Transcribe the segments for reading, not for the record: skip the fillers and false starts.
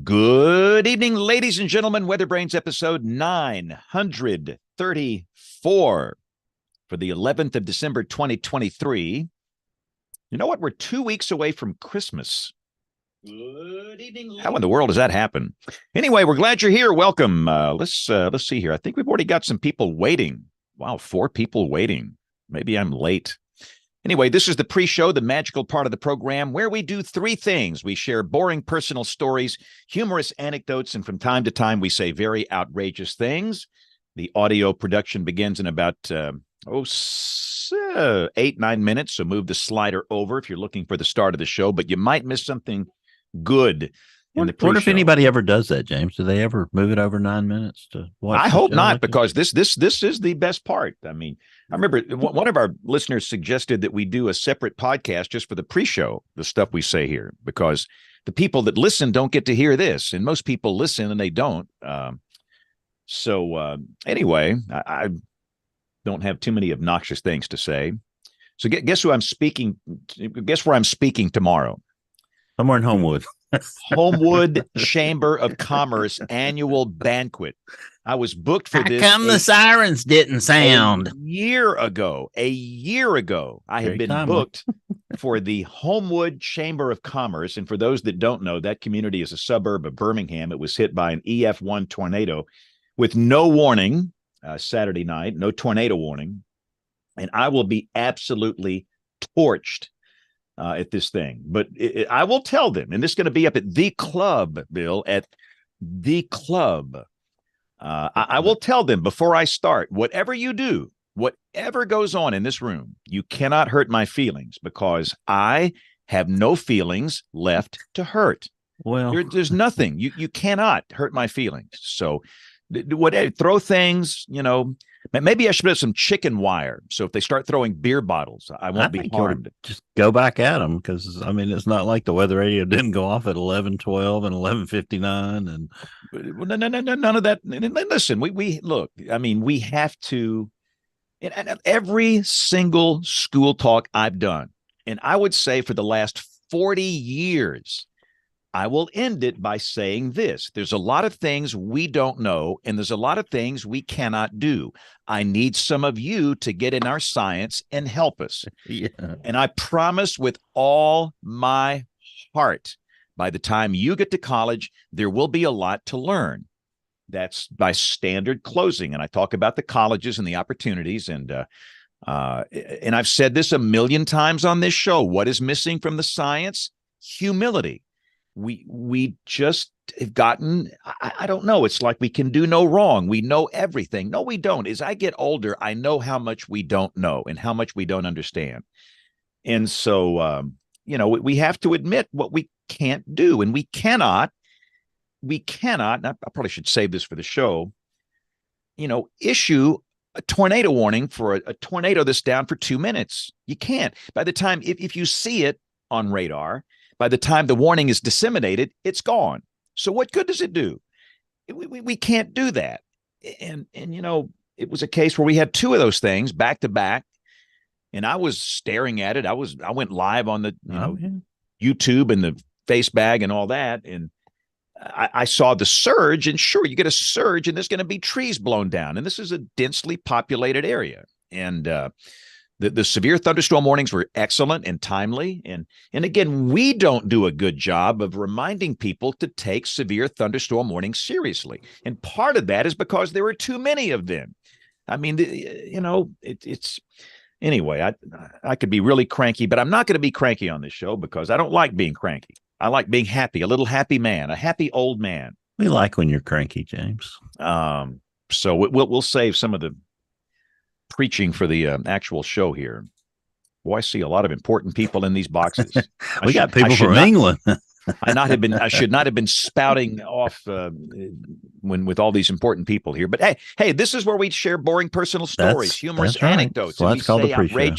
Good evening, ladies and gentlemen. WeatherBrains episode 934 for the 11th of December, 2023. You know what? We're 2 weeks away from Christmas. Good evening. How in the world does that happen? Anyway, we're glad you're here. Welcome. Let's see here. I think we've already got some people waiting. Wow, 4 people waiting. Maybe I'm late. Anyway, this is the pre-show, the magical part of the program where we do 3 things. We share boring personal stories, humorous anecdotes, and from time to time we say very outrageous things. The audio production begins in about 8-9 minutes, so move the slider over if you're looking for the start of the show, but you might miss something good in the pre-show. Wonder if anybody ever does that, James. Do they ever move it over 9 minutes to watch? I hope not, because this is the best part. I mean, I remember one of our listeners suggested that we do a separate podcast just for the pre-show, the stuff we say here, because the people that listen don't get to hear this, and most people listen and they don't. Anyway, I don't have too many obnoxious things to say. So guess who I'm speaking? Guess where I'm speaking tomorrow? Somewhere in Homewood. Homewood Chamber of Commerce annual banquet. I was booked for this. How come the sirens didn't sound? A year ago, I had been booked for the Homewood Chamber of Commerce. And for those that don't know, that community is a suburb of Birmingham. It was hit by an EF1 tornado with no warning Saturday night, no tornado warning. And I will be absolutely torched at this thing. But I will tell them, and this is going to be up at the club, Bill, at the club. I will tell them before I start, whatever you do, whatever goes on in this room, you cannot hurt my feelings, because I have no feelings left to hurt. Well, there's nothing. You cannot hurt my feelings. So whatever, throw things, maybe I should have some chicken wire. So if they start throwing beer bottles, I won't be harmed. Just go back at them, because I mean, it's not like the weather radio didn't go off at 11:12 and 11:59 and no, none of that. Listen, we look. I mean, we have to. And every single school talk I've done, and I would say for the last 40 years, I will end it by saying this. There's a lot of things we don't know, and there's a lot of things we cannot do. I need some of you to get in our science and help us. Yeah. And I promise with all my heart, by the time you get to college, there will be a lot to learn. That's by standard closing. And I talk about the colleges and the opportunities. And I've said this a million times on this show. What is missing from the science? Humility. We just have gotten, I don't know. It's like we can do no wrong. We know everything. No, we don't. As I get older, I know how much we don't know and how much we don't understand. And so, we have to admit what we can't do. And we cannot, and I probably should save this for the show, issue a tornado warning for a tornado that's down for 2 minutes. You can't. By the time, if you see it on radar, by the time the warning is disseminated, it's gone. So what good does it do? We can't do that. And it was a case where we had 2 of those things back to back, and I was staring at it. I went live on the YouTube and the face bag and all that, and I saw the surge. And sure, you get a surge, and there's going to be trees blown down, and this is a densely populated area, and the severe thunderstorm warnings were excellent and timely. And again, we don't do a good job of reminding people to take severe thunderstorm warnings seriously. And part of that is because there are too many of them. I mean, it's anyway, I could be really cranky, but I'm not going to be cranky on this show, because I don't like being cranky. I like being happy, a little happy man, a happy old man. We like when you're cranky, James. So we'll save some of the preaching for the actual show here. Boy, I see a lot of important people in these boxes. We got people from England. I should not have been spouting off with all these important people here. But hey, this is where we share boring personal stories, humorous anecdotes, right. So and we say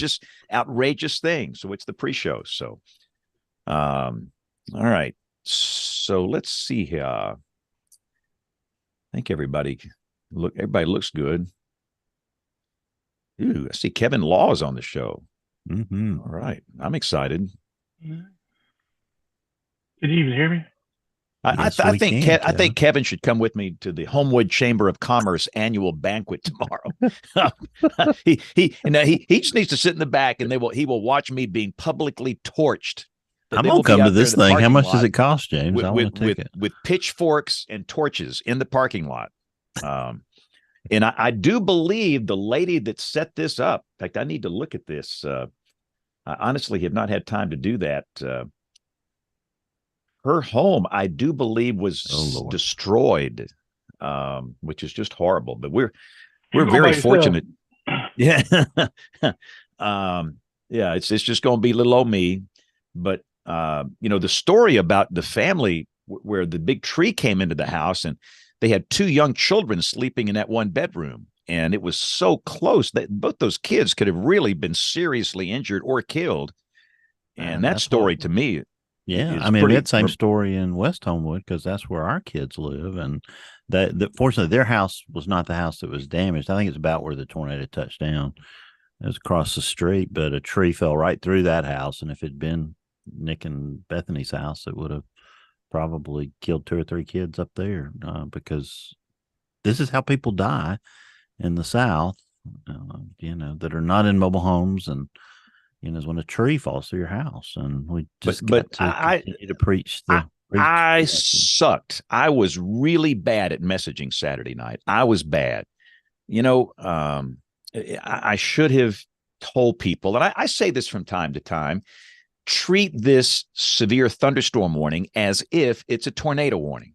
outrageous things. So it's the pre-show. So, all right. So let's see here. I think everybody looks good. Ooh, I see Kevin Law is on the show. Mm-hmm. All right. I'm excited. Good evening. Hear me? Yes, we can, I think Kevin. Kevin should come with me to the Homewood Chamber of Commerce annual banquet tomorrow. He just needs to sit in the back, and he will watch me being publicly torched. I'm They gonna will be come to out there in this the thing. How parking much does lot it cost, James? I want a ticket. with pitchforks and torches in the parking lot. And I do believe the lady that set this up. In fact, I need to look at this. I honestly have not had time to do that. Her home, I do believe, was destroyed, which is just horrible. But we're very fortunate. Yeah, yeah. It's just going to be little old me. But the story about the family where the big tree came into the house and they had two young children sleeping in that one bedroom. And it was so close that both those kids could have really been seriously injured or killed. And that story to me yeah, is I mean, we pretty. had the same story in West Homewood because that's where our kids live, and that fortunately their house was not the house that was damaged. I think it's about where the tornado touched down. It was across the street, but a tree fell right through that house, and if it'd been Nick and Bethany's house, it would have probably killed 2 or 3 kids up there because this is how people die in the South, that are not in mobile homes, and is when a tree falls through your house, and we just got to continue to preach the. I sucked. I was really bad at messaging Saturday night. I was bad. I should have told people, and I say this from time to time, treat this severe thunderstorm warning as if it's a tornado warning,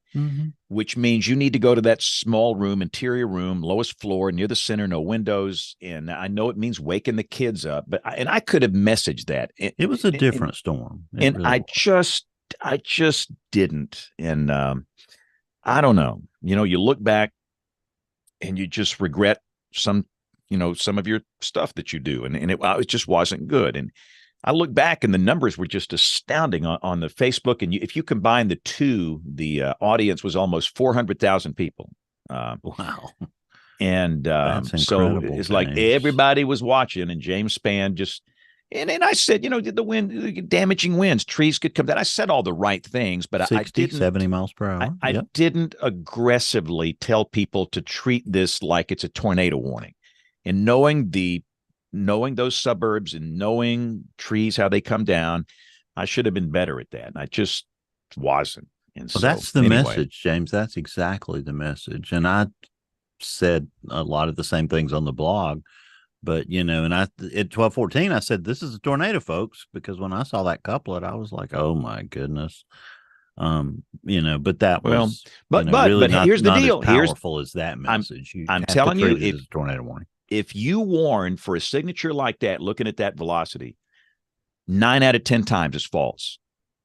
which means you need to go to that small room, interior room, lowest floor, near the center, no windows. And I know it means waking the kids up, but I could have messaged that. It was a different storm. And really I just didn't. And I don't know. You look back and you just regret some of your stuff that you do. And it just wasn't good. And I look back and the numbers were just astounding on the Facebook. And if you combine the two, the audience was almost 400,000 people. Wow. And That's so incredible, it's like everybody was watching, and James Spann just, and I said, the wind, damaging winds, trees could come down. I said all the right things, but 60, I didn't, 70 miles per hour. I didn't aggressively tell people to treat this like it's a tornado warning. And knowing those suburbs and knowing trees, how they come down, I should have been better at that. And I just wasn't. And so that's the message, James. That's exactly the message. And I said a lot of the same things on the blog, but and at 12:14, I said, this is a tornado, folks, because when I saw that couplet, I was like, oh my goodness. But that was really not, here's the not deal. as powerful as that message. I'm telling you, it's a tornado warning. If you warn for a signature like that, looking at that velocity, 9 out of 10 times it's false.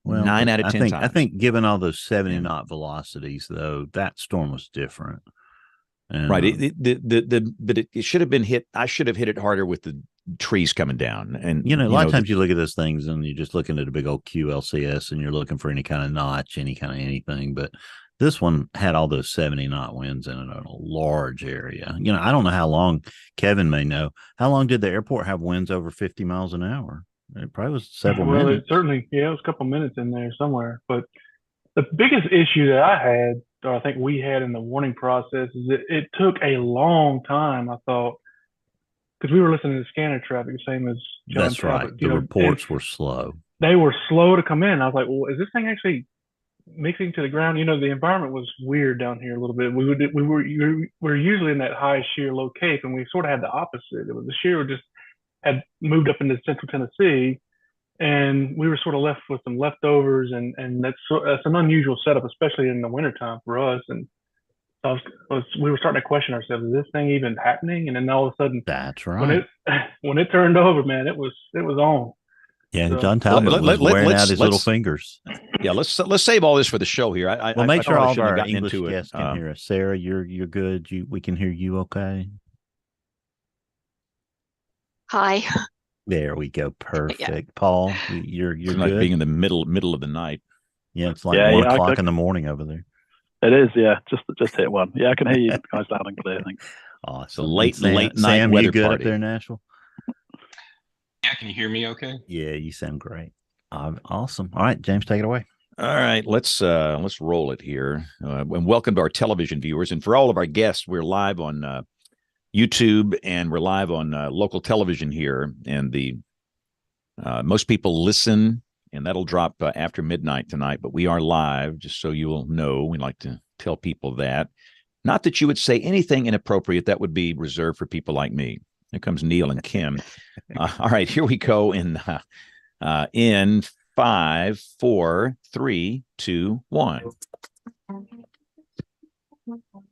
Well, 9 out of 10 times. I think given all those 70 knot velocities, though, that storm was different. And, right. It should have been hit. I should have hit it harder with the trees coming down. And a lot of times you look at those things and you're just looking at a big old QLCS and you're looking for any kind of notch, any kind of anything. But this one had all those 70 knot winds in it in a large area. I don't know how long, Kevin may know, how long did the airport have winds over 50 miles an hour? It probably was several minutes. It certainly, it was a couple minutes in there somewhere. But the biggest issue that I had, or I think we had in the warning process, is that it took a long time, I thought, because we were listening to scanner traffic, same as John. That's right. The reports were slow. They were slow to come in. I was like, well, is this thing actually mixing to the ground? The environment was weird down here a little bit. We were usually in that high shear low cape, and we sort of had the opposite. It was the shear just had moved up into central Tennessee, and we were sort of left with some leftovers, and that's an unusual setup, especially in the wintertime for us. And we were starting to question ourselves: is this thing even happening? And then all of a sudden, that's right. When it turned over, man, it was on. Yeah, so, John Talbot was wearing out his little fingers. Yeah, let's save all this for the show here. Make sure all of our English guests can hear us. Sarah, you're good. We can hear you okay. Hi. There we go. Perfect. Yeah. Paul, you're good. Like being in the middle of the night. Yeah, it's like 1 o'clock in the morning over there. It is, yeah. Just hit one. Yeah, I can hear you guys loud and clear. I think. Awesome. Late night Sam, weather you good party up there in Nashville? Yeah, can you hear me okay? Yeah, you sound great. Awesome. All right, James, take it away. All right, let's roll it here. And welcome to our television viewers, and for all of our guests, we're live on YouTube and we're live on local television here. And the most people listen, and that'll drop after midnight tonight. But we are live, just so you will know. We like to tell people that. Not that you would say anything inappropriate. That would be reserved for people like me. Here comes Neil and Kim. All right, here we go in 5, 4, 3, 2, 1.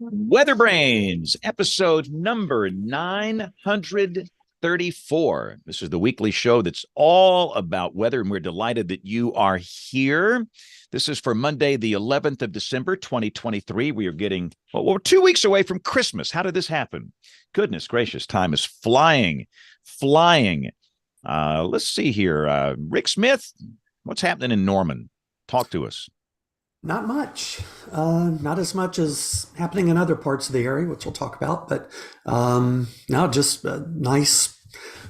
WeatherBrains, episode number 934. This is the weekly show that's all about weather, and we're delighted that you are here. This is for Monday, the 11th of December, 2023. We are getting, well, we're 2 weeks away from Christmas. How did this happen? Goodness gracious, time is flying. Let's see here. Rick Smith, what's happening in Norman? Talk to us. Not much. Not as much as happening in other parts of the area, which we'll talk about. But no, just a nice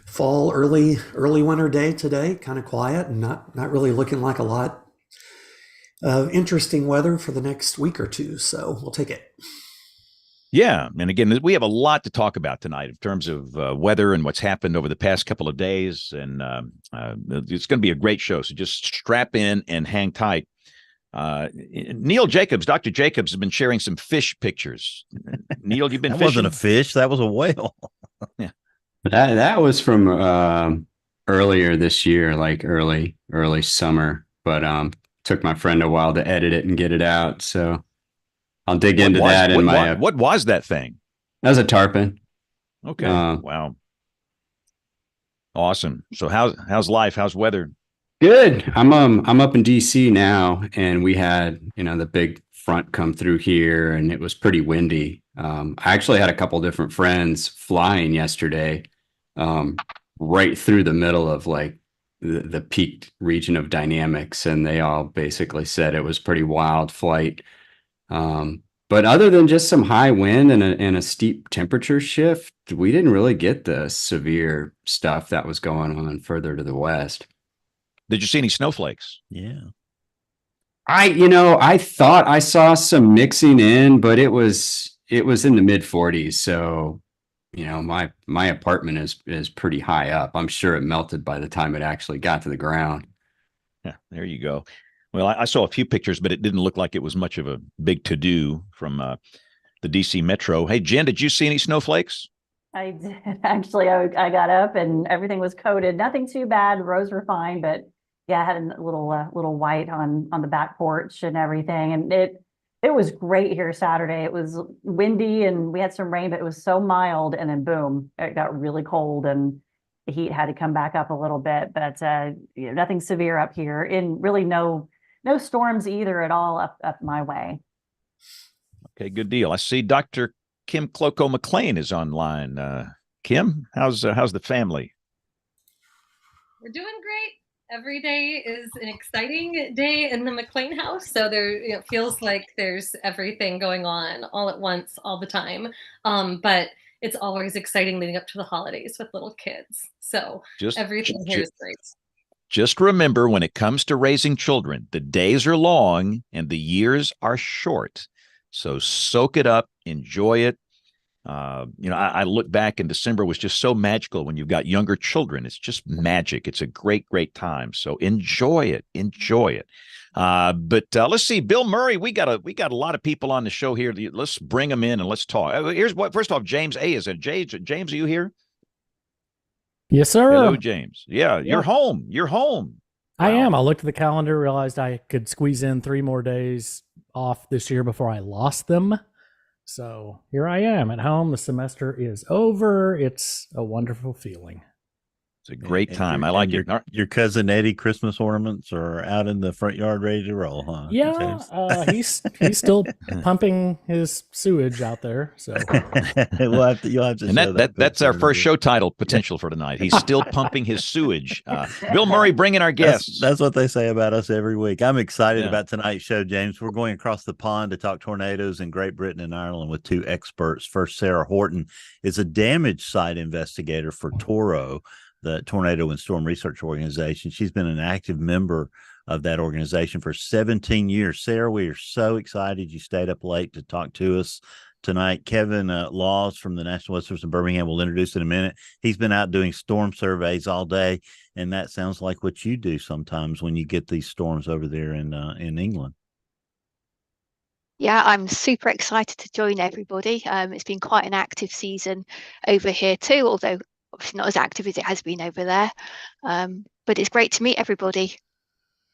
fall, early winter day today. Kind of quiet and not really looking like a lot of interesting weather for the next week or two. So we'll take it. Yeah. And again, we have a lot to talk about tonight in terms of weather and what's happened over the past couple of days. And it's going to be a great show. So just strap in and hang tight. Neil Jacobs, Dr. Jacobs, has been sharing some fish pictures. Neil, you've been That fishing? wasn't a fish. That was a whale. Yeah. That was from earlier this year, like early summer. But took my friend a while to edit it and get it out. So I'll dig into that in my. What was that thing? That was a tarpon. Okay. Wow. Awesome. So how's life? How's weather? Good. I'm up in DC now, and we had the big front come through here, and it was pretty windy. I actually had a couple different friends flying yesterday, right through the middle of like the peak region of dynamics, and they all basically said it was pretty wild flight. But other than just some high wind and a steep temperature shift, we didn't really get the severe stuff that was going on further to the west. Did you see any snowflakes? Yeah. I thought I saw some mixing in, but it was in the mid 40s. So, my apartment is pretty high up. I'm sure it melted by the time it actually got to the ground. Yeah, there you go. Well, I saw a few pictures, but it didn't look like it was much of a big to-do from the DC Metro. Hey, Jen, did you see any snowflakes? I did. Actually, I got up and everything was coated. Nothing too bad. Roads were fine, but yeah, I had a little white on the back porch and everything. And it was great here Saturday. It was windy and we had some rain, but it was so mild. And then boom, it got really cold and the heat had to come back up a little bit. But nothing severe up here. And really no storms either at all up my way. Okay, good deal. I see Dr. Kim Cloco McLean is online. Kim, how's the family? We're doing great. Every day is an exciting day in the McLean house. So there feels like there's everything going on all at once, all the time. But it's always exciting leading up to the holidays with little kids. So everything here is great. Just remember, when it comes to raising children, the days are long and the years are short. So soak it up, enjoy it. I look back and December was just so magical when you've got younger children. It's just magic. It's a great, great time. So enjoy it. But let's see, Bill Murray, we got a lot of people on the show here. Let's bring them in and let's talk. First off, James A. Is it James, are you here? Yes, sir. Hello, James. Yeah, you're home. Wow. I am. I looked at the calendar, realized I could squeeze in 3 more days off this year before I lost them. So here I am at home. The semester is over. It's a wonderful feeling. It's a great time. I like it. Your cousin Eddie Christmas ornaments are out in the front yard ready to roll, huh? Yeah, he's still pumping his sewage out there. So you'll have to. And that's our first show title potential for tonight. He's still pumping his sewage. Bill Murray bringing our guests. That's what they say about us every week. I'm excited about tonight's show, James. We're going across the pond to talk tornadoes in Great Britain and Ireland with 2 experts. First, Sarah Horton is a damage site investigator for Toro, the Tornado and Storm Research Organization. She's been an active member of that organization for 17 years. Sarah, we are so excited you stayed up late to talk to us tonight. Kevin Laws from the National Weather Service in Birmingham will introduce in a minute. He's been out doing storm surveys all day, and that sounds like what you do sometimes when you get these storms over there in England. Yeah, I'm super excited to join everybody. It's been quite an active season over here too, although obviously not as active as it has been over there. But it's great to meet everybody.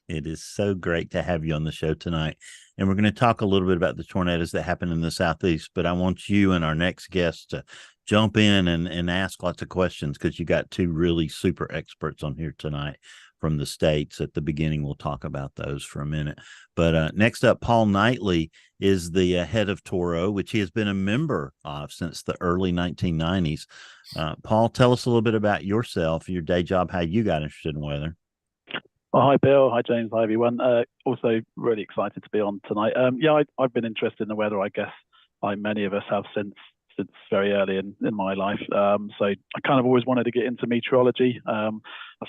It is so great to have you on the show tonight. And we're going to talk a little bit about the tornadoes that happen in the Southeast, but I want you and our next guest to jump in and ask lots of questions, because you got two really super experts on here tonight from the States. At the beginning, we'll talk about those for a minute. But next up, Paul Knightley is the head of Toro, which he has been a member of since the early 1990s. Paul, tell us a little bit about yourself, your day job, how you got interested in weather. Well, hi, Bill. Hi, James. Hi, everyone. Also really excited to be on tonight. I've been interested in the weather, I guess, like many of us have since very early in my life. So I kind of always wanted to get into meteorology. I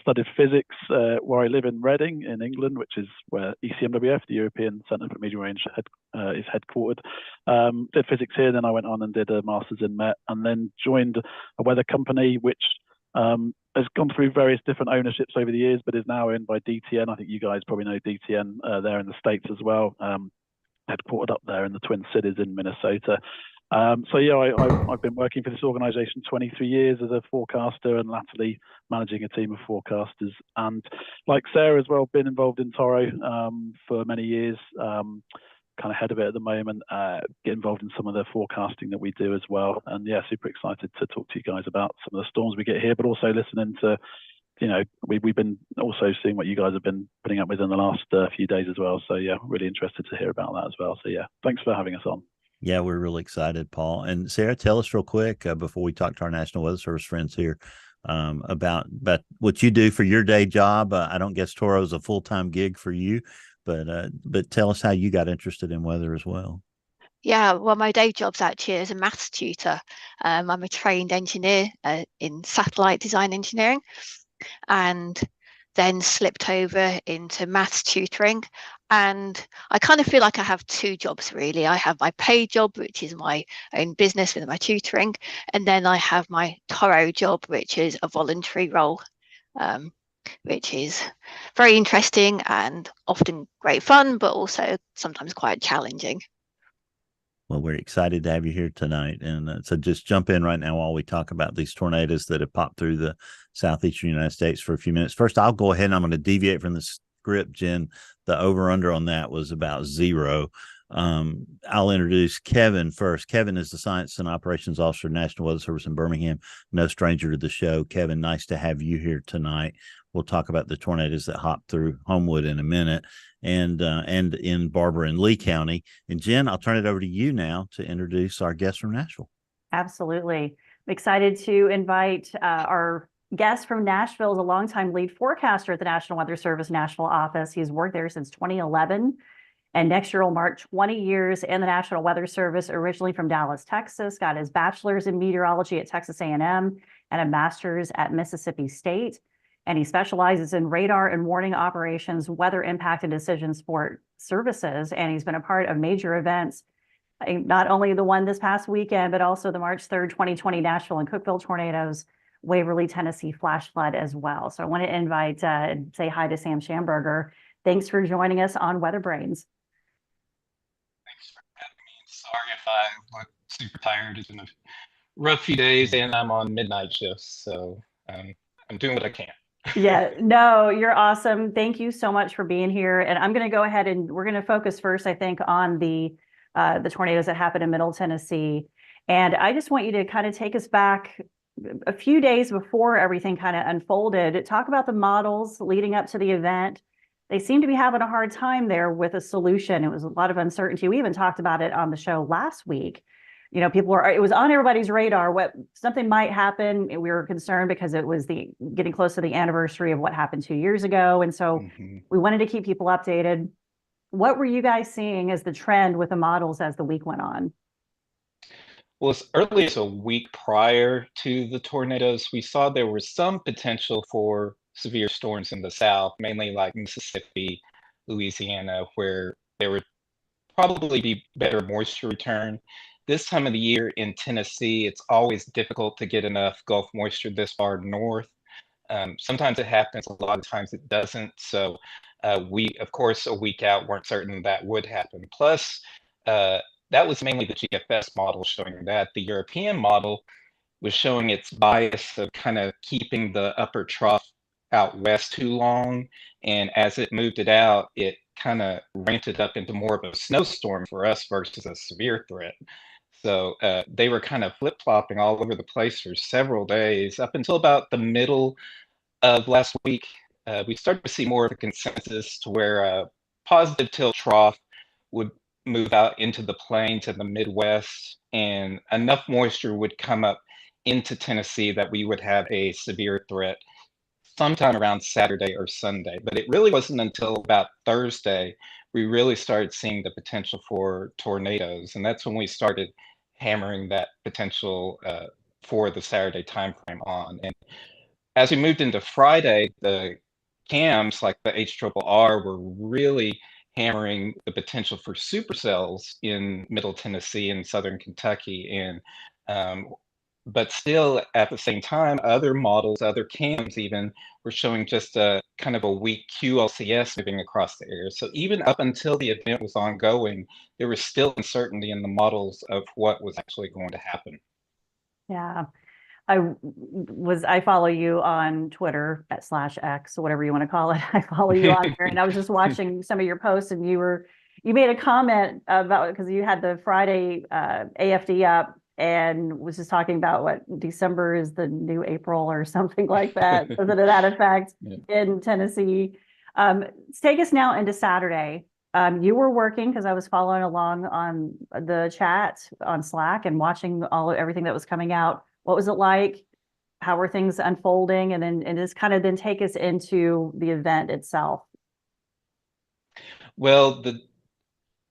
studied physics where I live in Reading in England, which is where ECMWF, the European Centre for Meteorology, is headquartered. Did physics here, then I went on and did a master's in Met, and then joined a weather company which has gone through various different ownerships over the years, but is now owned by DTN. I think you guys probably know DTN there in the States as well, headquartered up there in the Twin Cities in Minnesota. I've been working for this organization 23 years as a forecaster, and latterly managing a team of forecasters. And like Sarah as well, been involved in Toro for many years, kind of head of it at the moment, get involved in some of the forecasting that we do as well. And yeah, super excited to talk to you guys about some of the storms we get here, but also listening to, we've been also seeing what you guys have been putting up with in the last few days as well. So yeah, really interested to hear about that as well. So yeah, thanks for having us on. Yeah, we're really excited, Paul. And Sarah, tell us real quick before we talk to our National Weather Service friends here about what you do for your day job. I don't guess Toro is a full-time gig for you, but tell us how you got interested in weather as well. Yeah, well, my day job's actually as a maths tutor. I'm a trained engineer in satellite design engineering, and then slipped over into maths tutoring. And I kind of feel like I have two jobs, really. I have my paid job, which is my own business with my tutoring. And then I have my Toro job, which is a voluntary role, which is very interesting and often great fun, but also sometimes quite challenging. Well, we're excited to have you here tonight. And so just jump in right now while we talk about these tornadoes that have popped through the southeastern United States for a few minutes. First, I'll go ahead and I'm going to deviate from the script, Jen. The over-under on that was about 0. I'll introduce Kevin first. Kevin is the Science and Operations Officer, National Weather Service in Birmingham. No stranger to the show. Kevin, nice to have you here tonight. We'll talk about the tornadoes that hopped through Homewood in a minute, and in Barber and Lee County. And Jen, I'll turn it over to you now to introduce our guest from Nashville. Absolutely. I'm excited to invite our guest from Nashville, is a longtime lead forecaster at the National Weather Service Nashville office. He's worked there since 2011. And next year will mark 20 years in the National Weather Service, originally from Dallas, Texas, got his bachelor's in meteorology at Texas A&M and a master's at Mississippi State. And he specializes in radar and warning operations, weather impact and decision support services. And he's been a part of major events, not only the one this past weekend, but also the March 3rd, 2020 Nashville and Cookeville tornadoes, Waverly, Tennessee flash flood as well. So I want to invite and say hi to Sam Schamberger. Thanks for joining us on WeatherBrains. Thanks for having me. Sorry if I look super tired. It's been a rough few days and I'm on midnight shifts. So I'm doing what I can. Yeah, no, you're awesome. Thank you so much for being here. And I'm going to go ahead and we're going to focus first, I think, on the tornadoes that happened in Middle Tennessee. And I just want you to kind of take us back a few days before everything kind of unfolded. Talk about the models leading up to the event. They seem to be having a hard time there with a solution. It was a lot of uncertainty. We even talked about it on the show last week. You know, it was on everybody's radar. Something might happen. We were concerned because it was getting close to the anniversary of what happened 2 years ago. And so we wanted to keep people updated. What were you guys seeing as the trend with the models as the week went on? Well, as early as a week prior to the tornadoes, we saw there was some potential for severe storms in the south, mainly like Mississippi, Louisiana, where there would probably be better moisture return. This time of the year in Tennessee, it's always difficult to get enough Gulf moisture this far north. Sometimes it happens, a lot of times it doesn't. So we, of course, a week out weren't certain that would happen. Plus, that was mainly the GFS model showing that. The European model was showing its bias of kind of keeping the upper trough out west too long. And as it moved it out, it kind of ramped it up into more of a snowstorm for us versus a severe threat. So they were kind of flip-flopping all over the place for several days up until about the middle of last week. We started to see more of a consensus to where positive tilt trough would move out into the plains and the Midwest, and enough moisture would come up into Tennessee that we would have a severe threat sometime around Saturday or Sunday. But it really wasn't until about Thursday we really started seeing the potential for tornadoes, and that's when we started hammering that potential for the Saturday timeframe on. And as we moved into Friday, the cams like the HRRR were really hammering the potential for supercells in Middle Tennessee and Southern Kentucky. And but still, at the same time, other models, other cams even, were showing just a kind of a weak QLCS moving across the area. So even up until the event was ongoing, there was still uncertainty in the models of what was actually going to happen. Yeah. I follow you on Twitter /X, or whatever you want to call it. I follow you on there, and I was just watching some of your posts, and you made a comment about, because you had the Friday AFD up and was just talking about what December is the new April or something like that, something to that effect in Tennessee. Take us now into Saturday. You were working, because I was following along on the chat on Slack and watching everything that was coming out. What was it like? How were things unfolding? And just kind of then take us into the event itself. Well,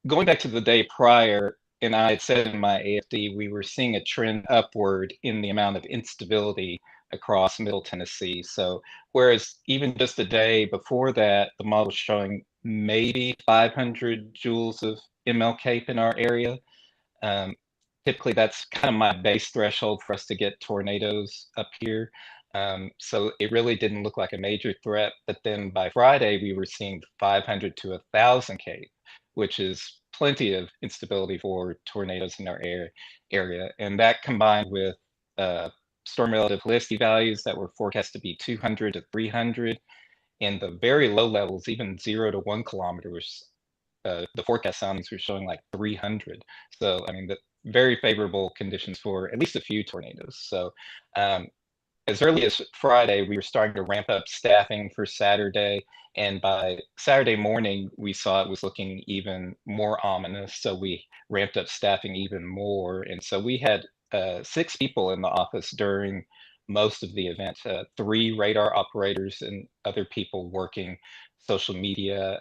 going back to the day prior, and I had said in my AFD, we were seeing a trend upward in the amount of instability across Middle Tennessee. So whereas even just the day before that, the model was showing maybe 500 joules of MLCAPE in our area. Typically, that's kind of my base threshold for us to get tornadoes up here. So it really didn't look like a major threat. But then by Friday, we were seeing 500 to 1,000 K, which is plenty of instability for tornadoes in our area. And that combined with storm relative helicity values that were forecast to be 200 to 300, and the very low levels, even 0 to 1 kilometer, was the forecast soundings were showing like 300. So, I mean, the very favorable conditions for at least a few tornadoes. So, as early as Friday, we were starting to ramp up staffing for Saturday. And by Saturday morning, we saw it was looking even more ominous. So we ramped up staffing even more. And so we had 6 people in the office during most of the event, 3 radar operators and other people working social media,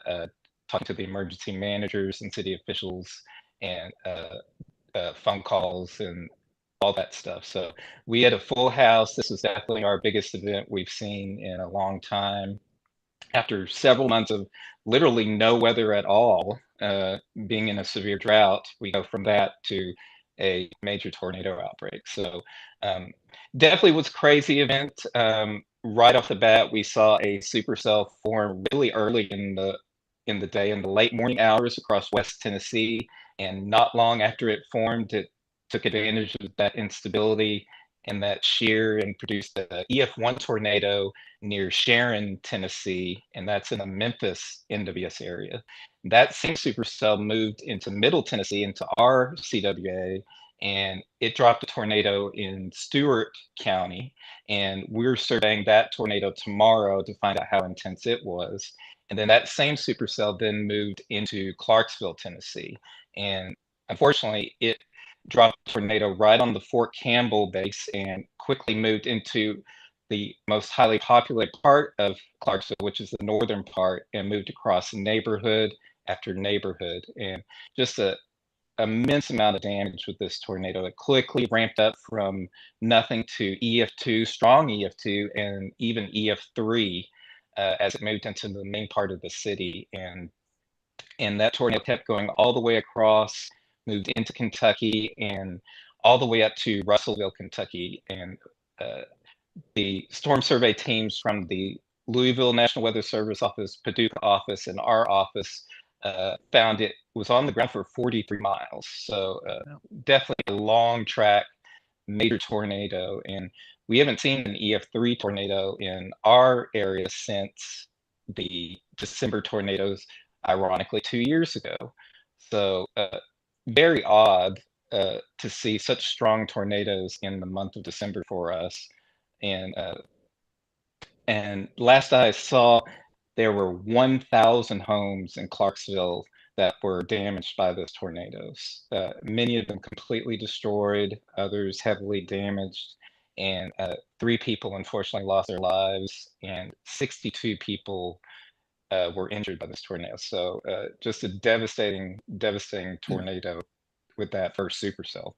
talking to the emergency managers and city officials, and phone calls and all that stuff. So we had a full house. This was definitely our biggest event we've seen in a long time. After several months of literally no weather at all, being in a severe drought, we go from that to a major tornado outbreak. So definitely was a crazy event. Right off the bat, we saw a supercell form really early in the day, in the late morning hours across West Tennessee. And not long after it formed, it took advantage of that instability and that shear and produced the EF1 tornado near Sharon, Tennessee, and that's in the Memphis NWS area. That same supercell moved into Middle Tennessee, into our CWA, and it dropped a tornado in Stewart County. And we're surveying that tornado tomorrow to find out how intense it was. And then that same supercell then moved into Clarksville, Tennessee. And unfortunately, it dropped a tornado right on the Fort Campbell base and quickly moved into the most highly populated part of Clarksville, which is the northern part, and moved across neighborhood after neighborhood. And just an immense amount of damage with this tornado. It quickly ramped up from nothing to EF2, strong EF2, and even EF3 as it moved into the main part of the city. And and that tornado kept going all the way across, moved into Kentucky, and all the way up to Russellville, Kentucky. And the storm survey teams from the Louisville National Weather Service office, Paducah office, and our office found it was on the ground for 43 miles. So definitely a long track, major tornado. And we haven't seen an EF3 tornado in our area since the December tornadoes, ironically, 2 years ago. So very odd to see such strong tornadoes in the month of December for us. And last I saw, there were 1,000 homes in Clarksville that were damaged by those tornadoes. Many of them completely destroyed, others heavily damaged, and 3 people unfortunately lost their lives, and 62 people were injured by this tornado. So just a devastating tornado with that first supercell.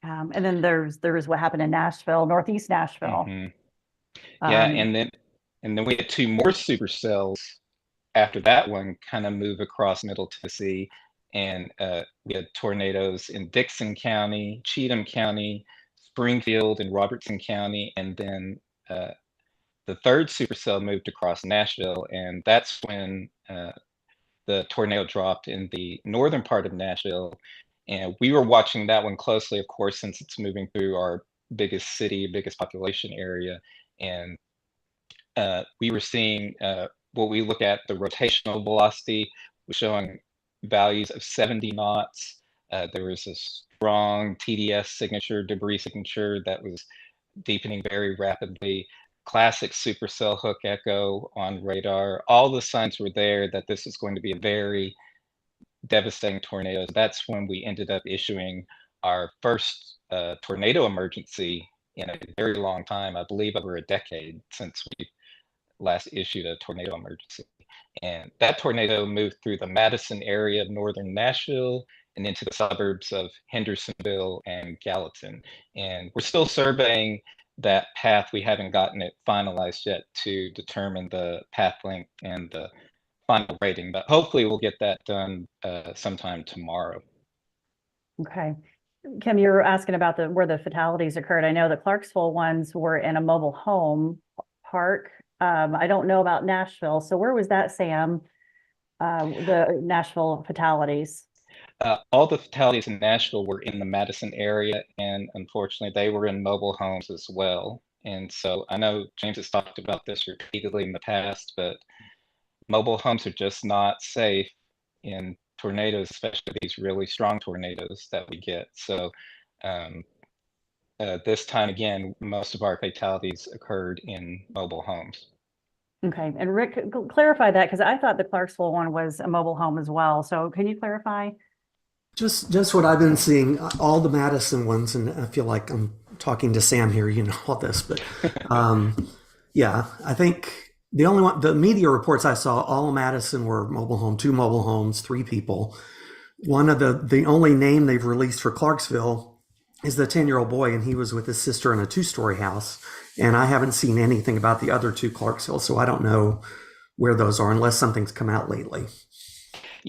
And then there's what happened in Nashville, Northeast Nashville. Mm-hmm. Yeah, and then we had 2 more supercells after that one kind of move across Middle Tennessee, and we had tornadoes in Dixon County, Cheatham County, Springfield, and Robertson County, and then the third supercell moved across Nashville, and that's when the tornado dropped in the northern part of Nashville. And we were watching that one closely, of course, since it's moving through our biggest city, biggest population area. And we were seeing what we look at, the rotational velocity was showing values of 70 knots. There was a strong TDS signature, debris signature that was deepening very rapidly. Classic supercell hook echo on radar. All the signs were there that this is going to be a very devastating tornado. That's when we ended up issuing our first tornado emergency in a very long time, I believe over a decade since we last issued a tornado emergency. And that tornado moved through the Madison area of northern Nashville and into the suburbs of Hendersonville and Gallatin. And we're still surveying that path. We haven't gotten it finalized yet to determine the path length and the final rating, but hopefully we'll get that done sometime tomorrow. Okay. Kim, you were asking about where the fatalities occurred. I know the Clarksville ones were in a mobile home park. I don't know about Nashville. So where was that, Sam? The Nashville fatalities? All the fatalities in Nashville were in the Madison area, and unfortunately they were in mobile homes as well. And so I know James has talked about this repeatedly in the past, but mobile homes are just not safe in tornadoes, especially these really strong tornadoes that we get. So this time, again, most of our fatalities occurred in mobile homes. Okay. And Rick, clarify that, because I thought the Clarksville one was a mobile home as well. So can you clarify? Just what I've been seeing, all the Madison ones, and I feel like I'm talking to Sam here, you know all this, but yeah, I think the only one, the media reports I saw, all of Madison were mobile home, 2 mobile homes, 3 people. One of the only name they've released for Clarksville is the 10-year-old boy, and he was with his sister in a 2-story house. And I haven't seen anything about the other 2 Clarksville, so I don't know where those are unless something's come out lately.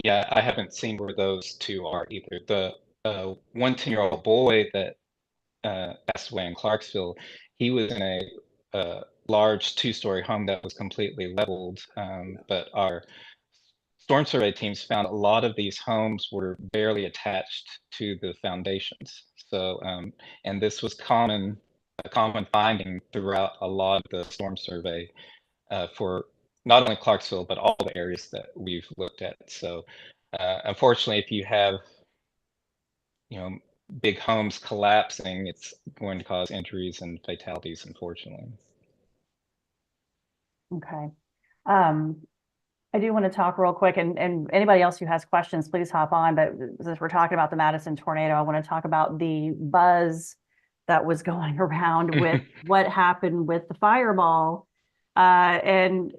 Yeah, I haven't seen where those 2 are either. The 10-year-old boy that passed away in Clarksville, he was in a large 2-story home that was completely leveled, but our storm survey teams found a lot of these homes were barely attached to the foundations. So, and this was a common finding throughout a lot of the storm survey for not only Clarksville, but all the areas that we've looked at. So unfortunately, if you have, big homes collapsing, it's going to cause injuries and fatalities, unfortunately. Okay. I do want to talk real quick, and anybody else who has questions, please hop on. But since we're talking about the Madison tornado, I want to talk about the buzz that was going around with what happened with the fireball. And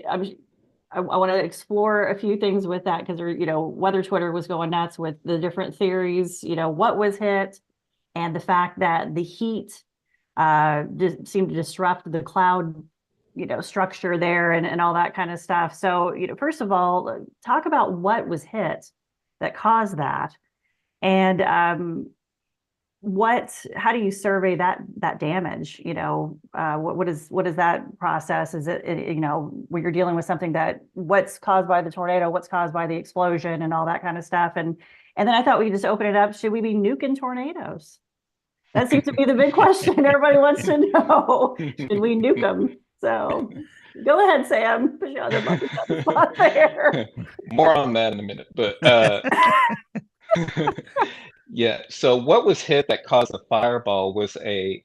I want to explore a few things with that, because weather Twitter was going nuts with the different theories, what was hit, and the fact that the heat seemed to disrupt the cloud structure there and all that kind of stuff. So, first of all, talk about what was hit that caused that. And how do you survey that damage? What is that process? Is it, when you're dealing with something what's caused by the tornado, what's caused by the explosion and all that kind of stuff. And then I thought we could just open it up. Should we be nuking tornadoes? That seems to be the big question everybody wants to know. Should we nuke them? So go ahead, Sam. Put you on the spot there. More on that in a minute, but yeah. So what was hit that caused the fireball was a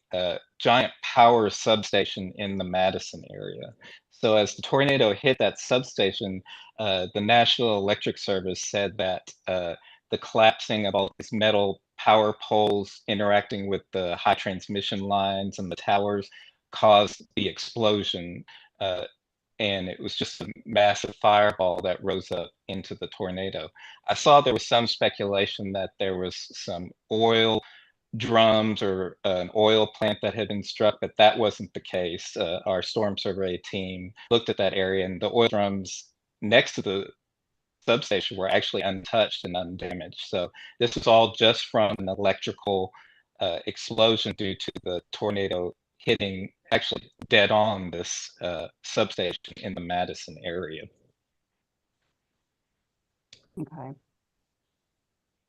giant power substation in the Madison area. So as the tornado hit that substation, the National Electric Service said that the collapsing of all these metal power poles interacting with the high transmission lines and the towers caused the explosion. And it was just a massive fireball that rose up into the tornado. I saw there was some speculation that there was some oil drums or an oil plant that had been struck, but that wasn't the case. Our storm survey team looked at that area, and the oil drums next to the substation were actually untouched and undamaged. So this was all just from an electrical explosion due to the tornado hitting actually dead on this substation in the Madison area. Okay.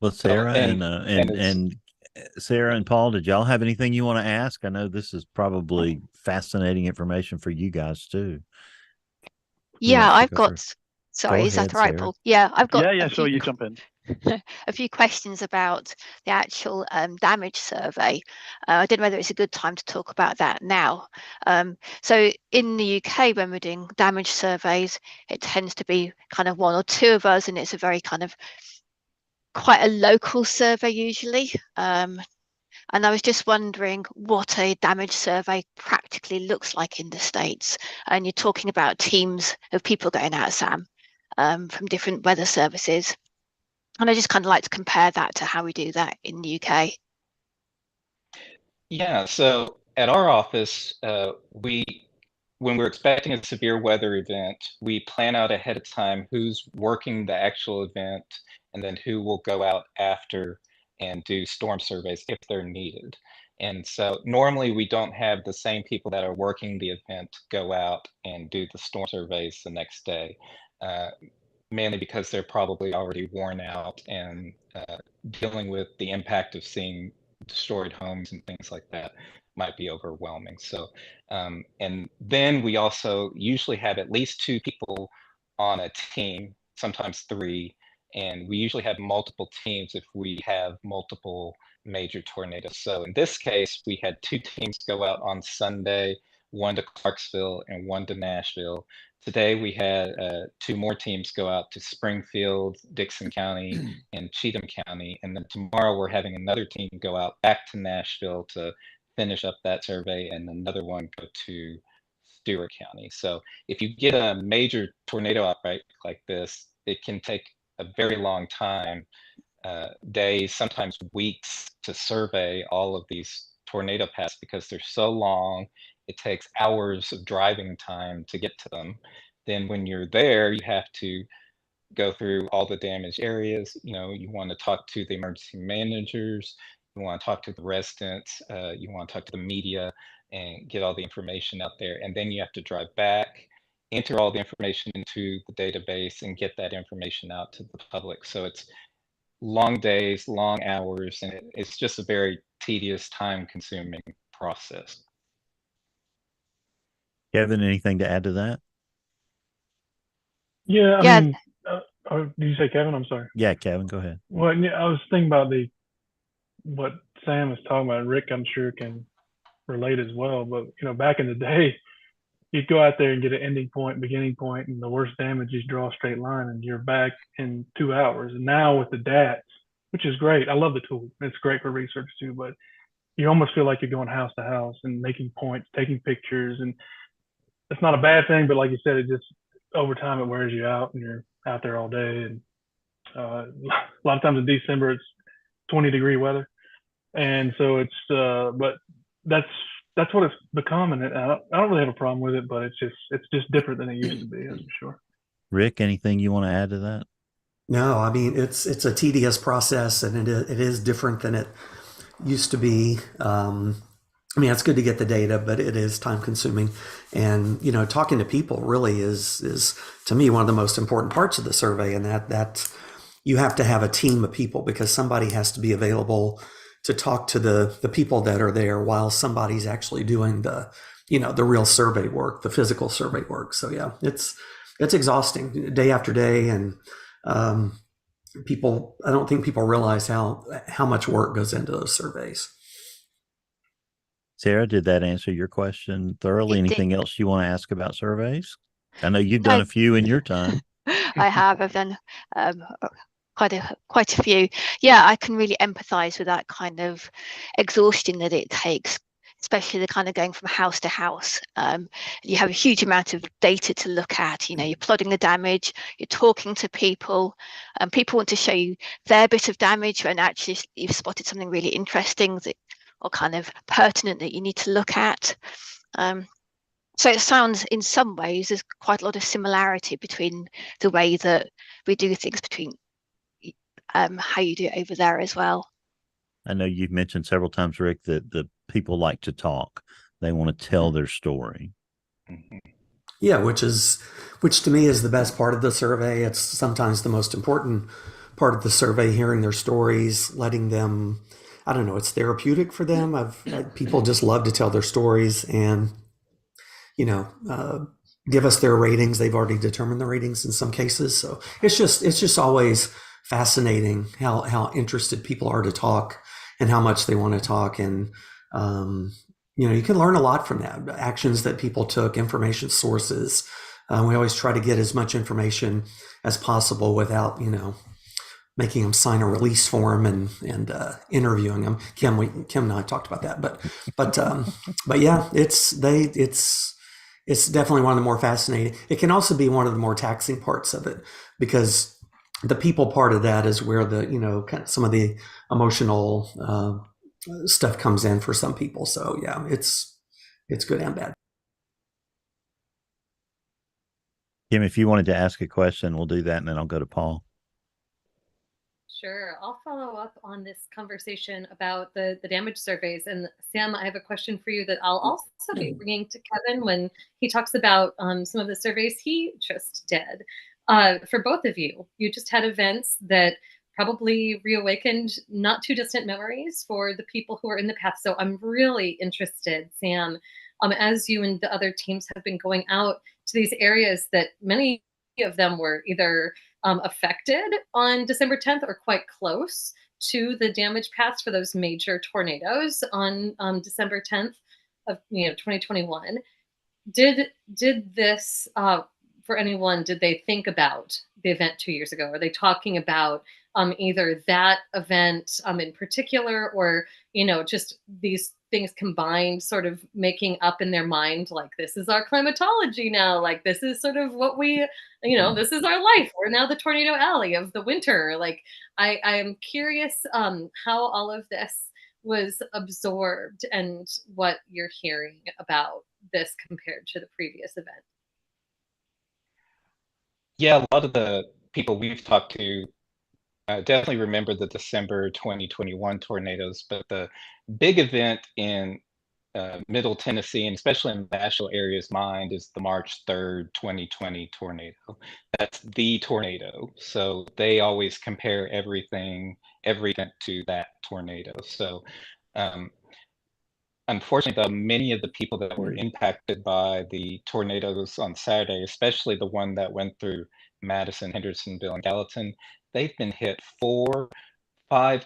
Well, Sarah and Sarah and Paul, did y'all have anything you want to ask? I know this is probably fascinating information for you guys too. Yeah, I've got. Sorry, is that all right, Sarah? Paul? Yeah, I've got. Yeah, sure. You jump in. A few questions about the actual damage survey. I don't know whether it's a good time to talk about that now. So in the UK, when we're doing damage surveys, it tends to be kind of one or two of us, and it's a very kind of quite a local survey usually. And I was just wondering what a damage survey practically looks like in the States. And you're talking about teams of people going out, Sam, from different weather services. And I just kind of like to compare that to how we do that in the UK. Yeah, so at our office, when we're expecting a severe weather event, we plan out ahead of time who's working the actual event and then who will go out after and do storm surveys if they're needed. And so normally we don't have the same people that are working the event go out and do the storm surveys the next day. Mainly because they're probably already worn out and dealing with the impact of seeing destroyed homes and things like that might be overwhelming. So, and then we also usually have at least two people on a team, sometimes three, and we usually have multiple teams if we have multiple major tornadoes. So in this case, we had two teams go out on Sunday, one to Clarksville and one to Nashville. Today we had two more teams go out to Springfield, Dixon County, and Cheatham County. And then tomorrow we're having another team go out back to Nashville to finish up that survey, and another one go to Stewart County. So if you get a major tornado outbreak like this, it can take a very long time, days, sometimes weeks, to survey all of these tornado paths because they're so long. It takes hours of driving time to get to them. Then when you're there, you have to go through all the damaged areas. You want to talk to the emergency managers, you want to talk to the residents, you want to talk to the media and get all the information out there. And then you have to drive back, enter all the information into the database and get that information out to the public. So it's long days, long hours, and it's just a very tedious, time-consuming process. Kevin, anything to add to that? Yeah, I mean, did you say Kevin? I'm sorry. Yeah, Kevin, go ahead. Well, yeah, I was thinking about what Sam was talking about. Rick, I'm sure, can relate as well. But back in the day, you'd go out there and get an ending point, beginning point, and the worst damage is draw a straight line, and you're back in 2 hours. And now with the DATs, which is great, I love the tool. It's great for research too. But you almost feel like you're going house to house and making points, taking pictures, and it's not a bad thing. But like you said, it just over time it wears you out, and you're out there all day. And a lot of times in December it's 20-degree weather, and so it's but that's that's what it's become, and I don't really have a problem with it, but it's just different than it used to be. That's for sure. Rick, anything you want to add to that? No, I mean it's a tedious process, and it is different than it used to be. I mean, it's good to get the data, but it is time consuming. And, talking to people really is to me one of the most important parts of the survey. And that you have to have a team of people, because somebody has to be available to talk to the people that are there while somebody's actually doing the real survey work, the physical survey work. So yeah, it's exhausting day after day. And, I don't think people realize how much work goes into those surveys. Sarah, did that answer your question thoroughly? Anything else you want to ask about surveys? I know you've done a few in your time. I have. I've done quite a few. Yeah, I can really empathize with that kind of exhaustion that it takes, especially the kind of going from house to house. You have a huge amount of data to look at. You're plotting the damage, you're talking to people, and people want to show you their bit of damage when actually you've spotted something really interesting or kind of pertinent that you need to look at. So it sounds in some ways there's quite a lot of similarity between the way that we do things between how you do it over there as well. I know you've mentioned several times, Rick, that the people like to talk. They want to tell their story. Yeah, which to me is the best part of the survey. It's sometimes the most important part of the survey, hearing their stories, letting them, I don't know, it's therapeutic for them. People just love to tell their stories and, give us their ratings. They've already determined the ratings in some cases. So it's just always fascinating how interested people are to talk and how much they want to talk. And, you can learn a lot from that. Actions that people took, information sources. We always try to get as much information as possible without, making them sign a release form and interviewing them. Kim and I talked about that, but yeah, it's definitely one of the more fascinating. It can also be one of the more taxing parts of it, because the people part of that is where the kind of some of the emotional stuff comes in for some people. So yeah, it's good and bad. Kim, if you wanted to ask a question, we'll do that, and then I'll go to Paul. Sure. I'll follow up on this conversation about the damage surveys. And Sam, I have a question for you that I'll also be bringing to Kevin when he talks about some of the surveys he just did. For both of you, you just had events that probably reawakened not too distant memories for the people who are in the path. So I'm really interested, Sam, as you and the other teams have been going out to these areas that many of them were either affected on December 10th or quite close to the damage paths for those major tornadoes on December 10th of 2021. Did this for anyone? Did they think about the event 2 years ago? Are they talking about either that event in particular, or just these things combined, sort of making up in their mind, like, this is our climatology now, like this is sort of what we, this is our life, we're now the tornado alley of the winter. Like, I am curious how all of this was absorbed and what you're hearing about this compared to the previous event. Yeah, a lot of the people we've talked to definitely remember the December 2021 tornadoes, but the big event in Middle Tennessee, and especially in the Nashville area's mind, is the March 3rd, 2020 tornado. That's the tornado. So they always compare every event to that tornado. So unfortunately, many of the people that were impacted by the tornadoes on Saturday, especially the one that went through Madison, Hendersonville, and Gallatin, they've been hit 4-5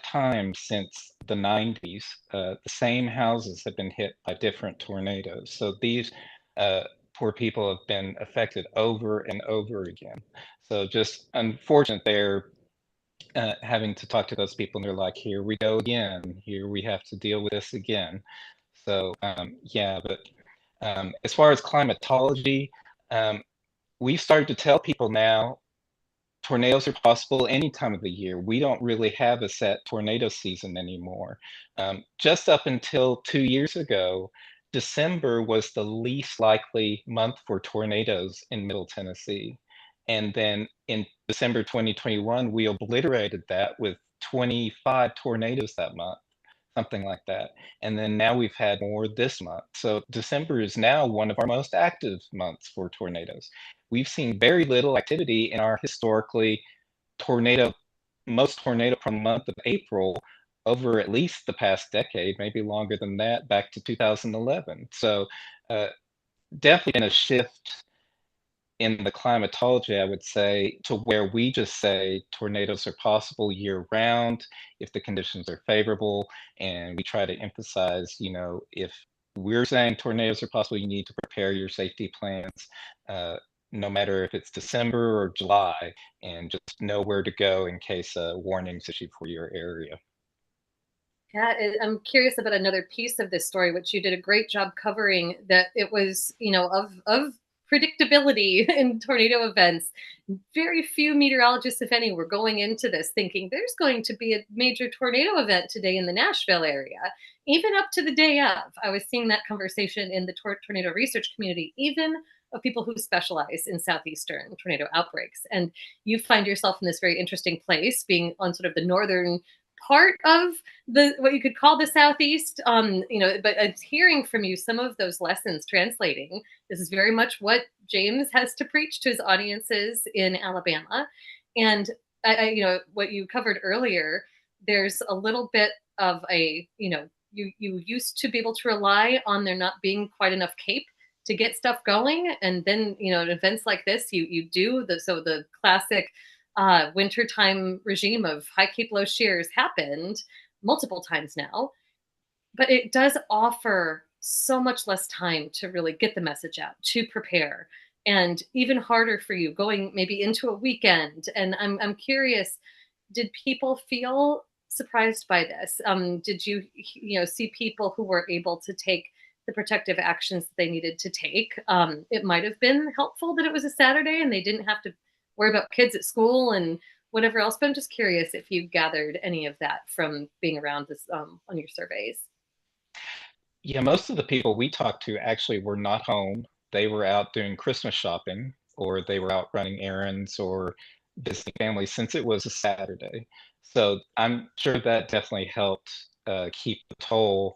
times since the 90s. The same houses have been hit by different tornadoes. So these poor people have been affected over and over again. So just unfortunate they're having to talk to those people, and they're like, here we go again. Here we have to deal with this again. So yeah, but as far as climatology, we've started to tell people now tornadoes are possible any time of the year. We don't really have a set tornado season anymore. Just up until 2 years ago, December was the least likely month for tornadoes in Middle Tennessee. And then in December 2021, we obliterated that with 25 tornadoes that month, something like that. And then now we've had more this month. So December is now one of our most active months for tornadoes. We've seen very little activity in our historically most tornado prone month of April over at least the past decade, maybe longer than that, back to 2011. So definitely been a shift in the climatology, I would say, to where we just say tornadoes are possible year round if the conditions are favorable. And we try to emphasize, if we're saying tornadoes are possible, you need to prepare your safety plans, no matter if it's December or July, and just know where to go in case a warning's issued for your area. Yeah, I'm curious about another piece of this story, which you did a great job covering, that it was, of predictability in tornado events. Very few meteorologists, if any, were going into this thinking there's going to be a major tornado event today in the Nashville area. Even up to the day of, I was seeing that conversation in the tornado research community, even of people who specialize in southeastern tornado outbreaks. And you find yourself in this very interesting place, being on sort of the northern part of what you could call the Southeast. But I'm hearing from you some of those lessons translating. This is very much what James has to preach to his audiences in Alabama. And what you covered earlier, there's a little bit of you used to be able to rely on there not being quite enough CAPE to get stuff going. And then, in events like this, you do the classic wintertime regime of high CAPE, low shears happened multiple times now, but it does offer so much less time to really get the message out, to prepare, and even harder for you going maybe into a weekend. And I'm curious, did people feel surprised by this? Did you see people who were able to take the protective actions that they needed to take? It might have been helpful that it was a Saturday and they didn't have to worry about kids at school and whatever else. But I'm just curious if you gathered any of that from being around this on your surveys. Yeah, most of the people we talked to actually were not home. They were out doing Christmas shopping, or they were out running errands or visiting family, since it was a Saturday. So I'm sure that definitely helped keep the toll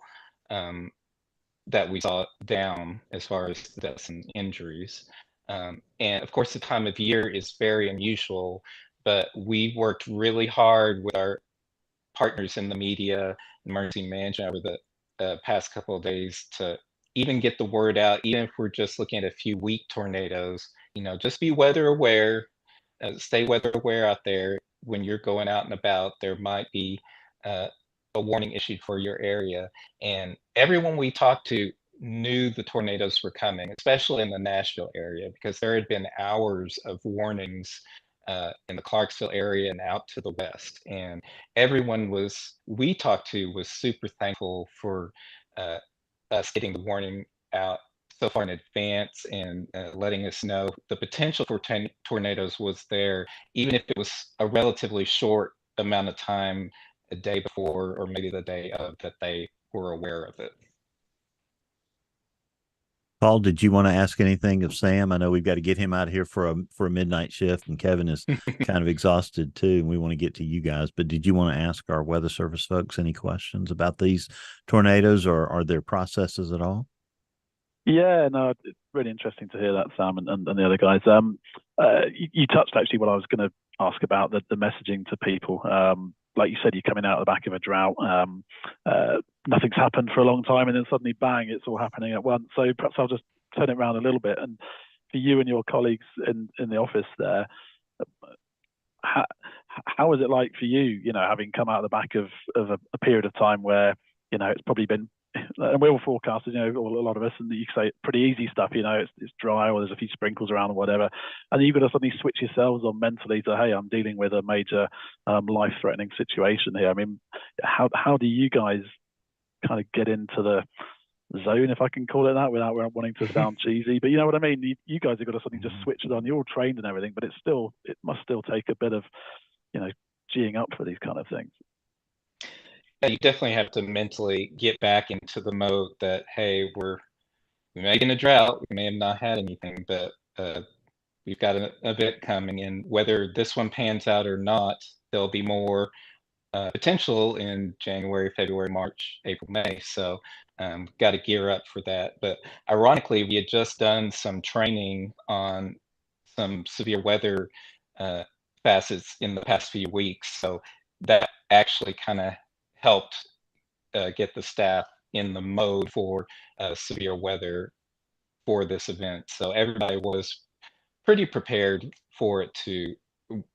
that we saw down as far as deaths and injuries. And of course, the time of year is very unusual, but we worked really hard with our partners in the media, emergency management over the past couple of days to even get the word out, even if we're just looking at a few weak tornadoes, just be weather aware, stay weather aware out there. When you're going out and about, there might be a warning issued for your area. And everyone we talked to knew the tornadoes were coming, especially in the Nashville area, because there had been hours of warnings in the Clarksville area and out to the west. And everyone we talked to was super thankful for us getting the warning out so far in advance and letting us know the potential for tornadoes was there, even if it was a relatively short amount of time, a day before or maybe the day of, that they were aware of it. Paul, did you want to ask anything of Sam? I know we've got to get him out of here for a midnight shift, and Kevin is kind of exhausted too, and we want to get to you guys. But did you want to ask our Weather Service folks any questions about these tornadoes, or are there processes at all? Yeah, no, it's really interesting to hear that, Sam, and the other guys. You touched actually what I was going to ask about, the messaging to people. Like you said, you're coming out of the back of a drought. Nothing's happened for a long time, and then suddenly, bang, it's all happening at once. So perhaps I'll just turn it around a little bit. And for you and your colleagues in the office there, how was it like for you, having come out of the back of a period of time where, it's probably been, and we're all forecasters, a lot of us, and you can say pretty easy stuff, it's dry, or there's a few sprinkles around or whatever, and then you've got to suddenly switch yourselves on mentally to, hey, I'm dealing with a major life-threatening situation here. I mean, how do you guys kind of get into the zone, if I can call it that, without wanting to sound cheesy, but you know what I mean? You guys have got to suddenly just switch it on. You're all trained and everything, but it must still take a bit of, geeing up for these kind of things. you definitely have to mentally get back into the mode that, hey, we may be in a drought, we may have not had anything, but we've got an event coming, and whether this one pans out or not, there'll be more potential in January, February, March, April, May. So got to gear up for that. But ironically, we had just done some training on some severe weather facets in the past few weeks. So that actually kind of helped get the staff in the mode for severe weather for this event. So everybody was pretty prepared for it, to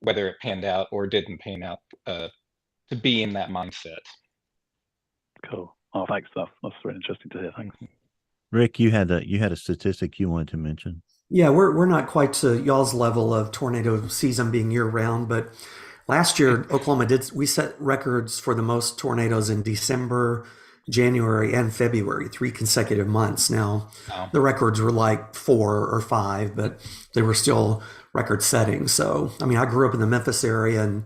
whether it panned out or didn't pan out, to be in that mindset. Cool. Oh, thanks. That's really interesting to hear. Thanks. Rick, you had a statistic you wanted to mention. Yeah, we're not quite to y'all's level of tornado season being year round, but last year Oklahoma we set records for the most tornadoes in December, January, and February, 3 consecutive months. Now, the records were like 4 or 5, but they were still record setting. So, I mean, I grew up in the Memphis area and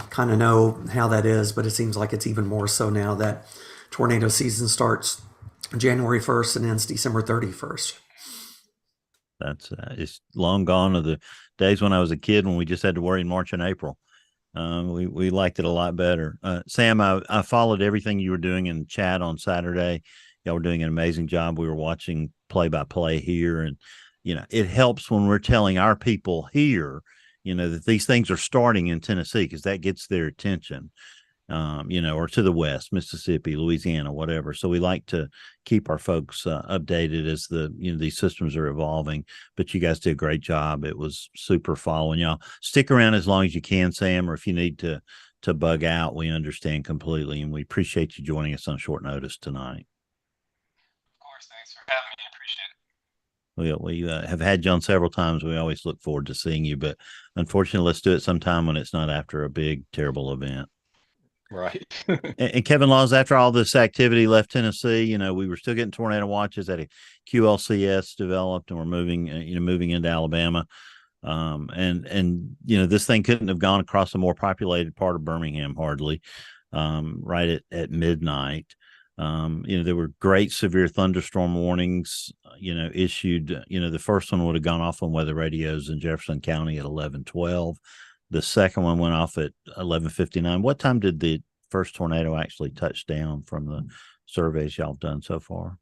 kind of know how that is, but it seems like it's even more so now that tornado season starts January 1st and ends December 31st. That's it's long gone of the days when I was a kid when we just had to worry in March and April. We liked it a lot better. Sam, I followed everything you were doing in chat on Saturday. Y'all were doing an amazing job. We were watching play by play here, and it helps when we're telling our people here, that these things are starting in Tennessee, because that gets their attention. Or to the west, Mississippi, Louisiana, whatever. So we like to keep our folks updated as these systems are evolving. But you guys did a great job. It was super following y'all. Stick around as long as you can, Sam, or if you need to bug out, we understand completely, and we appreciate you joining us on short notice tonight. Of course, thanks for having me. I appreciate it. We have had you on several times. We always look forward to seeing you, but unfortunately, let's do it sometime when it's not after a big, terrible event. Right. And Kevin Laws, after all this activity left Tennessee, we were still getting tornado watches at a QLCS developed, and we're moving into Alabama. This thing couldn't have gone across a more populated part of Birmingham, hardly, right at midnight. There were great severe thunderstorm warnings, issued. The first one would have gone off on weather radios in Jefferson County at 11:12. The second one went off at 11:59. What time did the first tornado actually touch down from the surveys y'all have done so far?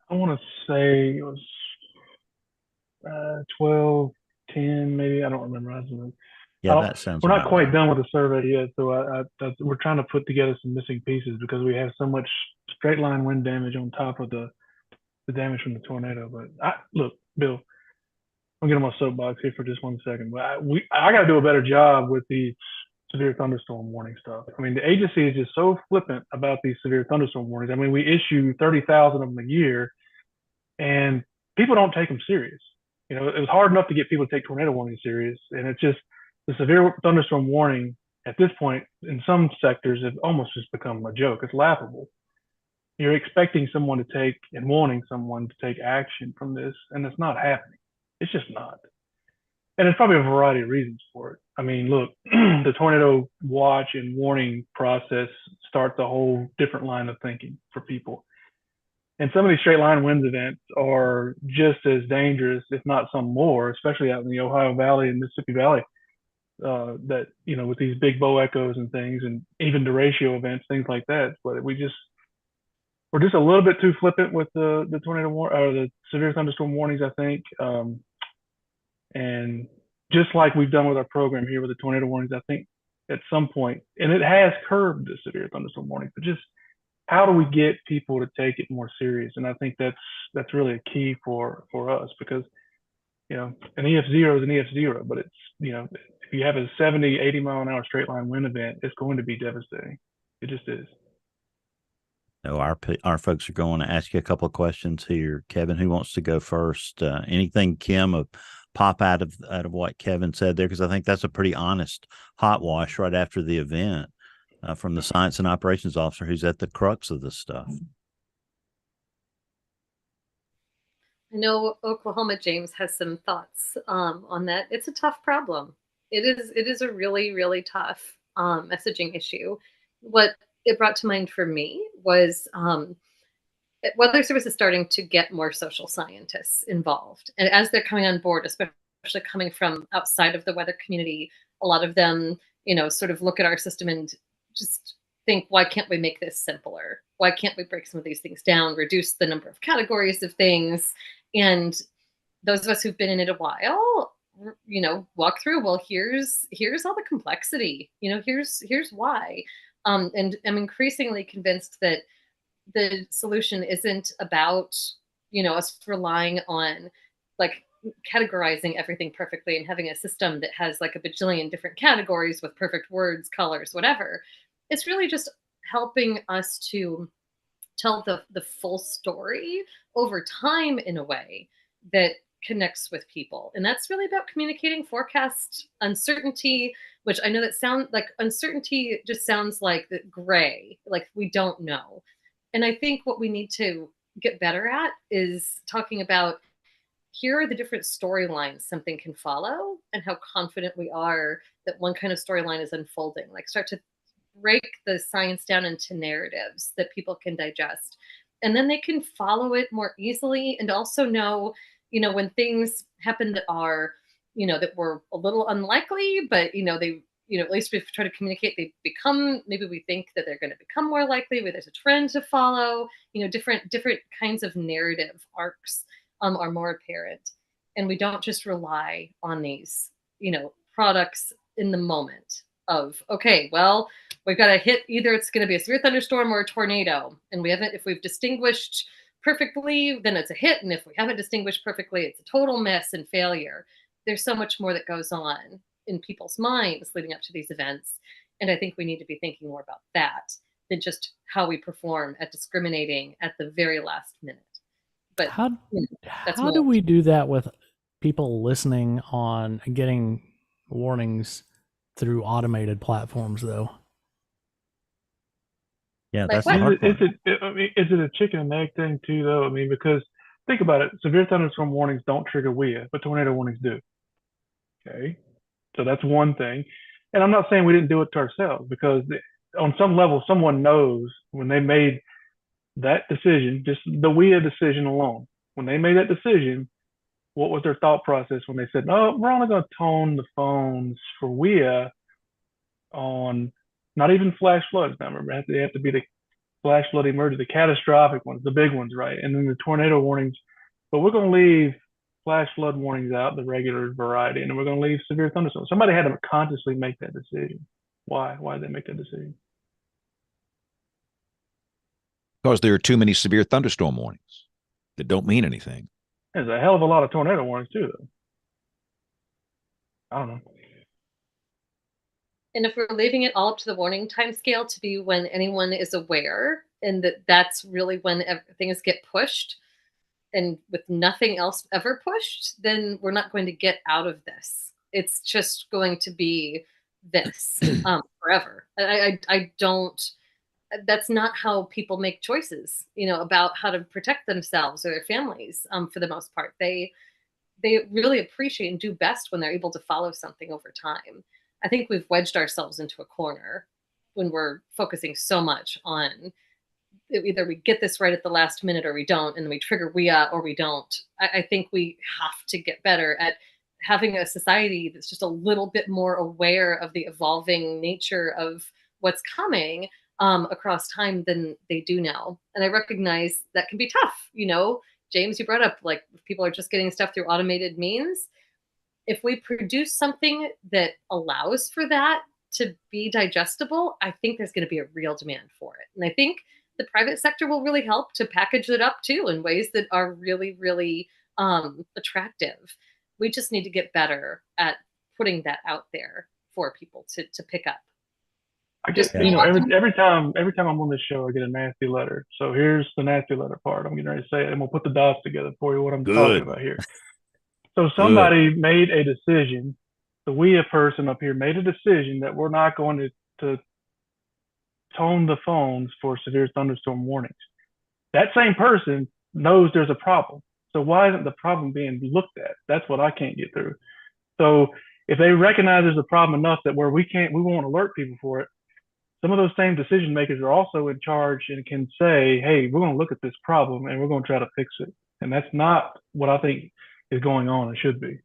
I want to say it was 12:10, maybe. I don't remember. Yeah, that sounds. We're not quite done with the survey yet, so we're trying to put together some missing pieces because we have so much straight line wind damage on top of the damage from the tornado. But look, Bill, I'll get on my soapbox here for just 1 second. But I got to do a better job with the severe thunderstorm warning stuff. I mean, the agency is just so flippant about these severe thunderstorm warnings. I mean, we issue 30,000 of them a year, and people don't take them serious. It was hard enough to get people to take tornado warnings serious, and it's just the severe thunderstorm warning at this point in some sectors have almost just become a joke. It's laughable. You're expecting someone to take and wanting someone to take action from this, and it's not happening. It's just not. And there's probably a variety of reasons for it. I mean, look, the tornado watch and warning process starts a whole different line of thinking for people. And some of these straight line winds events are just as dangerous, if not some more, especially out in the Ohio Valley and Mississippi Valley, that, with these big bow echoes and things, and even derecho events, things like that. But we're just a little bit too flippant with the tornado or the severe thunderstorm warnings, I think. And just like we've done with our program here with the tornado warnings, I think at some point, and it has curbed the severe thunderstorm warnings, but just how do we get people to take it more serious? And I think that's really a key for us, because an EF0 is an EF0, but it's if you have a 70, 80 mile an hour straight line wind event, it's going to be devastating. It just is. No, our folks are going to ask you a couple of questions here. Kevin, who wants to go first? Anything, Kim, pop out of what Kevin said there? Because I think that's a pretty honest hot wash right after the event from the science and operations officer who's at the crux of this stuff. I know Oklahoma James has some thoughts on that. It's a tough problem. It is a really, really tough messaging issue, what it brought to mind for me was weather service is starting to get more social scientists involved. And as they're coming on board, especially coming from outside of the weather community, a lot of them, sort of look at our system and just think, why can't we make this simpler? Why can't we break some of these things down, reduce the number of categories of things? And those of us who've been in it a while, walk through, well, here's all the complexity, here's why. And I'm increasingly convinced that the solution isn't about, us relying on like categorizing everything perfectly and having a system that has like a bajillion different categories with perfect words, colors, whatever. It's really just helping us to tell the full story over time in a way that connects with people. And that's really about communicating forecast uncertainty, which I know that sound like uncertainty just sounds like the gray, like we don't know. And I think what we need to get better at is talking about, here are the different storylines something can follow and how confident we are that one kind of storyline is unfolding. Like start to break the science down into narratives that people can digest. And then they can follow it more easily and also know, when things happen that are, that were a little unlikely, but, they, at least we try to communicate, they become, maybe we think that they're going to become more likely, where there's a trend to follow, different kinds of narrative arcs are more apparent. And we don't just rely on these, products in the moment of, okay, well, we've got to hit, either it's going to be a severe thunderstorm or a tornado. And if we've distinguished perfectly, then it's a hit. And if we haven't distinguished perfectly, it's a total mess and failure. There's so much more that goes on in people's minds leading up to these events. And I think we need to be thinking more about that than just how we perform at discriminating at the very last minute. But how do we do that with people listening on and getting warnings through automated platforms, though? Yeah, that's Like the hard part. Is it a chicken and egg thing too, though? I mean, because think about it, severe thunderstorm warnings don't trigger WEA, but tornado warnings do. Okay, so that's one thing. And I'm not saying we didn't do it to ourselves, because on some level, someone knows when they made that decision, just the WEA decision alone, when they made that decision, what was their thought process when they said, no, we're only going to tone the phones for WEA on not even flash floods. Now, remember, they have to be the flash flood emergency, the catastrophic ones, the big ones, right? And then the tornado warnings. But we're going to leave flash flood warnings out, the regular variety, and then we're going to leave severe thunderstorms. Somebody had to consciously make that decision. Why? Why did they make that decision? Because there are too many severe thunderstorm warnings that don't mean anything. There's a hell of a lot of tornado warnings too, though. I don't know. And if we're leaving it all up to the warning time scale to be when anyone is aware, and that's really when things get pushed, and with nothing else ever pushed, then we're not going to get out of this. It's just going to be this forever. I don't. That's not how people make choices, about how to protect themselves or their families. For the most part, they really appreciate and do best when they're able to follow something over time. I think we've wedged ourselves into a corner when we're focusing so much on either we get this right at the last minute or we don't, and then we trigger WEA or we don't. I think we have to get better at having a society that's just a little bit more aware of the evolving nature of what's coming across time than they do now. And I recognize that can be tough. James, you brought up, like, if people are just getting stuff through automated means. If we produce something that allows for that to be digestible, I think there's going to be a real demand for it. And I think the private sector will really help to package it up too in ways that are really, really attractive. We just need to get better at putting that out there for people to pick up. I guess, every time I'm on this show, I get a nasty letter. So here's the nasty letter part. I'm getting ready to say it, and we'll put the dots together for you, what I'm talking about here. So somebody made a decision. The WEA person up here made a decision that we're not going to tone the phones for severe thunderstorm warnings. That same person knows there's a problem. So why isn't the problem being looked at? That's what I can't get through. So if they recognize there's a problem enough that where we won't alert people for it, some of those same decision makers are also in charge and can say, hey, we're going to look at this problem and we're going to try to fix it. And that's not what I think is going on. It should be.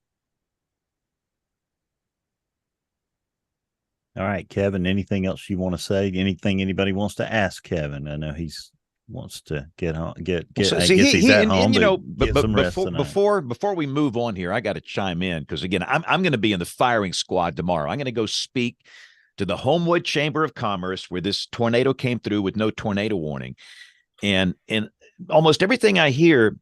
All right, Kevin, anything else you want to say? Anything anybody wants to ask Kevin? I know he's wants to get home, So, I see, guess he's at home, and, you know, get some rest before we move on here, I got to chime in because again, I'm going to be in the firing squad tomorrow. I'm going to go speak to the Homewood Chamber of Commerce where this tornado came through with no tornado warning, and almost everything I hear,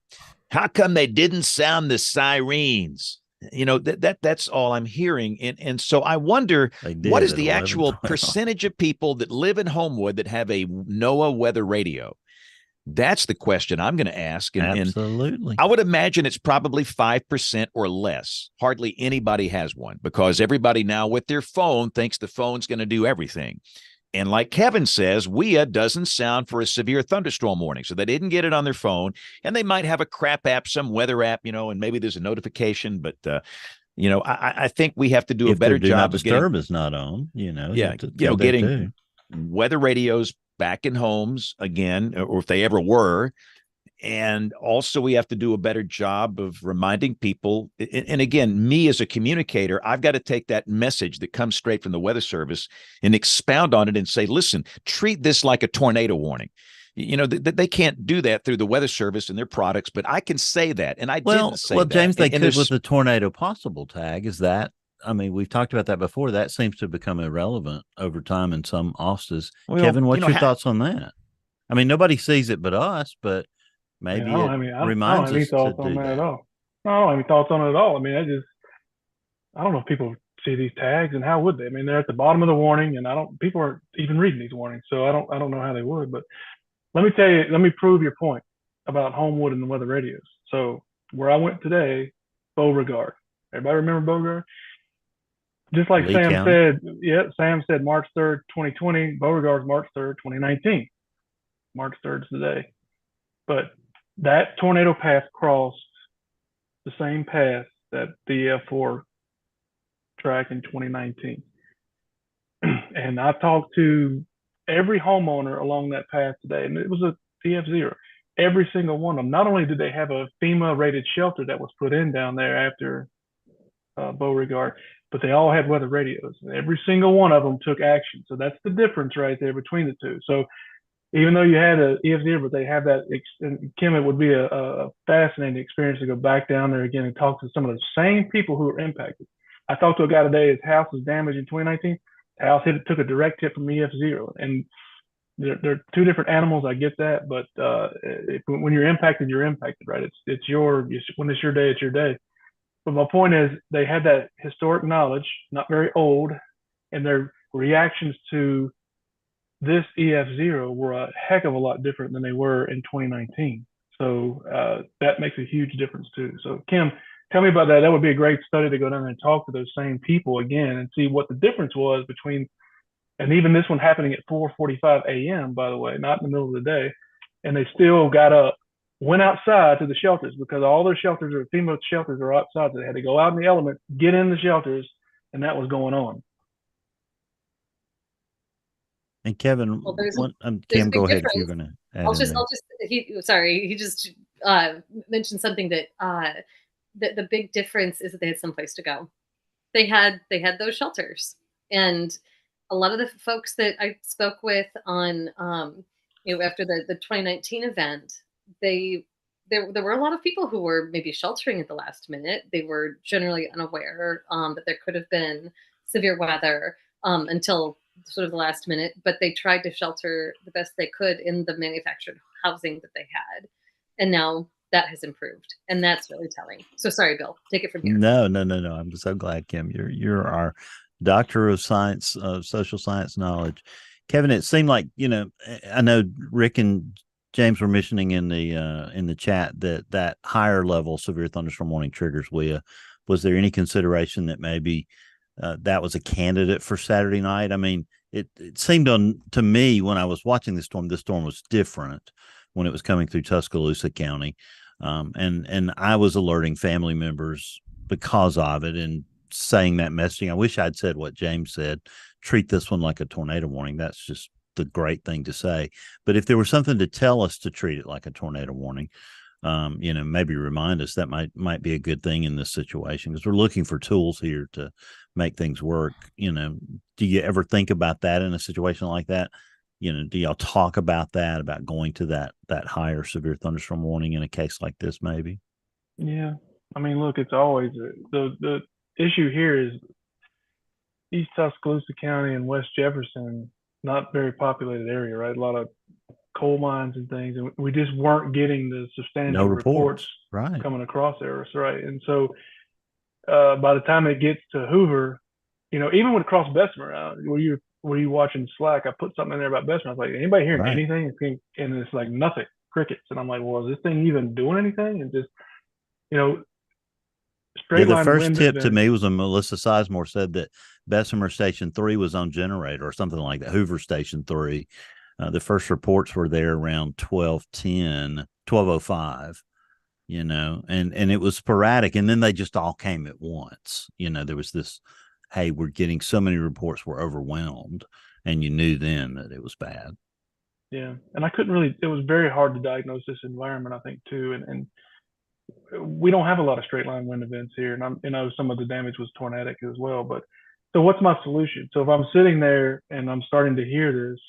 how come they didn't sound the sirens? You know, that's all I'm hearing. And so I wonder, what is the actual percentage of people that live in Homewood that have a NOAA weather radio? That's the question I'm going to ask. Absolutely. And I would imagine it's probably 5% or less. Hardly anybody has one because everybody now with their phone thinks the phone's going to do everything. And like Kevin says, WEA doesn't sound for a severe thunderstorm warning. So they didn't get it on their phone. And they might have a crap app, some weather app, you know, and maybe there's a notification. But, you know, I think we have to do a better job of getting. Is not on, you know. Yeah, you know, getting weather radios back in homes again, or if they ever were. And also we have to do a better job of reminding people. And again, me as a communicator, I've got to take that message that comes straight from the Weather Service and expound on it and say, listen, treat this like a tornado warning. You know, they can't do that through the Weather Service and their products, but I can say that. And I didn't say that. Well, James, they could with the tornado possible tag. Is that, I mean, we've talked about that before. That seems to become irrelevant over time in some offices. Well, Kevin, what's your thoughts on that? I mean, nobody sees it but us, but maybe I don't have any thoughts on that at all. No, I don't have any thoughts on it at all. I mean, I don't know if people see these tags and how would they? I mean, they're at the bottom of the warning, and people aren't even reading these warnings, so I don't know how they would. But let me prove your point about Homewood and the weather radios. So where I went today, Beauregard. Everybody remember Beauregard? Just like Sam said, Sam said March 3rd, 2020. Beauregard's March 3rd, 2019. March 3rd is the day. But that tornado path crossed the same path that the F4 tracked in 2019. And I talked to every homeowner along that path today, and it was a DF0. Every single one of them. Not only did they have a FEMA-rated shelter that was put in down there after Beauregard, but they all had weather radios. And every single one of them took action. So that's the difference right there between the two. So even though you had a EF0, but they have that, and Kim, it would be a fascinating experience to go back down there again and talk to some of the same people who were impacted. I talked to a guy today, his house was damaged in 2019. The house took a direct hit from EF0. And they're two different animals, I get that, but when you're impacted, right? When it's your day, it's your day. But my point is, they had that historic knowledge, not very old, and their reactions to this EF0 were a heck of a lot different than they were in 2019. So that makes a huge difference too. So Kim, tell me about that. That would be a great study to go down there and talk to those same people again and see what the difference was between, and even this one happening at 4:45 a.m., by the way, not in the middle of the day. And they still got up, went outside to the shelters because all their shelters or FEMA shelters are outside. So they had to go out in the elements, get in the shelters, and that was going on. And Kevin, Kim, go ahead if you're going to add he just mentioned something that the big difference is that they had someplace to go. They had those shelters, and a lot of the folks that I spoke with on after the 2019 event, there were a lot of people who were maybe sheltering at the last minute. They were generally unaware that there could have been severe weather until sort of the last minute, but they tried to shelter the best they could in the manufactured housing that they had. And now that has improved. And that's really telling. So sorry, Bill, take it from here. No. I'm so glad, Kim. You're our doctor of science, social science knowledge. Kevin, it seemed like, I know Rick and James were mentioning in the chat that higher level severe thunderstorm warning triggers WEA. Was there any consideration that maybe that was a candidate for Saturday night? I mean, it seemed to me when I was watching this storm was different when it was coming through Tuscaloosa County. And I was alerting family members because of it. And saying that messaging. I wish I'd said what James said. Treat this one like a tornado warning. That's just the great thing to say. But if there was something to tell us to treat it like a tornado warning, maybe remind us, that might be a good thing in this situation, because we're looking for tools here to make things work. Do you ever think about that in a situation like that? Do y'all talk about that, about going to that higher severe thunderstorm warning in a case like this, maybe? Yeah. I mean, look, it's always the issue here is East Tuscaloosa County and West Jefferson, not very populated area, right? A lot of coal mines and things, and we just weren't getting the substantial No reports right? coming across there, right? And so by the time it gets to Hoover, even when it crossed Bessemer, were you watching Slack? I put something in there about Bessemer. I was like, anybody hearing Right. anything? And it's like nothing, crickets. And I'm like, well, is this thing even doing anything? And just, straight The line first wind tip has to been, me was when Melissa Sizemore said that Bessemer Station 3 was on generator or something like that. Hoover Station 3. The first reports were there around 12:05, and it was sporadic. And then they just all came at once. There was this, hey, we're getting so many reports, we're overwhelmed. And you knew then that it was bad. yeah. And I couldn't really, it was very hard to diagnose this environment, I think, too. And we don't have a lot of straight line wind events here. And some of the damage was tornadic as well. But so what's my solution? So if I'm sitting there and I'm starting to hear this,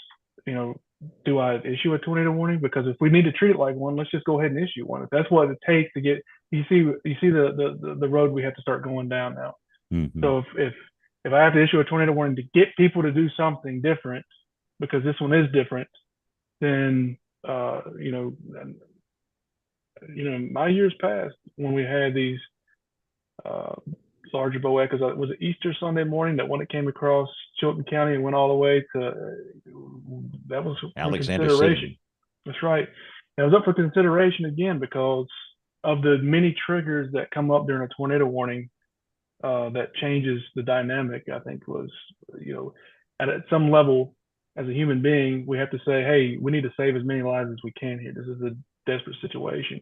do I issue a tornado warning? Because if we need to treat it like one, let's just go ahead and issue one. If that's what it takes to get, you see the road we have to start going down now. Mm-hmm. So if I have to issue a tornado warning to get people to do something different, because this one is different, then my years past when we had these larger bow echoes. Was it Easter Sunday morning that one that came across Chilton County and went all the way to, that was for Alexander consideration. City. That's right. It was up for consideration again because of the many triggers that come up during a tornado warning that changes the dynamic. I think was, at some level as a human being, we have to say, hey, we need to save as many lives as we can here. This is a desperate situation.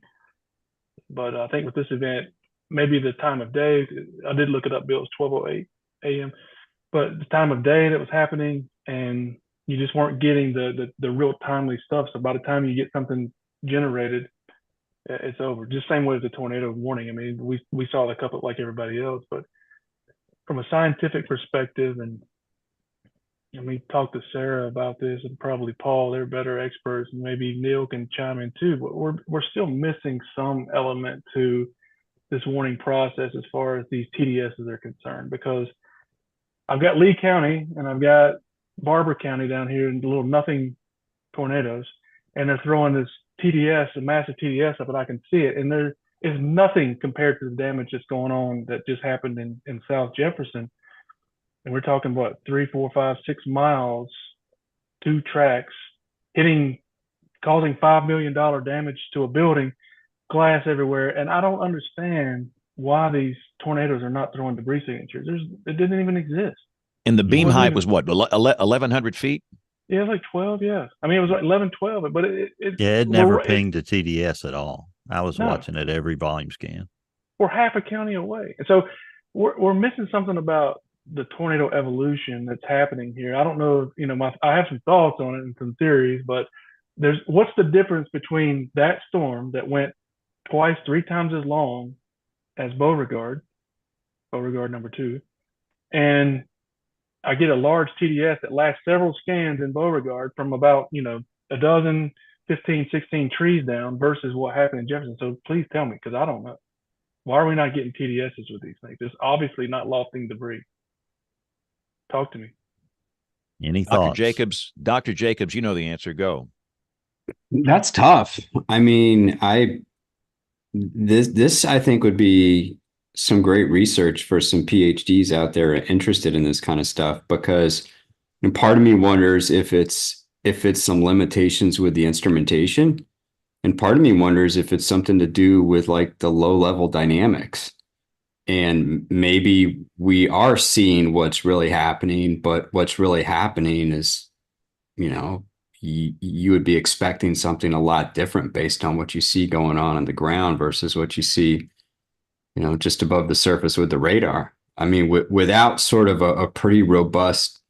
But I think with this event, maybe the time of day, I did look it up, Bill, it was 12:08 a.m. But the time of day that was happening, and you just weren't getting the real timely stuff. So by the time you get something generated, it's over. Just same way as the tornado warning. I mean, we saw the couple like everybody else, but from a scientific perspective, and we talked to Sarah about this, and probably Paul, they're better experts, and maybe Neil can chime in too. But we're still missing some element to this warning process as far as these TDSs are concerned, because I've got Lee County and I've got Barber County down here in little nothing tornadoes, and they're throwing this TDS, a massive TDS up, and I can see it, and there is nothing compared to the damage that's going on that just happened in South Jefferson. And we're talking about 3, 4, 5, 6 miles, 2 tracks, causing $5 million damage to a building, glass everywhere. And I don't understand why these tornadoes are not throwing debris signatures. It didn't even exist. And the beam height was what, 1,100 feet? Yeah, it was like 12. Yeah, I mean, it was like 11, 12, but it never pinged a TDS at all. I was watching it every volume scan. We're half a county away, and so we're missing something about the tornado evolution that's happening here. I don't know if, I have some thoughts on it and some theories, but what's the difference between that storm that went twice, 3 times as long as Beauregard number 2, and I get a large TDS that lasts several scans in Beauregard from about, a dozen, 15, 16 trees down versus what happened in Jefferson. So please tell me, because I don't know. Why are we not getting TDSs with these things? It's obviously not lofting debris. Talk to me. Any thoughts? Dr. Jacobs, you know the answer. Go. That's tough. I mean, this I think would be some great research for some PhDs out there interested in this kind of stuff, because part of me wonders if it's some limitations with the instrumentation, and part of me wonders if it's something to do with like the low level dynamics. And maybe we are seeing what's really happening, but what's really happening is, you would be expecting something a lot different based on what you see going on the ground versus what you see, just above the surface with the radar. I mean, without sort of a pretty robust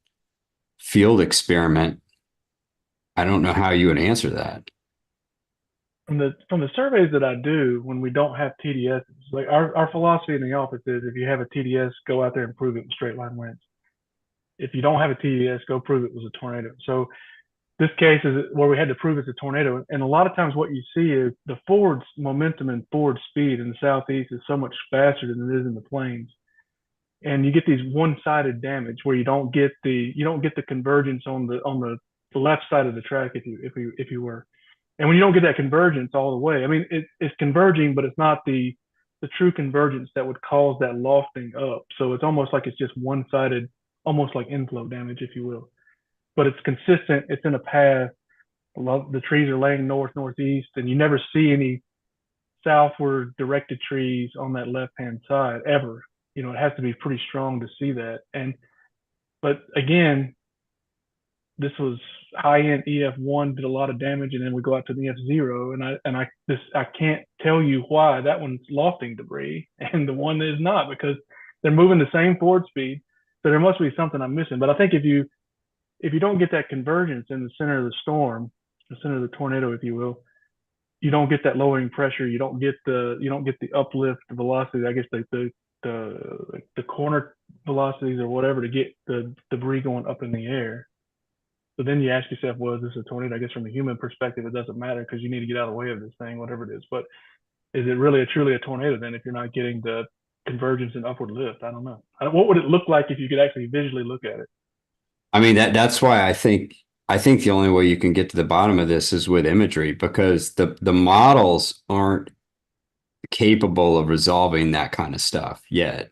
field experiment, I don't know how you would answer that. From the surveys that I do, when we don't have TDS, like our philosophy in the office is, if you have a TDS, go out there and prove it with straight line winds. If you don't have a TDS, go prove it was a tornado. So this case is where we had to prove it's a tornado. And a lot of times what you see is the forward momentum and forward speed in the southeast is so much faster than it is in the plains. And you get these one-sided damage where you don't get the convergence on the left side of the track, if you were. And when you don't get that convergence all the way, I mean, it's converging, but it's not the true convergence that would cause that lofting up. So it's almost like it's just one-sided, almost like inflow damage, if you will. But it's consistent. It's in a path. The trees are laying north, northeast, and you never see any southward directed trees on that left-hand side ever. You know, it has to be pretty strong to see that. But again, this was high-end EF1, did a lot of damage, and then we go out to the EF0, and I can't tell you why that one's lofting debris and the one is not, because they're moving the same forward speed. So there must be something I'm missing. But I think if you don't get that convergence in the center of the storm, the center of the tornado, if you will, you don't get that lowering pressure. You don't get the uplift, the velocity. I guess the corner velocities or whatever to get the debris going up in the air. So then you ask yourself, well, is this a tornado? I guess from a human perspective, it doesn't matter because you need to get out of the way of this thing, whatever it is. But is it really truly a tornado then if you're not getting the convergence and upward lift? I don't know. What would it look like if you could actually visually look at it? I mean, that's why I think the only way you can get to the bottom of this is with imagery, because the models aren't capable of resolving that kind of stuff yet.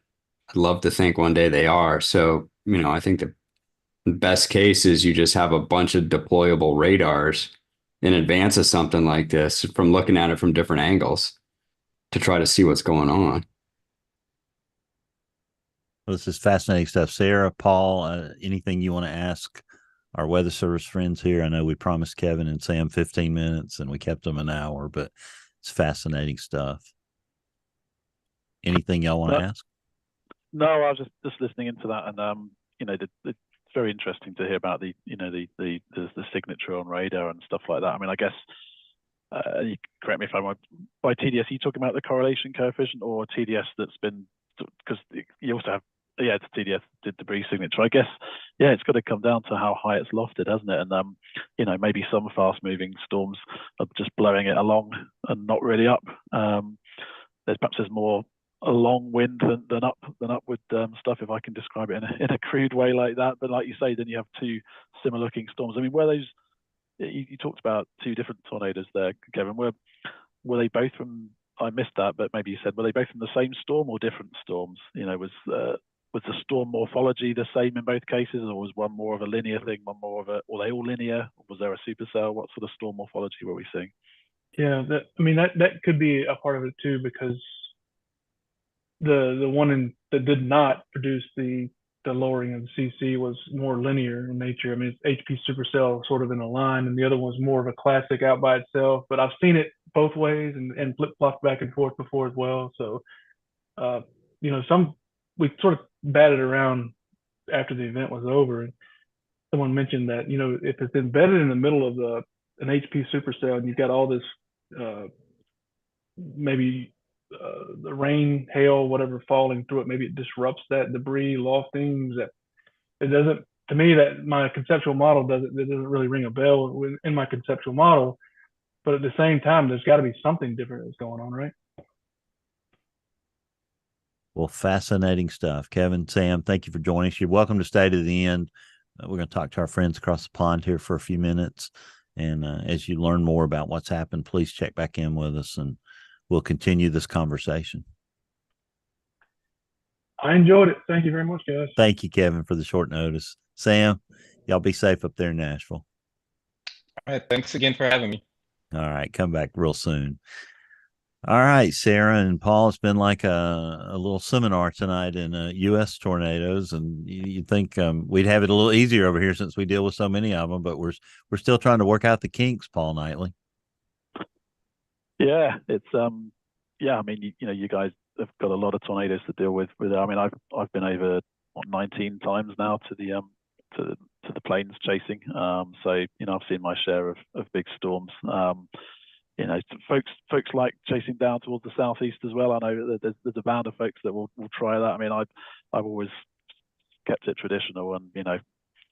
I'd love to think one day they are. So, I think the best case is you just have a bunch of deployable radars in advance of something like this, from looking at it from different angles to try to see what's going on. Well, this is fascinating stuff. Sarah, Paul, anything you want to ask our Weather Service friends here? I know we promised Kevin and Sam 15 minutes and we kept them an hour, but it's fascinating stuff. Anything y'all want to ask? No, I was just listening into that, and it's very interesting to hear about the signature on radar and stuff like that. I mean, I guess you correct me if I'm wrong. By TDS, are you talking about the correlation coefficient or TDS that's been, because you also have it's TDS debris signature. I guess it's got to come down to how high it's lofted, hasn't it? And maybe some fast-moving storms are just blowing it along and not really up. There's more along wind than upward stuff, if I can describe it in a crude way like that. But like you say, then you have two similar looking storms. I mean, were those, you talked about two different tornadoes there, Kevin, were they both from, I missed that, but maybe you said, were they both from the same storm or different storms? Was the storm morphology the same in both cases, or was one more of a linear thing, one more of were they all linear? Or was there a supercell? What sort of storm morphology were we seeing? Yeah, that could be a part of it too, because the one that did not produce the lowering of the CC was more linear in nature. I mean, it's HP supercell sort of in a line, and the other one's more of a classic out by itself. But I've seen it both ways and flip flopped back and forth before as well. So, we sort of batted around after the event was over, and someone mentioned that if it's embedded in the middle of an HP supercell and you've got all this maybe the rain, hail, whatever falling through it, maybe it disrupts that debris loftings. That it doesn't, to me, that my conceptual model doesn't really ring a bell in my conceptual model. But at the same time, there's got to be something different that's going on, right? Well, fascinating stuff. Kevin, Sam, thank you for joining us. You're welcome to stay to the end. We're going to talk to our friends across the pond here for a few minutes. And as you learn more about what's happened, please check back in with us and we'll continue this conversation. I enjoyed it. Thank you very much, guys. Thank you, Kevin, for the short notice. Sam, y'all be safe up there in Nashville. All right. Thanks again for having me. All right. Come back real soon. All right, Sarah and Paul, it's been like a little seminar tonight in U.S. tornadoes, and you'd think we'd have it a little easier over here since we deal with so many of them, but we're still trying to work out the kinks, Paul Knightley. Yeah, it's I mean, you guys have got a lot of tornadoes to deal with. I mean, I've been over 19 times now to the plains chasing. So I've seen my share of big storms. Folks like chasing down towards the southeast as well. I know that there's a band of folks that will try that. I mean, I've always kept it traditional, and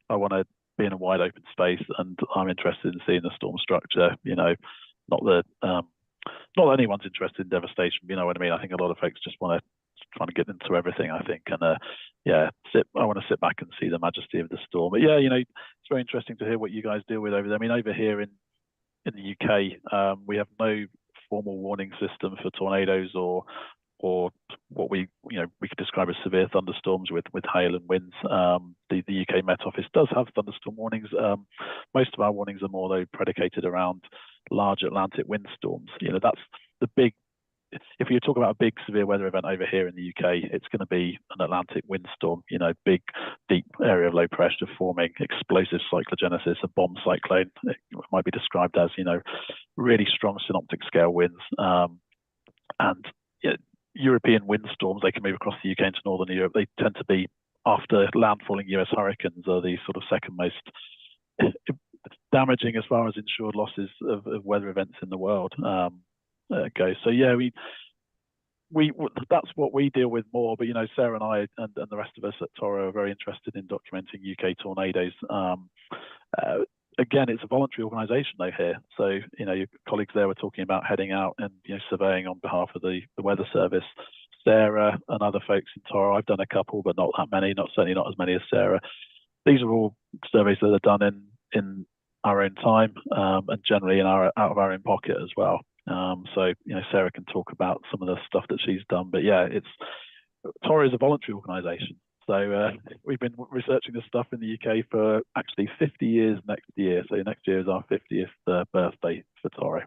I want to be in a wide open space, and I'm interested in seeing the storm structure. Not that anyone's interested in devastation. You know what I mean? I think a lot of folks just want to trying to get into everything, I think, and I want to sit back and see the majesty of the storm. But it's very interesting to hear what you guys deal with over there. I mean, over here in the UK, we have no formal warning system for tornadoes or what we could describe as severe thunderstorms with hail and winds. The UK Met Office does have thunderstorm warnings. Most of our warnings are more though predicated around large Atlantic windstorms. That's the big. If you talk about a big severe weather event over here in the UK, it's going to be an Atlantic windstorm. Big, deep area of low pressure forming explosive cyclogenesis, a bomb cyclone. It might be described as really strong synoptic scale winds, and European windstorms. They can move across the UK into northern Europe. They tend to be after landfalling US hurricanes are the sort of second most damaging as far as insured losses of weather events in the world. Go. So we that's what we deal with more. But Sarah and I and the rest of us at Toro are very interested in documenting UK tornadoes. Again, it's a voluntary organisation though here. So your colleagues there were talking about heading out and surveying on behalf of the Weather Service. Sarah and other folks in Toro, I've done a couple, but not that many. Certainly not as many as Sarah. These are all surveys that are done in our own time and generally out of our own pocket as well. So Sarah can talk about some of the stuff that she's done, but Toro is a voluntary organisation. So we've been researching this stuff in the UK for actually 50 years next year. So next year is our 50th birthday for Toro.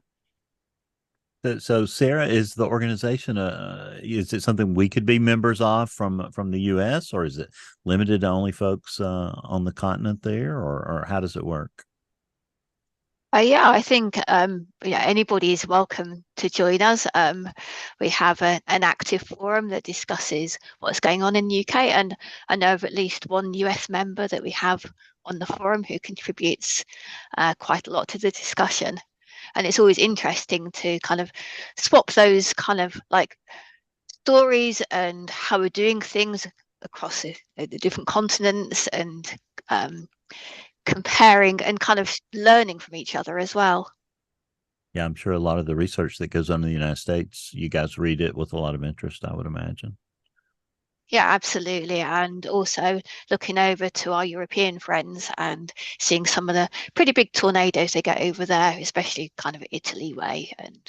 So Sarah, is the organization is it something we could be members of from the US, or is it limited to only folks on the continent there, or how does it work? I think anybody is welcome to join us. We have an active forum that discusses what's going on in the UK, and I know of at least one US member that we have on the forum who contributes quite a lot to the discussion. And it's always interesting to kind of swap those kind of like stories and how we're doing things across the different continents, and comparing and kind of learning from each other as well. Yeah, I'm sure a lot of the research that goes on in the United States, you guys read it with a lot of interest, I would imagine. Yeah, absolutely. And also looking over to our European friends and seeing some of the pretty big tornadoes they get over there, especially kind of Italy way and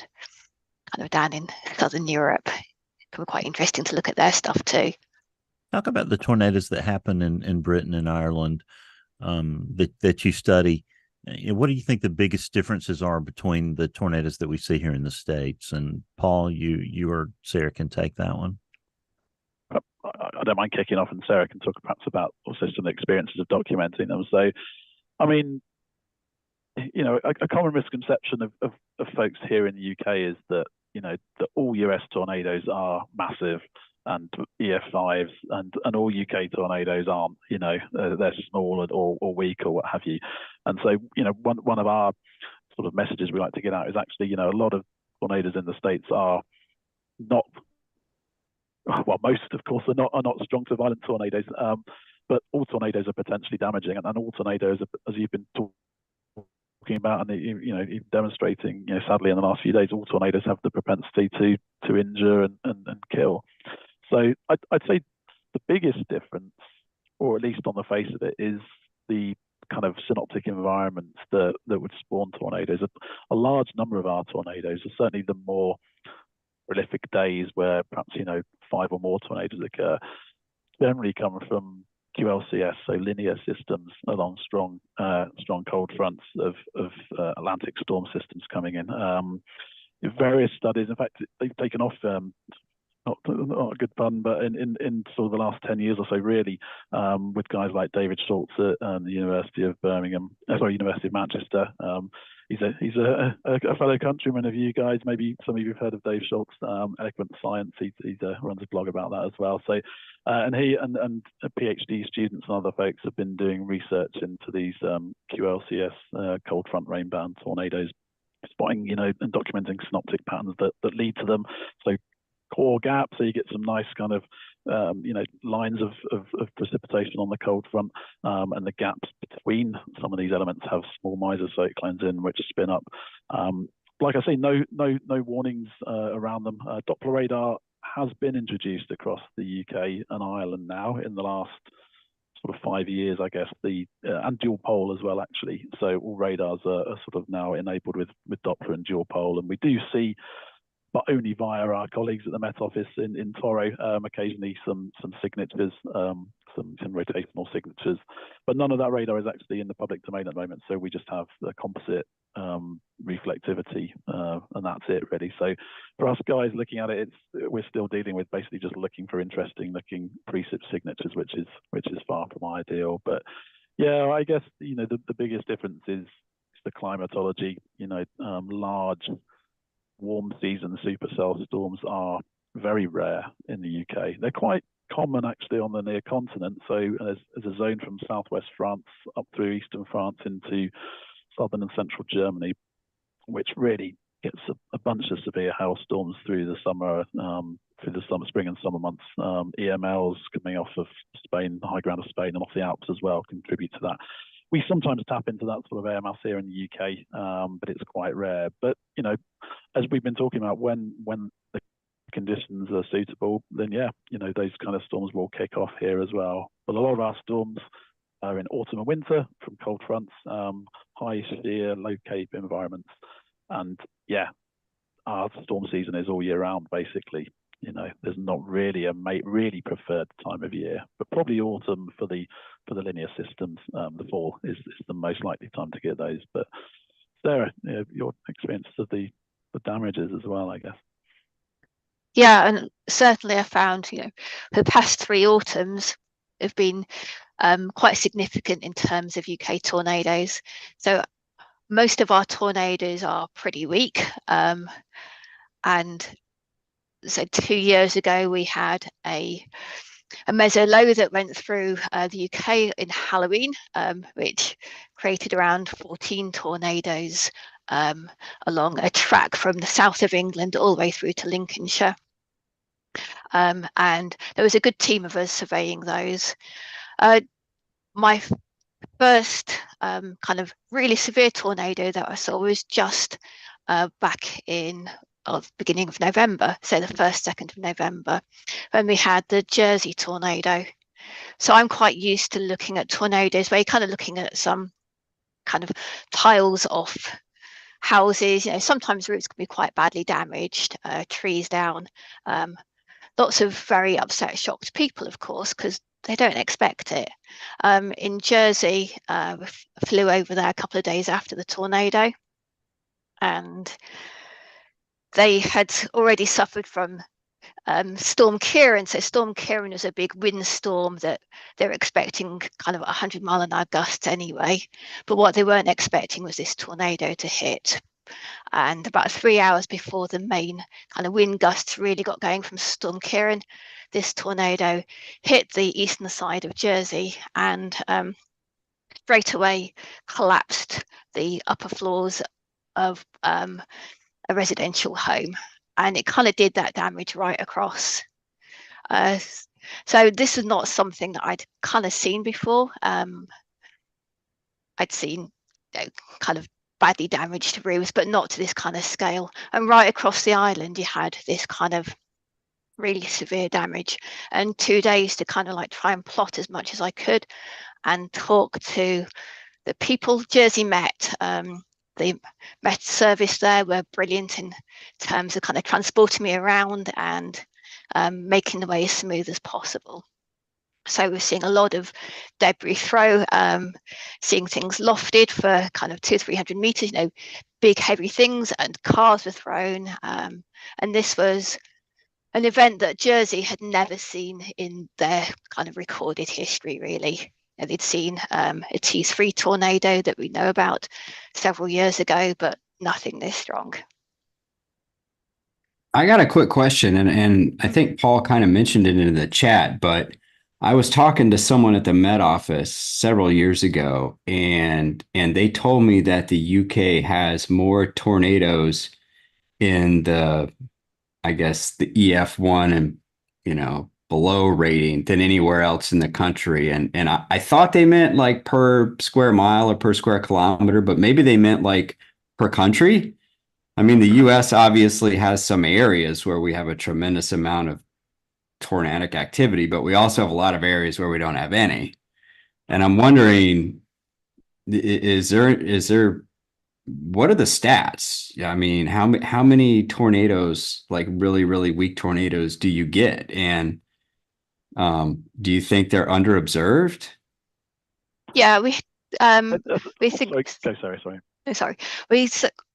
kind of down in southern Europe. It can be quite interesting to look at their stuff too. Talk about the tornadoes that happen in Britain and Ireland that you study. What do you think the biggest differences are between the tornadoes that we see here in the States? And Paul, you or Sarah can take that one. I don't mind kicking off, and Sarah can talk perhaps about also some experiences of documenting them. So, I mean, a common misconception of folks here in the UK is that, that all US tornadoes are massive and EF5s, and all UK tornadoes aren't, they're small or weak or what have you. And so, one of our sort of messages we like to get out is actually, a lot of tornadoes in the States are not, well, most of course are not strong to violent tornadoes, but all tornadoes are potentially damaging, and all tornadoes, as you've been talking about, and even demonstrating, sadly in the last few days, all tornadoes have the propensity to injure and kill. So I'd say the biggest difference, or at least on the face of it, is the kind of synoptic environments that would spawn tornadoes. A large number of our tornadoes, are certainly the more prolific days where perhaps 5 or more tornadoes occur, generally come from QLCS, so linear systems along strong cold fronts of Atlantic storm systems coming in. Various studies, in fact, they've taken off. Not a good pun, but in sort of the last 10 years or so, really, with guys like David Schultz at the University of Manchester, he's a fellow countryman of you guys. Maybe some of you have heard of Dave Schultz, Eloquent Science. He runs a blog about that as well. So, and he and PhD students and other folks have been doing research into these QLCS, cold front rain band tornadoes, spotting, and documenting synoptic patterns that lead to them. So core gap, so you get some nice kind of lines of precipitation on the cold front, and the gaps between some of these elements have small mesocyclones in which spin up. Like I say, no warnings around them. Doppler radar has been introduced across the UK and Ireland now in the last sort of 5 years, I guess, and dual pole as well, actually. So all radars are sort of now enabled with Doppler and dual pole, and we do see, but only via our colleagues at the Met Office in Toro, occasionally some signatures, some rotational signatures, but none of that radar is actually in the public domain at the moment. So we just have the composite reflectivity, and that's it really. So for us guys looking at it, we're still dealing with basically just looking for interesting looking precip signatures, which is far from ideal. But yeah, I guess the biggest difference is the climatology. Large warm season supercell storms are very rare in the UK. They're quite common actually on the near continent. So there's a zone from southwest France up through eastern France into southern and central Germany, which really gets a bunch of severe hailstorms through the summer, spring and summer months. EMLs coming off of Spain, the high ground of Spain, and off the Alps as well contribute to that. We sometimes tap into that sort of AMS here in the UK, but it's quite rare. But as we've been talking about, when the conditions are suitable, then those kind of storms will kick off here as well. But a lot of our storms are in autumn and winter from cold fronts, high shear, low cape environments, and our storm season is all year round basically. There's not really a really preferred time of year, but probably autumn for the linear systems. The fall is the most likely time to get those. But Sarah, your experience of the damages as well, I guess. Yeah, and certainly I found, the past 3 autumns have been quite significant in terms of UK tornadoes. So most of our tornadoes are pretty weak, and so 2 years ago we had a meso low that went through the UK in Halloween, which created around 14 tornadoes along a track from the south of England all the way through to Lincolnshire. And there was a good team of us surveying those. My first kind of really severe tornado that I saw was just back in beginning of November, so the 1st, 2nd of November, when we had the Jersey tornado. So I'm quite used to looking at tornadoes where you're kind of looking at some kind of tiles off houses. Sometimes roofs can be quite badly damaged, trees down, lots of very upset, shocked people, of course, because they don't expect it. In Jersey, flew over there a couple of days after the tornado, and they had already suffered from Storm Kieran. So Storm Kieran was a big windstorm that they were expecting kind of 100-mile-an-hour gusts anyway. But what they weren't expecting was this tornado to hit. And about 3 hours before the main kind of wind gusts really got going from Storm Kieran, this tornado hit the eastern side of Jersey and straight away collapsed the upper floors of a residential home, and it kind of did that damage right across. So this is not something that I'd kind of seen before. I'd seen kind of badly damaged roofs, but not to this kind of scale. And right across the island, you had this kind of really severe damage. And 2 days to kind of like try and plot as much as I could and talk to the people. Jersey Met, the Met service there were brilliant in terms of kind of transporting me around and making the way as smooth as possible. So we're seeing a lot of debris throw, seeing things lofted for kind of 200-300 meters, big heavy things, and cars were thrown. And this was an event that Jersey had never seen in their kind of recorded history, really. they'd seen a T3 tornado that we know about several years ago, but nothing this strong. I got a quick question, and I think Paul kind of mentioned it in the chat, but I was talking to someone at the Met Office several years ago, and they told me that the UK has more tornadoes in the, I guess, the EF1 and, below rating than anywhere else in the country. And I thought they meant like per square mile or per square kilometer, but maybe they meant like per country. I mean, the US obviously has some areas where we have a tremendous amount of tornadic activity, but we also have a lot of areas where we don't have any. And I'm wondering, is there what are the stats? I mean, how many tornadoes, like really, really weak tornadoes, do you get? And do you think they're underobserved? Yeah, we think. Sorry. Oh, sorry.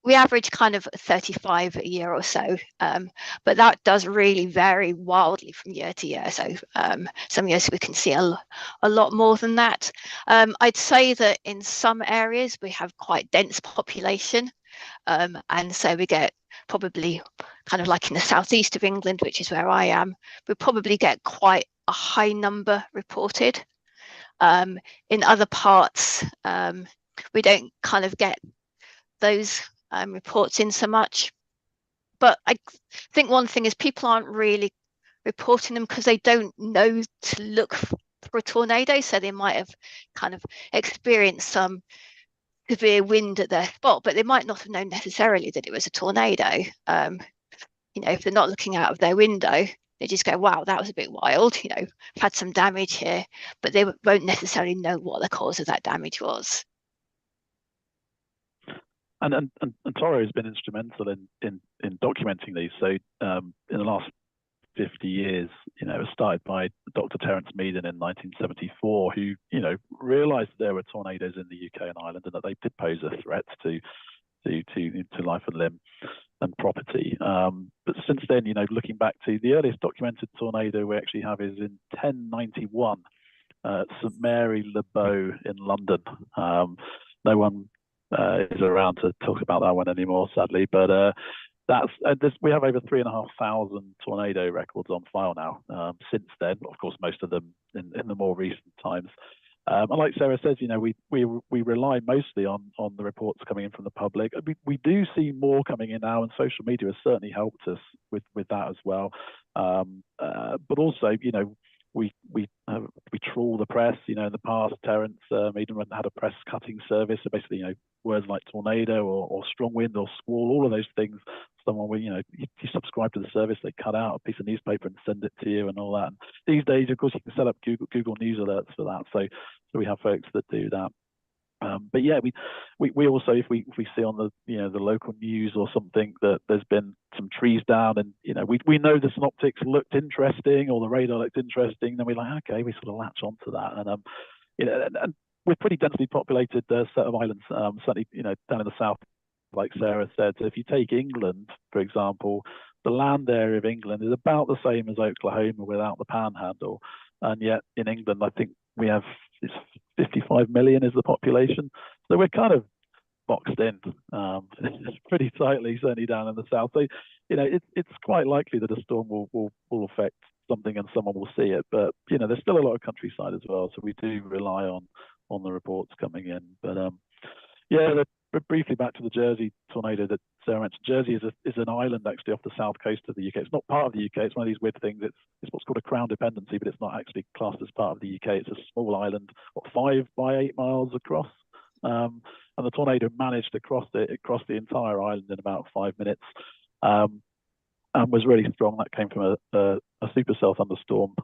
We average kind of 35 a year or so, but that does really vary wildly from year to year. So some years we can see a lot more than that. I'd say that in some areas we have quite dense population, and so we get probably kind of like in the southeast of England, which is where I am, we probably get quite a high number reported. In other parts, we don't kind of get those reports in so much. But I think one thing is people aren't really reporting them because they don't know to look for a tornado. So they might have kind of experienced some severe wind at their spot, but they might not have known necessarily that it was a tornado. If they're not looking out of their window, they just go, wow, that was a bit wild, had some damage here, but they won't necessarily know what the cause of that damage was. And Toro has been instrumental in documenting these. So in the last 50 years, it was started by Dr. Terence Meaden in 1974, who realised there were tornadoes in the UK and Ireland, and that they did pose a threat to life and limb and property. But since then, looking back to the earliest documented tornado we actually have is in 1091 at St Mary Le Bow in London. No one is around to talk about that one anymore, sadly. But we have over 3,500 tornado records on file now. Since then, of course, most of them in the more recent times. And like Sarah says, we rely mostly on the reports coming in from the public. We do see more coming in now, and social media has certainly helped us with that as well. But also, we trawl the press. In the past, Terence Meaden had a press cutting service. So basically, words like tornado or strong wind or squall, all of those things. Someone will, you subscribe to the service, they cut out a piece of newspaper and send it to you and all that. And these days, of course, you can set up Google News alerts for that. So we have folks that do that. But yeah, we also, if we see on the local news or something that there's been some trees down, and we know the synoptics looked interesting or the radar looked interesting, then we're like, okay, we sort of latch onto that. And and we're pretty densely populated set of islands, certainly down in the south, like Sarah said. So if you take England, for example, the land area of England is about the same as Oklahoma without the panhandle, and yet in England, I think we have 55 million is the population. So we're kind of boxed in pretty tightly, certainly down in the south. So, it's quite likely that a storm will affect something and someone will see it. But, there's still a lot of countryside as well. So we do rely on the reports coming in. But, briefly back to the Jersey tornado that Sarah mentioned. Jersey is an island actually off the south coast of the UK. It's not part of the UK. It's one of these weird things. It's what's called a crown dependency, but it's not actually classed as part of the UK. It's a small island, 5 by 8 miles across. And the tornado managed to cross the entire island in about 5 minutes, and was really strong. That came from a supercell thunderstorm.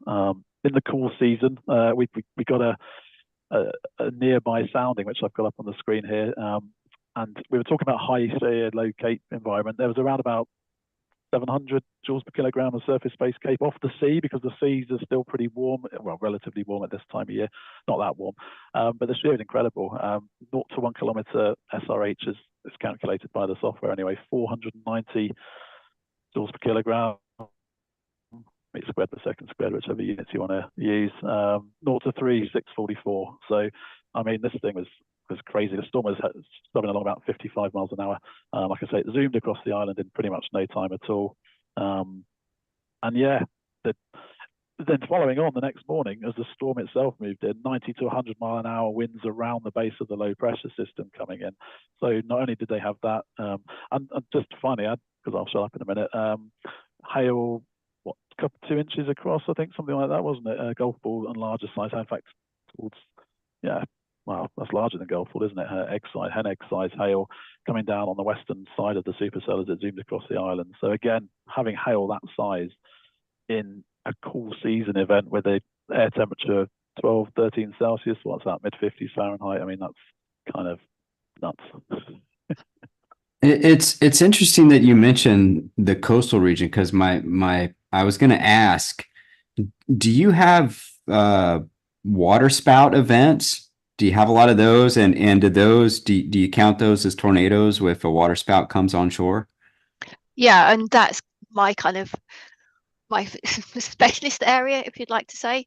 In the cool season, we got a nearby sounding, which I've got up on the screen here. And we were talking about high shear, low cape environment. There was around about 700 joules per kilogram of surface space cape off the sea, because the seas are still pretty warm, well, relatively warm at this time of year, not that warm, but the shear is incredible. 0 to 1 kilometer SRH is calculated by the software anyway, 490 joules per kilogram. meters squared per second squared, whichever units you want to use. 0 to 3, 644. So, I mean, this thing was crazy. The storm was stopping along about 55 miles an hour. Like I say, it zoomed across the island in pretty much no time at all. And yeah, then following on the next morning, as the storm itself moved in, 90 to 100 mile an hour winds around the base of the low pressure system coming in. So not only did they have that, and just finally, because I'll shut up in a minute, hail, what, 2 inches across, I think, something like that, wasn't it? A golf ball and larger size. In fact, towards, yeah, well, that's larger than golf ball, isn't it? Hen egg size hail coming down on the western side of the supercell as it zoomed across the island. So again, having hail that size in a cool season event with the air temperature 12, 13 Celsius, what's that, mid-50s Fahrenheit? I mean, that's kind of nuts. It's interesting that you mentioned the coastal region, because I was going to ask, do you have water spout events? Do you have a lot of those? And do you count those as tornadoes if a water spout comes on shore? Yeah, and that's my kind of my specialist area, if you'd like to say.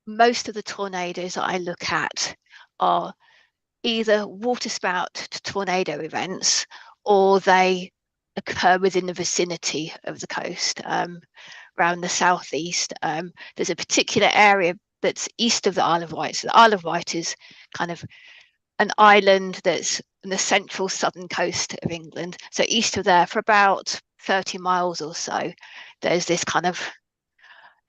Most of the tornadoes that I look at are either waterspout to tornado events, or they occur within the vicinity of the coast. Around the southeast, there's a particular area that's east of the Isle of Wight. So the Isle of Wight is kind of an island that's in the central southern coast of England. So east of there, for about 30 miles or so, there's this kind of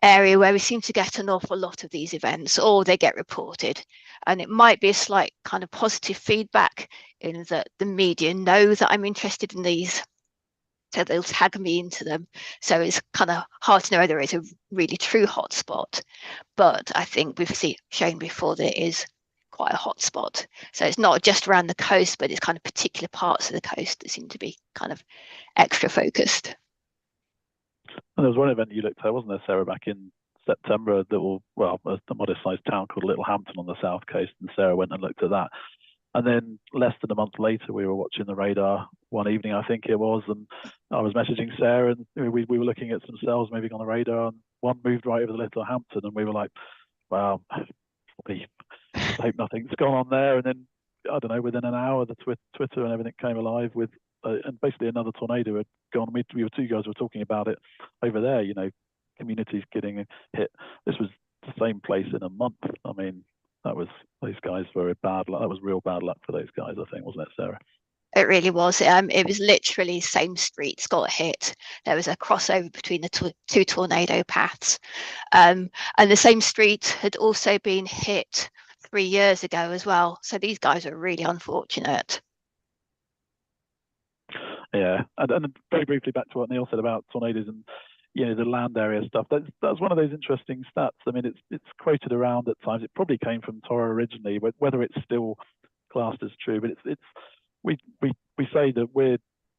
area where we seem to get an awful lot of these events, or they get reported. And it might be a slight kind of positive feedback in that the media know that I'm interested in these, so they'll tag me into them. So it's kind of hard to know whether it's a really true hotspot. But I think we've shown before that it is quite a hotspot. So it's not just around the coast, but it's kind of particular parts of the coast that seem to be kind of extra focused. And there was one event you looked at, wasn't there, Sarah, back in September, that will, well, a modest-sized town called Littlehampton on the south coast, and Sarah went and looked at that. And then less than a month later, we were watching the radar one evening, I think it was, and I was messaging Sarah, and we were looking at some cells moving on the radar, and one moved right over the Littlehampton, and we were like, wow, probably hope nothing's gone on there. And then, I don't know, within an hour, the Twitter and everything came alive with, and basically another tornado had gone. We were two guys were talking about it over there, you know, communities getting hit. This was the same place in a month. I mean, those guys were bad luck. That was real bad luck for those guys, I think, wasn't it, Sarah? It really was. It was literally same streets got hit. There was a crossover between the two tornado paths. And the same street had also been hit 3 years ago as well. So these guys are really unfortunate. Yeah, and very briefly back to what Neil said about tornadoes and, you know, the land area stuff. That's one of those interesting stats. I mean, it's quoted around at times. It probably came from Torah originally, but whether it's still classed as true, but we say that we're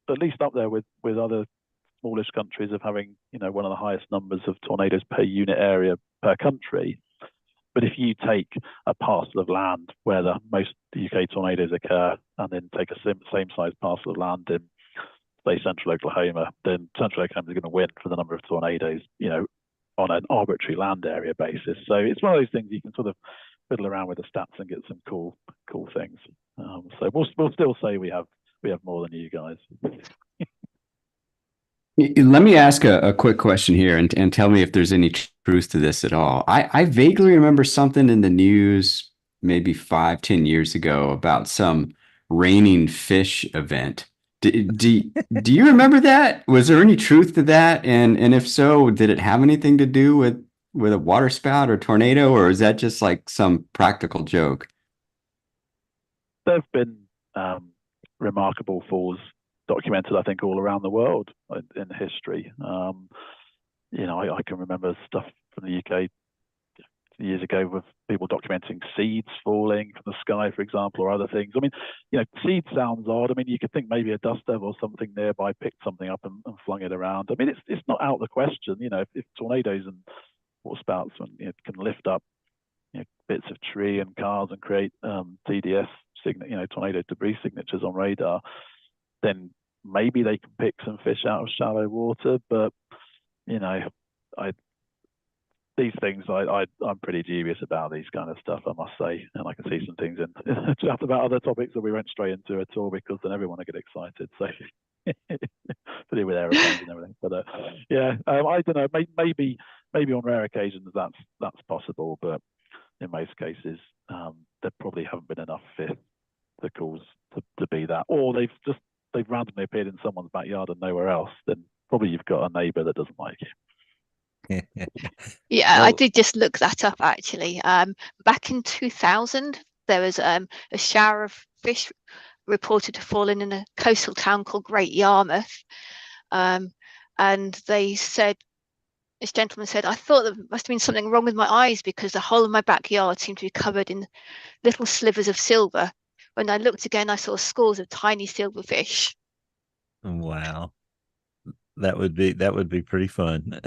at least up there with other smallish countries of having, you know, one of the highest numbers of tornadoes per unit area per country. But if you take a parcel of land where the most UK tornadoes occur, and then take a same size parcel of land in, say, central Oklahoma, then central Oklahoma is going to win for the number of tornadoes, you know, on an arbitrary land area basis. So it's one of those things you can sort of fiddle around with the stats and get some cool things. So we'll still say we have more than you guys. Let me ask a quick question here and tell me if there's any truth to this at all. I vaguely remember something in the news maybe 5-10 years ago about some raining fish event. Do you remember that? Was there any truth to that? And if so, did it have anything to do with a water spout or tornado, or is that just like some practical joke? There have been remarkable falls documented, I think, all around the world in history. You know, I can remember stuff from the UK years ago with people documenting seeds falling from the sky, for example, or other things. I mean, you know, seed sounds odd. I mean, you could think maybe a dust devil or something nearby picked something up and flung it around. I mean, it's not out of the question. You know, if tornadoes and water spouts, you know, can lift up, you know, bits of tree and cars and create TDS tornado debris signatures on radar, then maybe they can pick some fish out of shallow water. But, you know, these things, I'm pretty dubious about these kind of stuff, I must say. And I can see some things in chat about other topics that we went straight into at all, because then everyone will get excited. So to do with aeroplanes and everything. But I don't know. Maybe on rare occasions that's possible, but in most cases there probably haven't been enough cause to be that, or they've randomly appeared in someone's backyard and nowhere else. Then probably you've got a neighbour that doesn't like you. Yeah, I did just look that up actually. Back in 2000, there was a shower of fish reported to fall in a coastal town called Great Yarmouth. And they said, this gentleman said, I thought there must have been something wrong with my eyes because the whole of my backyard seemed to be covered in little slivers of silver. When I looked again, I saw scores of tiny silverfish. Wow. That would be pretty fun.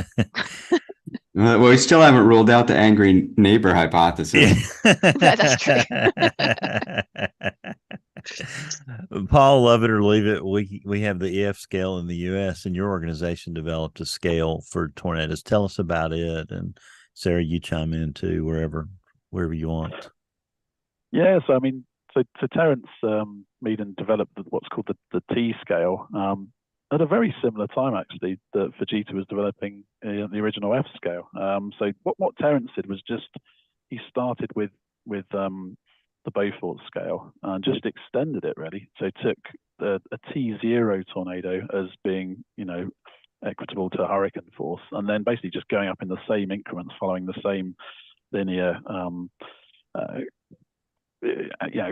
Well, we still haven't ruled out the angry neighbor hypothesis. That's true. Paul, love it or leave it. We have the EF scale in the U.S. and your organization developed a scale for tornadoes. Tell us about it, and Sarah, you chime in too wherever you want. Yeah, so I mean, so Terence Meaden developed what's called the T scale at a very similar time actually that Fujita was developing the original F scale. So what Terence did was just he started with the Beaufort scale and just extended it really. So took a T0 tornado as being equitable to hurricane force, and then basically just going up in the same increments, following the same linear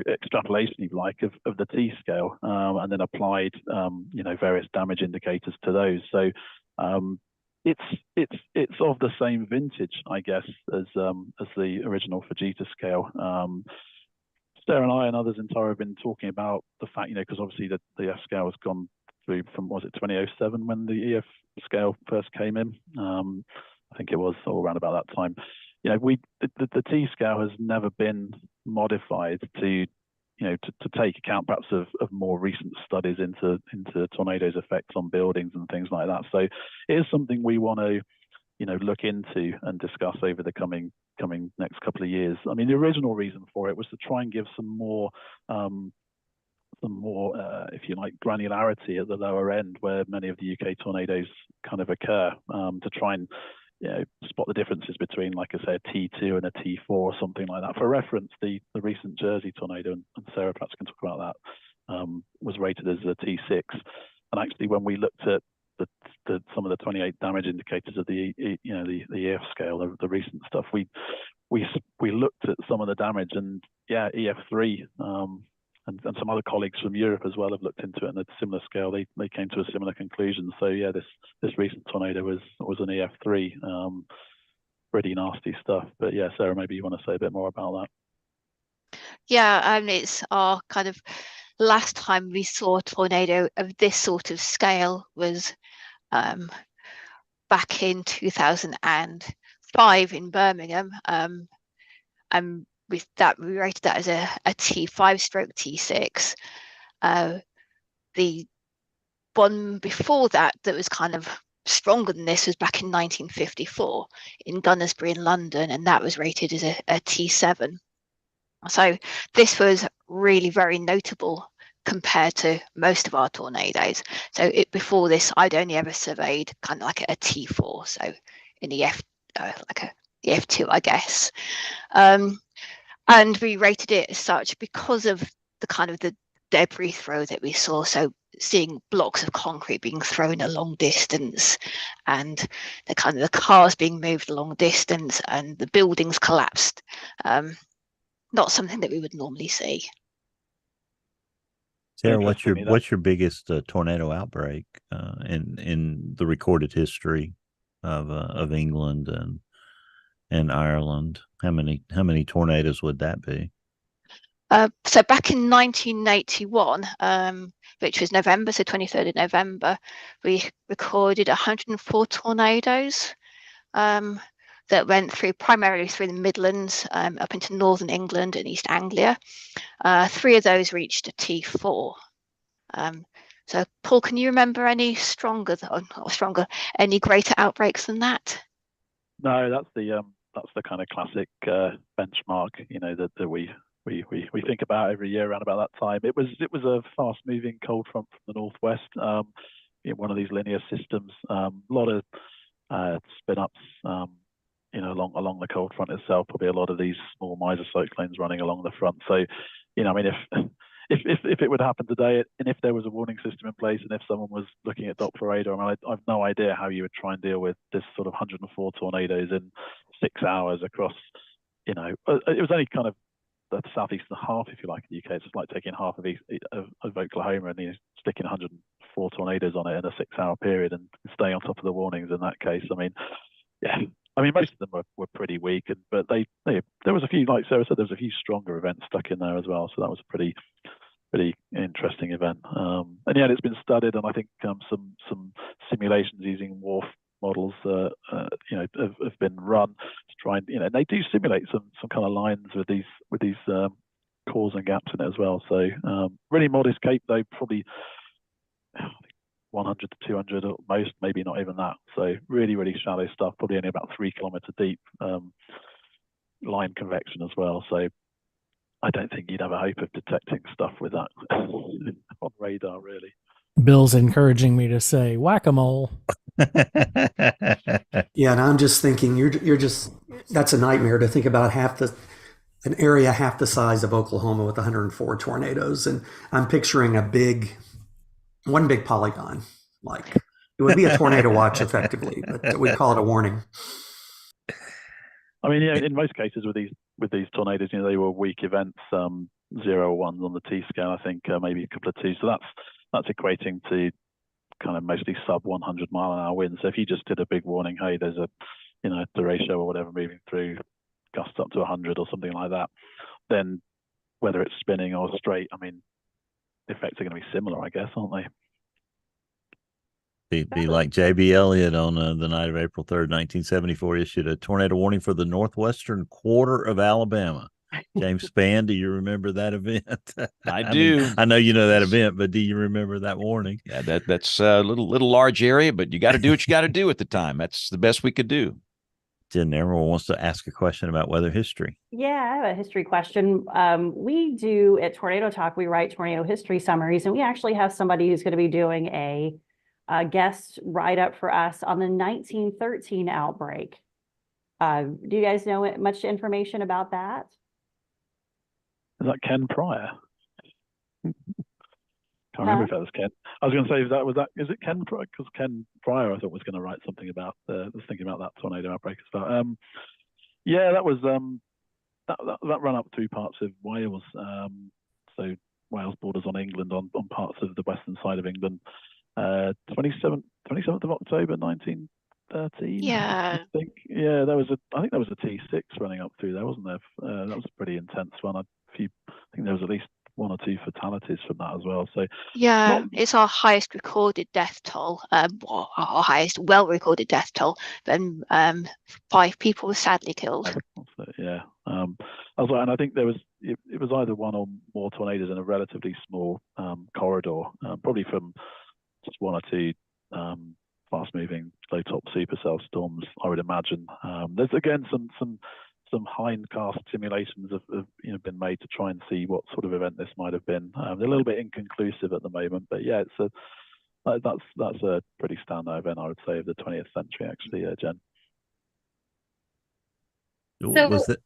extrapolation, if you like, of the T scale, and then applied various damage indicators to those. So it's of the same vintage, I guess, as the original Fujita scale. Sarah and I and others in Tara have been talking about the fact, because obviously the F scale has gone through from, was it 2007 when the EF scale first came in? I think it was all around about that time. The T scale has never been modified to take account perhaps of more recent studies into tornadoes' effects on buildings and things like that. So it is something we want to look into and discuss over the coming next couple of years. I mean, the original reason for it was to try and give some more if you like, granularity at the lower end where many of the UK tornadoes kind of occur, to try and spot the differences between, like I say, a T2 and a T4 or something like that. For reference, the recent Jersey tornado, and Sarah perhaps can talk about that, was rated as a T6. And actually, when we looked at some of the 28 damage indicators of the EF scale, the recent stuff, we looked at some of the damage, and EF3 and some other colleagues from Europe as well have looked into it, and at a similar scale they came to a similar conclusion. So this recent tornado was an EF3, pretty nasty stuff. But Sarah, maybe you want to say a bit more about that. It's our kind of last time we saw a tornado of this sort of scale was back in 2005 in Birmingham, and with that we rated that as a T5 stroke T6. The one before that was kind of stronger than this was back in 1954 in Gunnersbury in London, and that was rated as a T7. So this was really very notable compared to most of our tornadoes. So before this, I'd only ever surveyed kind of like a T4, so in the like a F2, I guess. And we rated it as such because of the kind of the debris throw that we saw. So seeing blocks of concrete being thrown a long distance, and the kind of the cars being moved a long distance, and the buildings collapsed. Not something that we would normally see. Sarah, what's your biggest tornado outbreak in the recorded history of England and Ireland? How many tornadoes would that be? So back in 1981, which was November, so 23rd of November, we recorded 104 tornadoes that went primarily through the Midlands, up into northern England and East Anglia. 3 of those reached a T4. So Paul, can you remember any any greater outbreaks than that? No, that's the kind of classic benchmark, that we think about every year around about that time. It was a fast moving cold front from the northwest, in one of these linear systems. A lot of spin ups, along the cold front itself. Probably a lot of these small mesocyclones running along the front. So, I mean, if it would happen today, and if there was a warning system in place, and if someone was looking at Doppler radar, I mean, I've no idea how you would try and deal with this sort of 104 tornadoes in 6 hours across. It was only kind of the southeastern half, if you like, in the UK. It's just like taking half of Oklahoma and sticking 104 tornadoes on it in a 6-hour period and staying on top of the warnings. In that case, I mean, yeah. I mean, most of them were pretty weak, but there was a few, like Sarah said, there was a few stronger events stuck in there as well. So that was a pretty interesting event. And yeah, it's been studied, and I think some simulations using WRF models, have been run to try and, and they do simulate some kind of lines with these cores and gaps in it as well. So really modest cape, though, probably 100 to 200 at most, maybe not even that. So really, really shallow stuff, probably only about 3 kilometer deep, line convection as well. So I don't think you'd have a hope of detecting stuff with that on radar, really. Bill's encouraging me to say whack-a-mole. Yeah, and I'm just thinking you're just that's a nightmare to think about an area half the size of Oklahoma with 104 tornadoes, and I'm picturing one big polygon. Like it would be a tornado watch effectively, but we call it a warning. I mean, yeah, in most cases with these tornadoes, they were weak events, 0 or 1s on the T scale, I think, maybe a couple of 2s. So that's equating to kind of mostly sub 100 mile an hour winds. So if you just did a big warning, hey, there's a derecho or whatever moving through, gusts up to 100 or something like that, then whether it's spinning or straight, I mean, the effects are going to be similar, I guess, aren't they? Be like J.B. Elliott on the night of April 3rd, 1974, issued a tornado warning for the northwestern quarter of Alabama. James Spann, do you remember that event? I do. I know you know that event, but do you remember that warning? Yeah, that's a little large area, but you got to do what you got to do at the time. That's the best we could do. Jen, everyone wants to ask a question about weather history. Yeah, I have a history question. We do at Tornado Talk, we write tornado history summaries, and we actually have somebody who's going to be doing a guest write-up for us on the 1913 outbreak. Do you guys know much information about that? Is that Ken Pryor? Can't remember if that was Ken. I was going to say, is it Ken Pryor? Because Ken Pryor, I thought, was going to write something about was thinking about that tornado outbreak as well. Yeah, that was that ran up through parts of Wales. So Wales borders on England on parts of the western side of England. 27th of October 1913. Yeah. I think there was a T6 running up through there, wasn't there? That was a pretty intense one. I think there was at least 1 or 2 fatalities from that as well. So yeah, it's our highest recorded death toll, our highest well-recorded death toll. Then 5 people were sadly killed. Yeah, and I think it was either 1 or more tornadoes in a relatively small corridor, probably from just 1 or 2 fast-moving low-top supercell storms, I would imagine. There's again some hindcast simulations have been made to try and see what sort of event this might have been. They're a little bit inconclusive at the moment, but yeah, that's a pretty standout event, I would say, of the 20th century, actually, Jen. So, was the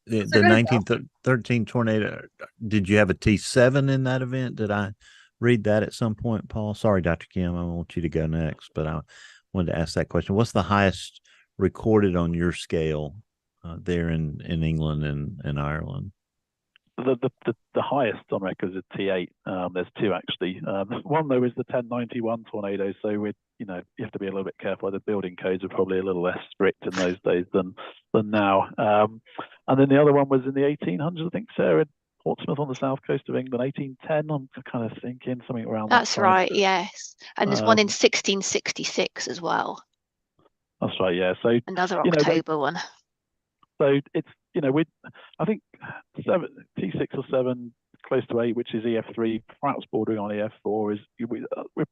1913 tornado? Did you have a T7 in that event? Did I read that at some point, Paul? Sorry, Dr. Kim, I want you to go next, but I wanted to ask that question. What's the highest recorded on your scale there in England and Ireland? The highest on record is a T8. There's 2 actually. One though is the 1091 tornado. So you have to be a little bit careful. The building codes are probably a little less strict in those days than now. And then the other one was in the 1800s, I think, Sarah, in Portsmouth on the south coast of England, 1810. I'm kind of thinking something around That's that right, yes. And there's one in 1666 as well. That's right, yeah. So another October one. So it's I think T6 or 7, close to 8, which is EF3, perhaps bordering on EF4,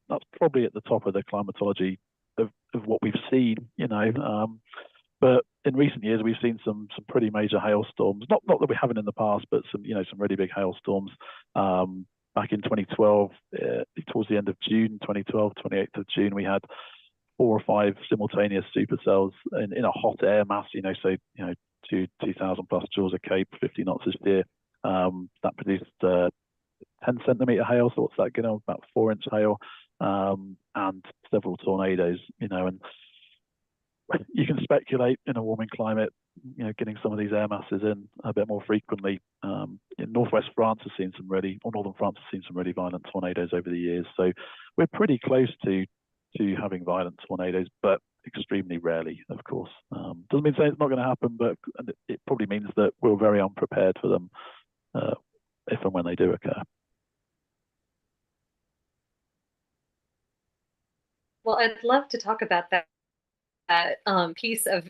that's probably at the top of the climatology of what we've seen. But in recent years, we've seen some pretty major hailstorms. Not that we haven't in the past, but some really big hailstorms. Back in 2012, towards the end of June, 2012, 28th of June, we had 4 or 5 simultaneous supercells in a hot air mass. 2,000 plus joules a cape, 50 knots a steer. That produced 10 centimeter hail. So what's that? About 4-inch hail, and several tornadoes. And you can speculate in a warming climate, getting some of these air masses in a bit more frequently. In northwest France has seen northern France has seen some really violent tornadoes over the years. So we're pretty close to having violent tornadoes, but extremely rarely, of course. Doesn't mean to say it's not going to happen, but it probably means that we're very unprepared for them if and when they do occur. Well, I'd love to talk about that piece of,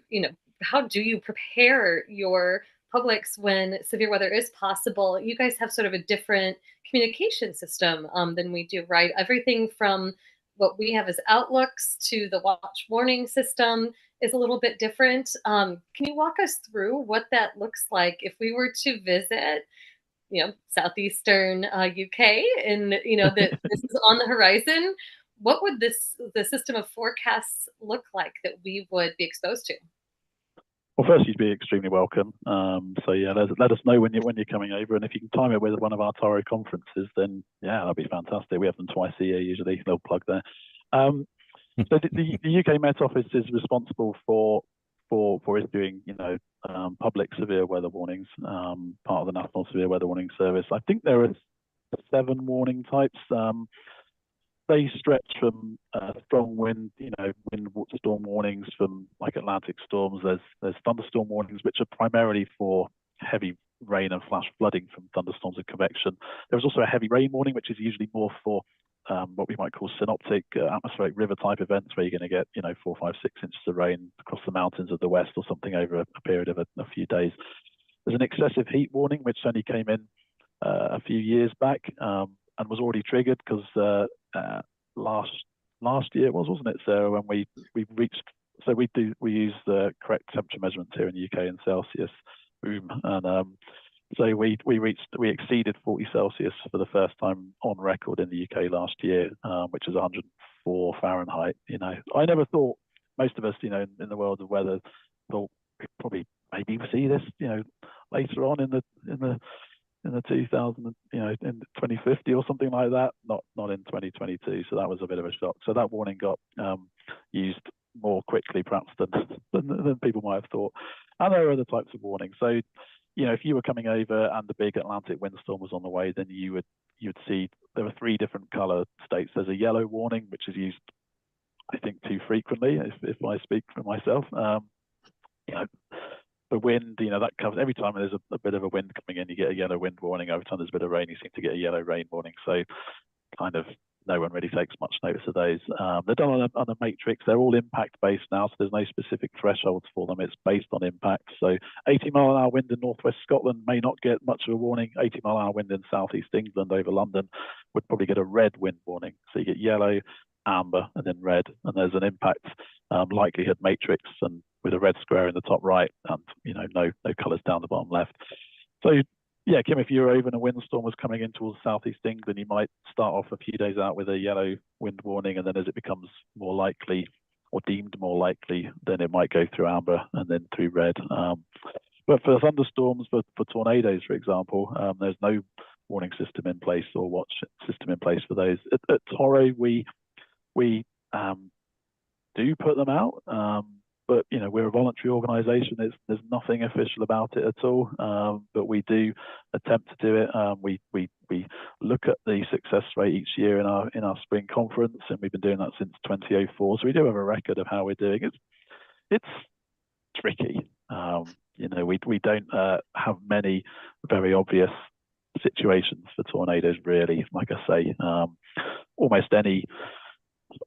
how do you prepare your publics when severe weather is possible? You guys have sort of a different communication system than we do, right? Everything from what we have as outlooks to the watch warning system is a little bit different. Can you walk us through what that looks like if we were to visit, southeastern UK, and that this is on the horizon? What would the system of forecasts look like that we would be exposed to? Well, first, you'd be extremely welcome. So yeah, let us know when you're coming over, and if you can time it with one of our Taro conferences, then yeah, that'd be fantastic. We have them twice a year usually. They'll plug there. So the UK Met Office is responsible for issuing public severe weather warnings, part of the National Severe Weather Warning Service. I think there are 7 warning types. They stretch from strong wind, wind storm warnings from like Atlantic storms. There's thunderstorm warnings, which are primarily for heavy rain and flash flooding from thunderstorms and convection. There's also a heavy rain warning, which is usually more for what we might call synoptic atmospheric river type events, where you're going to get 4, 5, 6 inches of rain across the mountains of the west or something over a period of a few days. There's an excessive heat warning, which only came in a few years back and was already triggered because last year it was, wasn't it, Sarah, when we reached. So we use the correct temperature measurements here in the UK in Celsius, and so we exceeded 40 Celsius for the first time on record in the UK last year, which is 104 Fahrenheit. I never thought, most of us, in the world of weather, thought we'd probably maybe see this, later on in the 2000, in 2050 or something like that. Not in 2022. So that was a bit of a shock. So that warning got used more quickly, perhaps, than people might have thought. And there are other types of warnings. So, if you were coming over and the big Atlantic windstorm was on the way, then you'd see there are 3 different color states. There's a yellow warning, which is used, I think, too frequently, if I speak for myself. The wind, that covers every time there's a bit of a wind coming in, you get a yellow wind warning. Every time there's a bit of rain, you seem to get a yellow rain warning. So kind of no one really takes much notice of those. They're done on a matrix. They're all impact based now, so there's no specific thresholds for them. It's based on impact. So 80-mile-an-hour wind in northwest Scotland may not get much of a warning. 80-mile-an-hour wind in southeast England over London would probably get a red wind warning. So you get yellow, amber, and then red. And there's an impact likelihood matrix, and with a red square in the top right, and no colours down the bottom left. So yeah, Kim, if you were over and a windstorm was coming in towards southeast England, you might start off a few days out with a yellow wind warning, and then as it becomes more likely or deemed more likely, then it might go through amber and then through red. But for thunderstorms, for tornadoes, for example, there's no warning system in place or watch system in place for those. At Toro, we do put them out. But we're a voluntary organisation. There's nothing official about it at all. But we do attempt to do it. We look at the success rate each year in our spring conference, and we've been doing that since 2004. So we do have a record of how we're doing. It's tricky. We don't have many very obvious situations for tornadoes, really. Like I say, almost any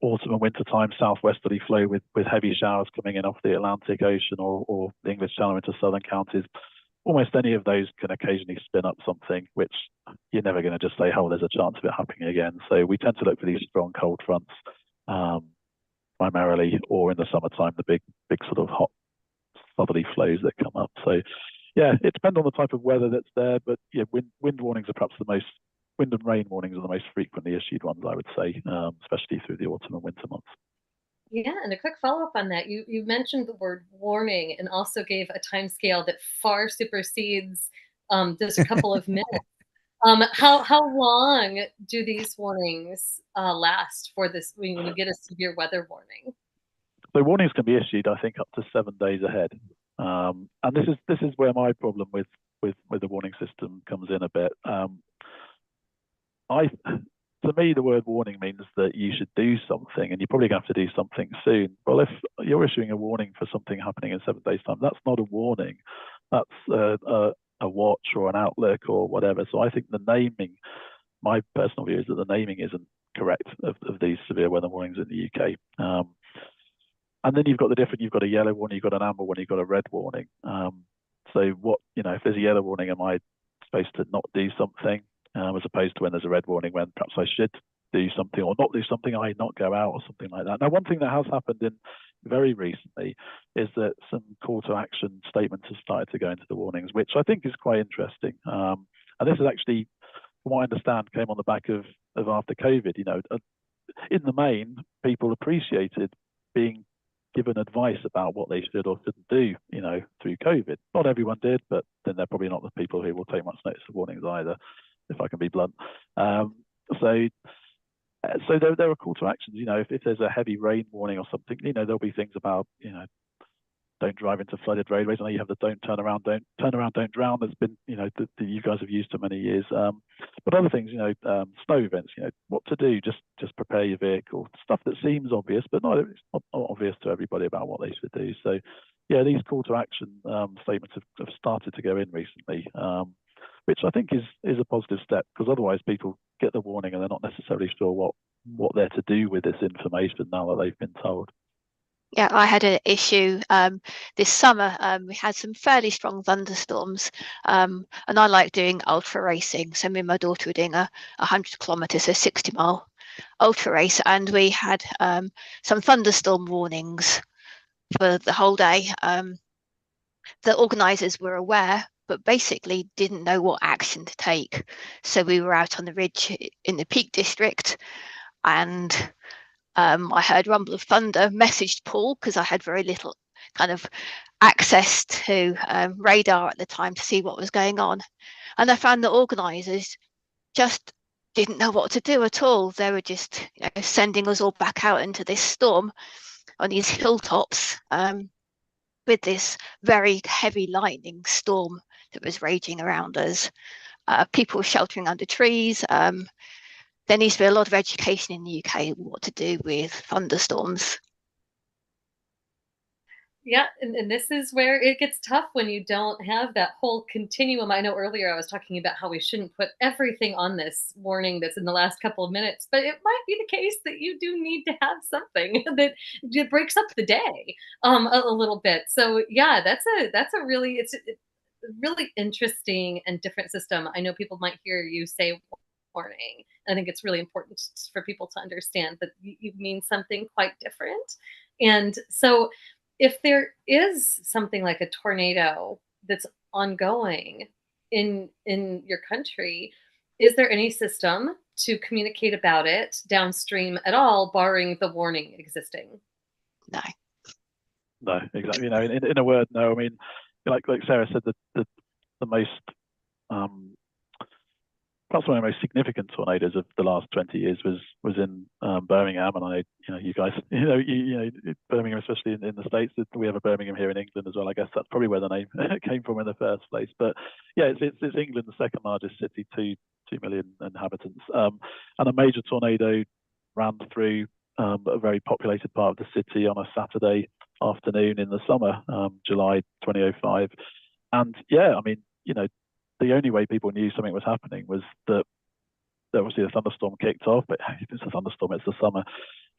autumn and winter time southwesterly flow with heavy showers coming in off the Atlantic Ocean or the English Channel into southern counties, almost any of those can occasionally spin up something which you're never going to just say, oh, there's a chance of it happening again. So we tend to look for these strong cold fronts primarily, or in the summertime, the big sort of hot southerly flows that come up. So yeah, it depends on the type of weather that's there, but yeah, wind warnings are perhaps the most wind and rain warnings are the most frequently issued ones, I would say, especially through the autumn and winter months. Yeah, and a quick follow-up on that. You mentioned the word warning and also gave a time scale that far supersedes just a couple of minutes. How long do these warnings last for this when you get a severe weather warning? So warnings can be issued, I think, up to 7 days ahead. And this is where my problem with the warning system comes in a bit. To me, the word warning means that you should do something, and you're probably going to have to do something soon. Well, if you're issuing a warning for something happening in 7 days' time, that's not a warning. That's a watch or an outlook or whatever. So I think the naming, my personal view is that the naming isn't correct of these severe weather warnings in the UK. And then you've got you've got a yellow warning, you've got an amber warning, you've got a red warning. So what, if there's a yellow warning, am I supposed to not do something? As opposed to when there's a red warning, when perhaps I should do something or not do something, I not go out or something like that. Now, one thing that has happened in very recently is that some call to action statements have started to go into the warnings, which I think is quite interesting. And this is actually, from what I understand, came on the back of after COVID. In the main, people appreciated being given advice about what they should or shouldn't do, through COVID. Not everyone did, but then they're probably not the people who will take much notice of warnings either, if I can be blunt. So there are call to actions. If there's a heavy rain warning or something, there'll be things about, don't drive into flooded roadways. I know you have the don't turn around, don't drown. That's been, that you guys have used for many years. But other things, snow events, what to do, just prepare your vehicle. Stuff that seems obvious, but it's not obvious to everybody about what they should do. So yeah, these call to action statements have started to go in recently. Which I think is a positive step, because otherwise people get the warning and they're not necessarily sure what they're to do with this information now that they've been told. Yeah, I had an issue this summer. We had some fairly strong thunderstorms, and I like doing ultra racing. So me and my daughter were doing a 100 kilometers, so 60-mile ultra race, and we had some thunderstorm warnings for the whole day. The organisers were aware, but basically didn't know what action to take. So we were out on the ridge in the Peak District, and I heard rumble of thunder, messaged Paul because I had very little kind of access to radar at the time to see what was going on. And I found the organisers just didn't know what to do at all. They were just sending us all back out into this storm on these hilltops with this very heavy lightning storm that was raging around us. People were sheltering under trees. There needs to be a lot of education in the UK what to do with thunderstorms. Yeah, and this is where it gets tough when you don't have that whole continuum. I know earlier I was talking about how we shouldn't put everything on this warning that's in the last couple of minutes, but it might be the case that you do need to have something that breaks up the day a little bit. So yeah, that's a really it's a really interesting and different system. I know people might hear you say warning. I think it's really important for people to understand that you mean something quite different. And so if there is something like a tornado that's ongoing in your country, is there any system to communicate about it downstream at all, barring the warning existing? No, exactly. In a word, no. I mean, like Sarah said, the most perhaps one of the most significant tornadoes of the last 20 years was in Birmingham, and I know you guys, Birmingham, especially in the States. We have a Birmingham here in England as well. I guess that's probably where the name came from in the first place. But yeah, it's England, the second largest city, 2 million inhabitants, and a major tornado ran through a very populated part of the city on a Saturday afternoon in the summer, July 2005. And yeah, I mean, the only way people knew something was happening was that obviously the thunderstorm kicked off, but it's a thunderstorm, it's the summer.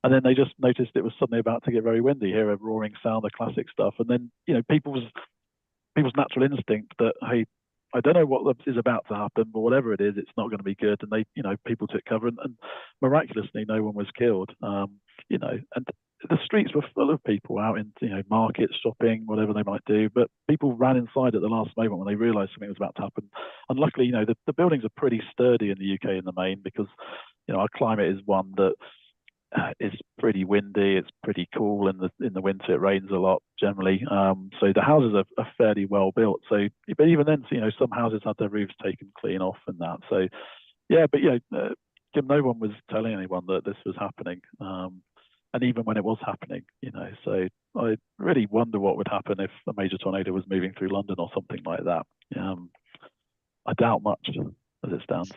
And then they just noticed it was suddenly about to get very windy, hear a roaring sound, the classic stuff. And then, people's natural instinct that, hey, I don't know what is about to happen, but whatever it is, it's not going to be good. And people took cover, and miraculously no one was killed. And the streets were full of people out in markets, shopping, whatever they might do. But people ran inside at the last moment when they realised something was about to happen. And luckily, the buildings are pretty sturdy in the UK in the main, because our climate is one that is pretty windy. It's pretty cool in the winter. It rains a lot generally. So the houses are fairly well built. So, but even then, some houses had their roofs taken clean off and that. So, yeah, but Jim, no one was telling anyone that this was happening. And even when it was happening, so I really wonder what would happen if a major tornado was moving through London or something like that. I doubt much as it stands.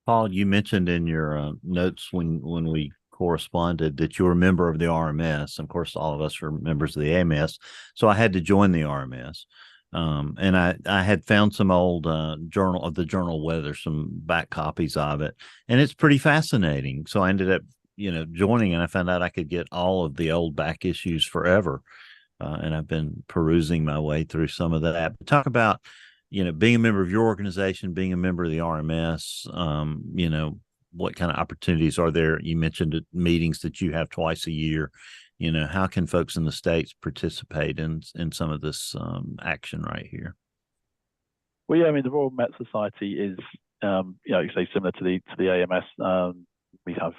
Paul, you mentioned in your notes when we corresponded that you were a member of the RMS. Of course, all of us are members of the AMS. So I had to join the RMS. And I had found some old journal Weather, some back copies of it, and it's pretty fascinating. So I ended up, joining, and I found out I could get all of the old back issues forever. And I've been perusing my way through some of that. But talk about, being a member of your organization, being a member of the RMS, what kind of opportunities are there? You mentioned meetings that you have twice a year. How can folks in the States participate in some of this action right here? Well, yeah, I mean, the Royal Met Society is, you say similar to the AMS. We have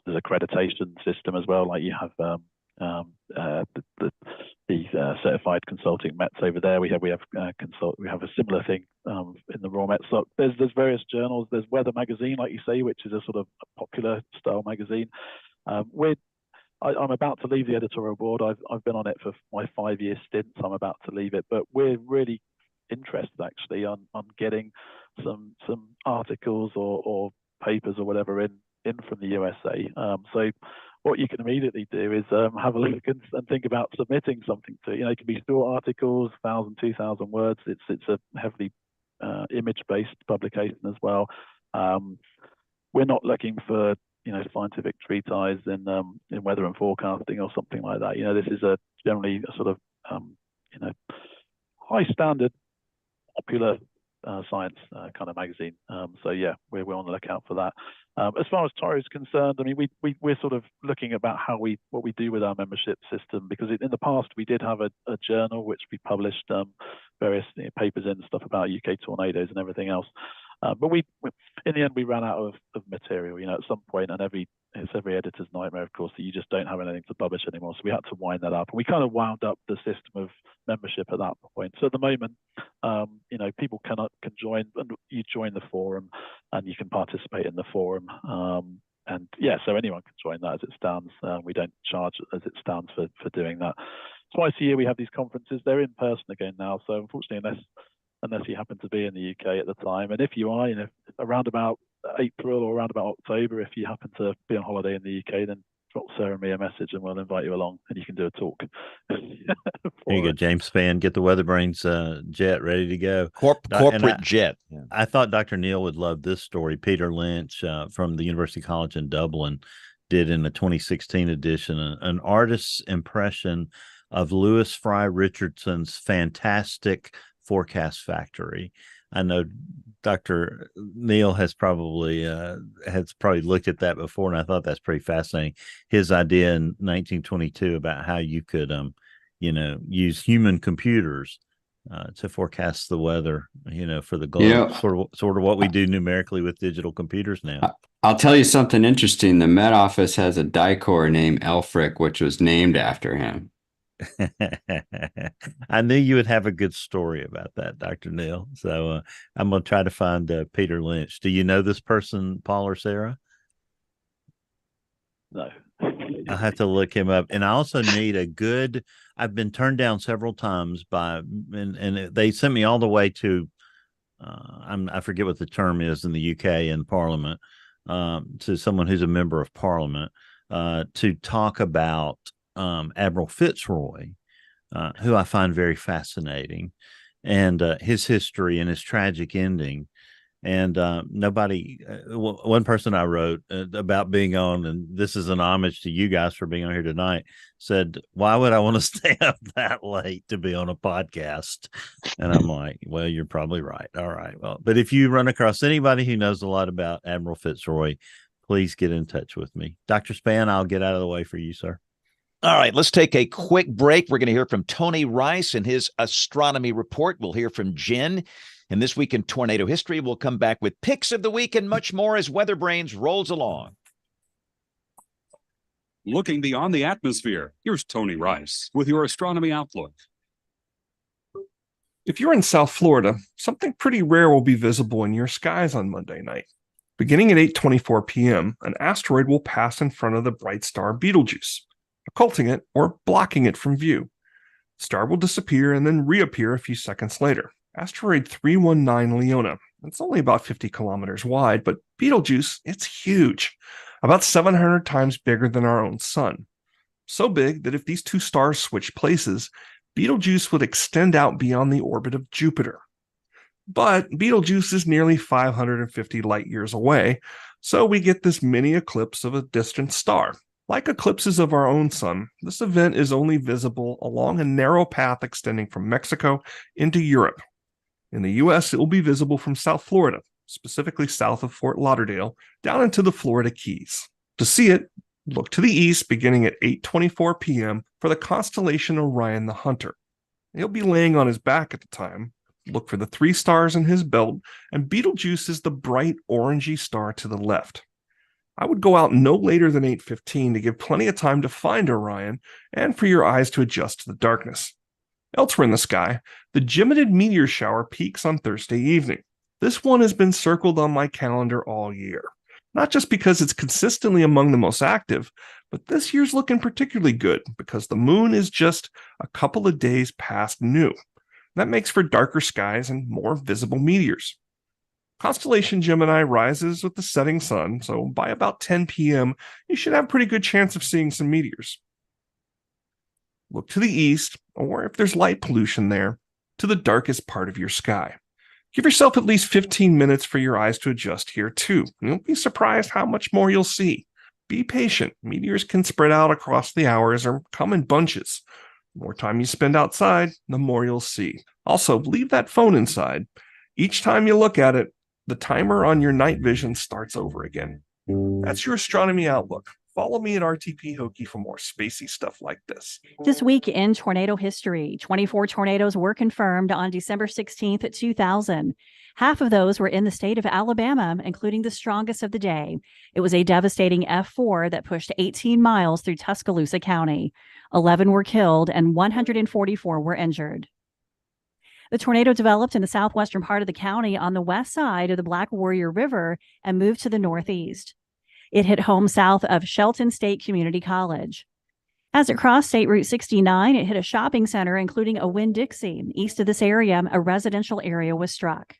there's accreditation system as well. Like you have the certified consulting Mets over there. We have a similar thing in the Royal Met. So there's various journals. There's Weather Magazine, like you say, which is a sort of a popular style magazine. I'm about to leave the editorial board. I've been on it for my 5-year stint. So I'm about to leave it, but we're really interested actually on getting some articles or papers or whatever in from the USA. So what you can immediately do is have a look and think about submitting something to. It can be short articles, 1,000, 2,000 words. It's a heavily image-based publication as well. We're not looking for scientific treatise in weather and forecasting or something like that. This is generally a sort of high standard, popular science kind of magazine. So yeah, we're on the lookout for that. As far as Toro is concerned, I mean, we're sort of looking about what we do with our membership system, because in the past we did have a journal which we published various papers and stuff about UK tornadoes and everything else. But we in the end we ran out of material, at some point, and it's every editor's nightmare, of course, that you just don't have anything to publish anymore. So we had to wind that up, and we kind of wound up the system of membership at that point. So at the moment, people can join, and you join the forum, and you can participate in the forum. And yeah, so anyone can join that as it stands. We don't charge as it stands for doing that. Twice a year we have these conferences. They're in person again now. So unfortunately, unless you happen to be in the UK at the time, and if you are, around about April or around about October, if you happen to be on holiday in the UK, then drop Sarah and me a message and we'll invite you along and you can do a talk. There you go, James Spann. Get the WeatherBrains jet ready to go. Corporate jet. Yeah. I thought Dr. Neil would love this story. Peter Lynch from the University College in Dublin did in the 2016 edition an artist's impression of Louis Fry Richardson's fantastic Forecast Factory. I know Dr. Neil has probably looked at that before, and I thought that's pretty fascinating. His idea in 1922 about how you could, use human computers to forecast the weather, for the globe. Sort of what we do numerically with digital computers now. I'll tell you something interesting. The Met Office has a Dicor named Elfric, which was named after him. I knew you would have a good story about that, Dr. Neil. So I'm going to try to find Peter Lynch. Do you know this person, Paul or Sarah? No. I'll have to look him up. And I also need I've been turned down several times and they sent me all the way to, I forget what the term is in the UK in Parliament, to someone who's a member of Parliament to talk about Admiral Fitzroy, who I find very fascinating, and his history and his tragic ending. And one person I wrote about being on, and this is an homage to you guys for being on here tonight, said, why would I want to stay up that late to be on a podcast? And I'm like, well, you're probably right. All right. Well, but if you run across anybody who knows a lot about Admiral Fitzroy, please get in touch with me. Dr. Span, I'll get out of the way for you, sir. All right, let's take a quick break. We're going to hear from Tony Rice and his astronomy report. We'll hear from Jen. And This Week in Tornado History, we'll come back with picks of the week and much more as WeatherBrains rolls along. Looking beyond the atmosphere, here's Tony Rice with your Astronomy Outlook. If you're in South Florida, something pretty rare will be visible in your skies on Monday night. Beginning at 8:24 p.m., an asteroid will pass in front of the bright star Betelgeuse, occulting it or blocking it from view. The star will disappear and then reappear a few seconds later. Asteroid 319 Leona. It's only about 50 kilometers wide, but Betelgeuse, it's huge, about 700 times bigger than our own sun. So big that if these two stars switch places, Betelgeuse would extend out beyond the orbit of Jupiter. But Betelgeuse is nearly 550 light years away, so we get this mini eclipse of a distant star. Like eclipses of our own sun, this event is only visible along a narrow path extending from Mexico into Europe. In the U.S., it will be visible from South Florida, specifically south of Fort Lauderdale, down into the Florida Keys. To see it, look to the east beginning at 8:24 p.m. for the constellation Orion the Hunter. He'll be laying on his back at the time. Look for the 3 stars in his belt, and Betelgeuse is the bright orangey star to the left. I would go out no later than 8:15 to give plenty of time to find Orion and for your eyes to adjust to the darkness. Elsewhere in the sky, the Geminid meteor shower peaks on Thursday evening. This one has been circled on my calendar all year. Not just because it's consistently among the most active, but this year's looking particularly good because the moon is just a couple of days past new. That makes for darker skies and more visible meteors. Constellation Gemini rises with the setting sun, so by about 10 p.m., you should have a pretty good chance of seeing some meteors. Look to the east, or if there's light pollution there, to the darkest part of your sky. Give yourself at least 15 minutes for your eyes to adjust here too. You'll be surprised how much more you'll see. Be patient. Meteors can spread out across the hours or come in bunches. The more time you spend outside, the more you'll see. Also, leave that phone inside. Each time you look at it, the timer on your night vision starts over again. That's your Astronomy Outlook. Follow me at RTP Hokie for more spacey stuff like this. This week in tornado history, 24 tornadoes were confirmed on December 16th, 2000. Half of those were in the state of Alabama, including the strongest of the day. It was a devastating F4 that pushed 18 miles through Tuscaloosa County. 11 were killed and 144 were injured. The tornado developed in the southwestern part of the county on the west side of the Black Warrior River and moved to the northeast. It hit home south of Shelton State Community College. As it crossed State Route 69, it hit a shopping center, including a Winn-Dixie. East of this area, a residential area was struck.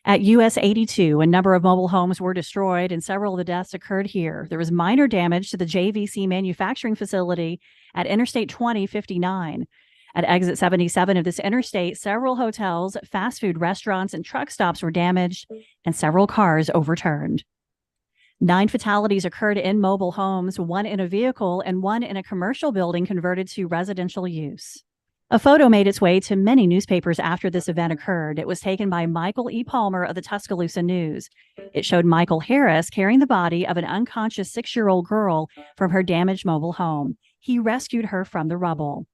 At US 82, a number of mobile homes were destroyed, and several of the deaths occurred here. There was minor damage to the JVC manufacturing facility at Interstate 2059. At exit 77 of this interstate, several hotels, fast food restaurants, and truck stops were damaged, and several cars overturned. 9 fatalities occurred in mobile homes, 1 in a vehicle and 1 in a commercial building converted to residential use. A photo made its way to many newspapers after this event occurred. It was taken by Michael E. Palmer of the Tuscaloosa News. It showed Michael Harris carrying the body of an unconscious 6-year-old girl from her damaged mobile home. He rescued her from the rubble.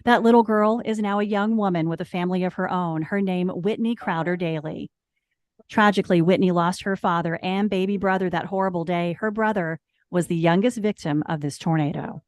That little girl is now a young woman with a family of her own. Her name, Whitney Crowder Daly. Tragically, Whitney lost her father and baby brother that horrible day. Her brother was the youngest victim of this tornado.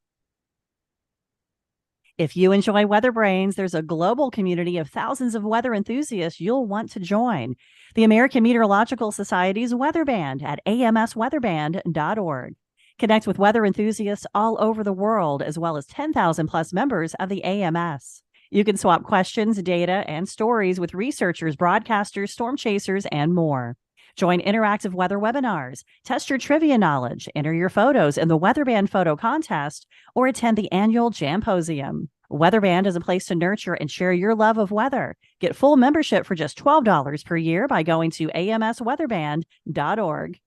If you enjoy WeatherBrains, there's a global community of thousands of weather enthusiasts you'll want to join. The American Meteorological Society's Weather Band at amsweatherband.org. Connect with weather enthusiasts all over the world, as well as 10,000 plus members of the AMS. You can swap questions, data, and stories with researchers, broadcasters, storm chasers, and more. Join interactive weather webinars, test your trivia knowledge, enter your photos in the WeatherBand photo contest, or attend the annual Jamposium. WeatherBand is a place to nurture and share your love of weather. Get full membership for just $12 per year by going to amsweatherband.org.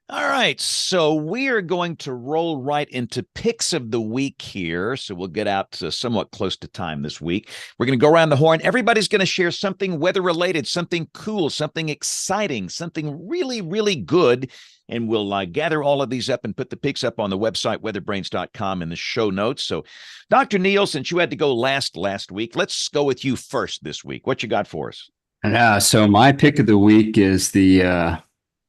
All right, so we are going to roll right into picks of the week here. So we'll get out to somewhat close to time this week. We're going to go around the horn. Everybody's going to share something weather related, something cool, something exciting, something really, really good. And we'll gather all of these up and put the picks up on the website, weatherbrains.com, in the show notes. So, Dr. Neal, since you had to go last week, let's go with you first this week. What you got for us? So my pick of the week is the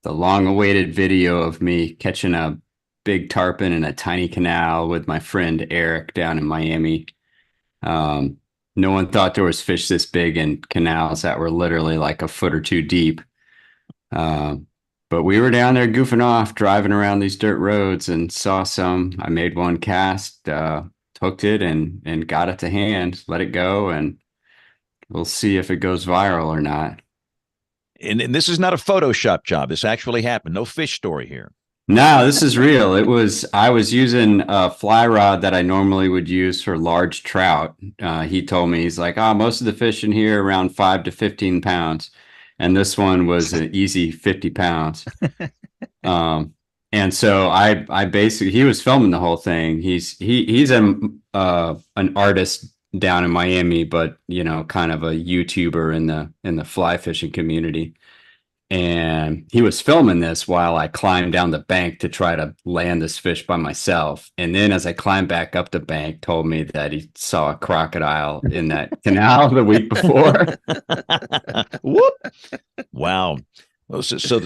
long-awaited video of me catching a big tarpon in a tiny canal with my friend Eric down in Miami. No one thought there was fish this big in canals that were literally like a foot or two deep. But we were down there goofing off, driving around these dirt roads, and saw some. I made one cast, hooked it, and got it to hand, let it go, and we'll see if it goes viral or not. And this is not a Photoshop job. This actually happened. No fish story here. No, this is real. I was using a fly rod that I normally would use for large trout. He told me, he's like, most of the fish in here are around 5 to 15 pounds. And this one was an easy 50 pounds. And so I basically, he was filming the whole thing. He's an artist down in Miami, but kind of a YouTuber in the fly fishing community. And he was filming this while I climbed down the bank to try to land this fish by myself. And then as I climbed back up the bank, told me that he saw a crocodile in that canal the week before. Whoop. Wow. Well, so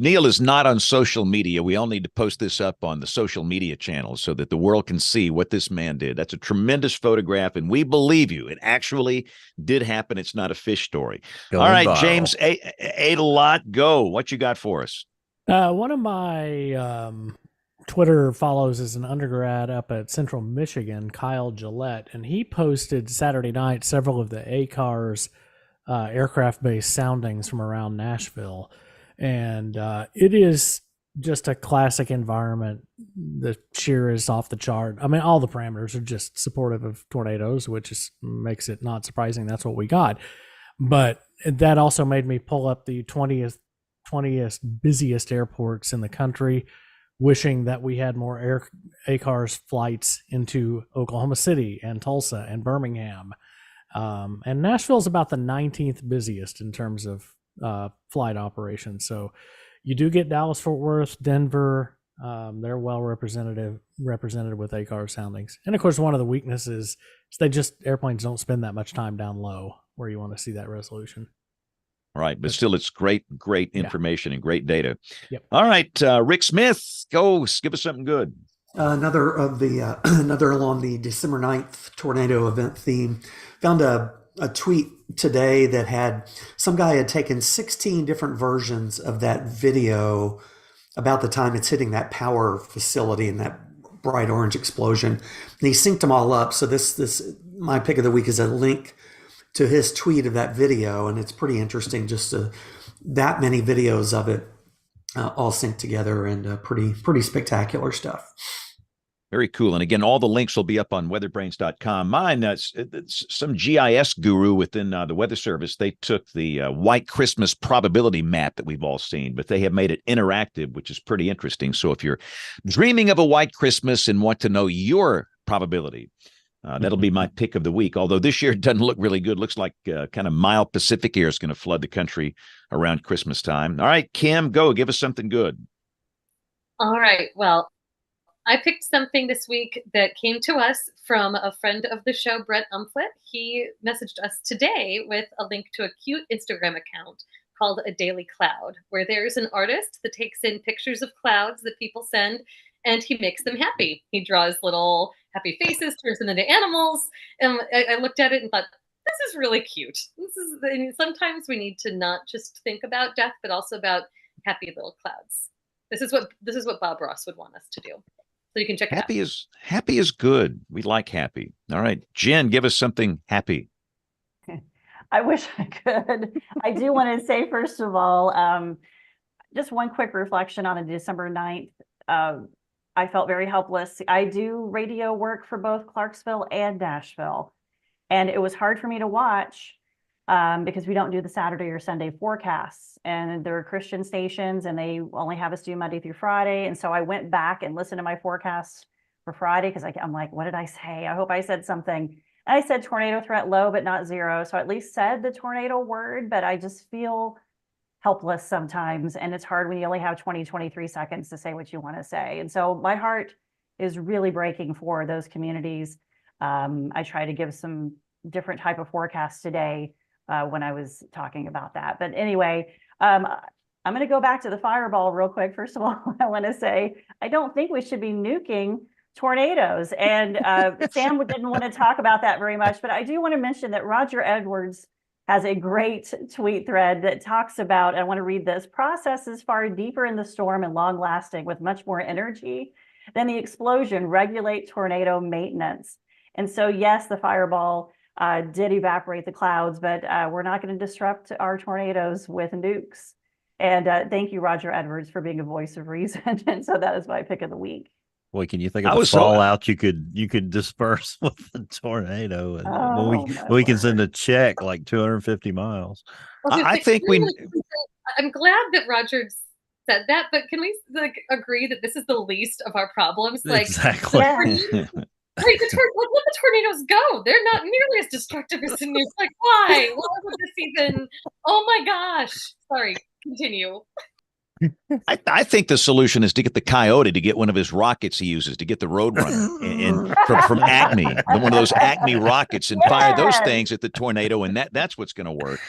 Neal is not on social media. We all need to post this up on the social media channels so that the world can see what this man did. That's a tremendous photograph, and we believe you. It actually did happen. It's not a fish story. All right, viral. James, ate a lot. Go. What you got for us? One of my Twitter follows is an undergrad up at Central Michigan, Kyle Gillette, and he posted Saturday night several of the ACARS aircraft-based soundings from around Nashville, and it is just a classic environment. The shear is off the chart. I mean, all the parameters are just supportive of tornadoes, which makes it not surprising that's what we got. But that also made me pull up the 20th busiest airports in the country, wishing that we had more ACARS flights into Oklahoma City and Tulsa and Birmingham. And Nashville's about the 19th busiest in terms of flight operations. So you do get Dallas, Fort Worth, Denver. They're well represented with ACARS soundings. And of course, one of the weaknesses is airplanes don't spend that much time down low where you want to see that resolution. Right, but still, it's great information and great data. Yep. All right, Rick Smith, go give us something good. Another along the December 9th tornado event theme. Found a tweet today that had some guy had taken 16 different versions of that video about the time it's hitting that power facility and that bright orange explosion, and he synced them all up. So this my pick of the week is a link to his tweet of that video, and it's pretty interesting just that many videos of it all synced together, and pretty spectacular stuff. Very cool. And again, all the links will be up on weatherbrains.com. Mine, some GIS guru within the Weather Service, they took the White Christmas probability map that we've all seen, but they have made it interactive, which is pretty interesting. So if you're dreaming of a white Christmas and want to know your probability, that'll be my pick of the week. Although this year it doesn't look really good. Looks like kind of mild Pacific air is going to flood the country around Christmas time. All right, Kim, go. Give us something good. All right. Well, I picked something this week that came to us from a friend of the show, Brett Umflett. He messaged us today with a link to a cute Instagram account called A Daily Cloud, where there's an artist that takes in pictures of clouds that people send, and he makes them happy. He draws little happy faces, turns them into animals. And I looked at it and thought, this is really cute. Sometimes we need to not just think about death, but also about happy little clouds. This is what Bob Ross would want us to do. So you can check it out. Happy is good. We like happy. All right, Jen, give us something happy. I wish I could. I do want to say, first of all, just one quick reflection on December 9th. I felt very helpless. I do radio work for both Clarksville and Nashville, and it was hard for me to watch because we don't do the Saturday or Sunday forecasts. And there are Christian stations and they only have us do Monday through Friday. And so I went back and listened to my forecasts for Friday because I'm like, what did I say? I hope I said something. I said tornado threat low, but not zero. So I at least said the tornado word, but I just feel helpless sometimes. And it's hard when you only have 20, 23 seconds to say what you want to say. And so my heart is really breaking for those communities. I try to give some different type of forecasts today when I was talking about that. But anyway, I'm going to go back to the fireball real quick. First of all, I want to say, I don't think we should be nuking tornadoes. And Sam didn't want to talk about that very much, but I do want to mention that Roger Edwards has a great tweet thread that talks about, I want to read this, processes far deeper in the storm and long lasting with much more energy than the explosion regulate tornado maintenance. And so, yes, the fireball did evaporate the clouds, but we're not going to disrupt our tornadoes with nukes. And thank you, Roger Edwards, for being a voice of reason. And so that is my pick of the week. Boy, can you think of the fallout you could disperse with a tornado? And we can send a check like 250 miles. I think I'm glad that Roger said that, but can we agree that this is the least of our problems? Exactly. Let the tornadoes go. They're not nearly as destructive as the nukes. Like, why? Why would this even? Oh my gosh! Sorry. Continue. I think the solution is to get the Coyote to get one of his rockets he uses to get the Roadrunner and from Acme, one of those Acme rockets, and fire those things at the tornado, and that's what's going to work.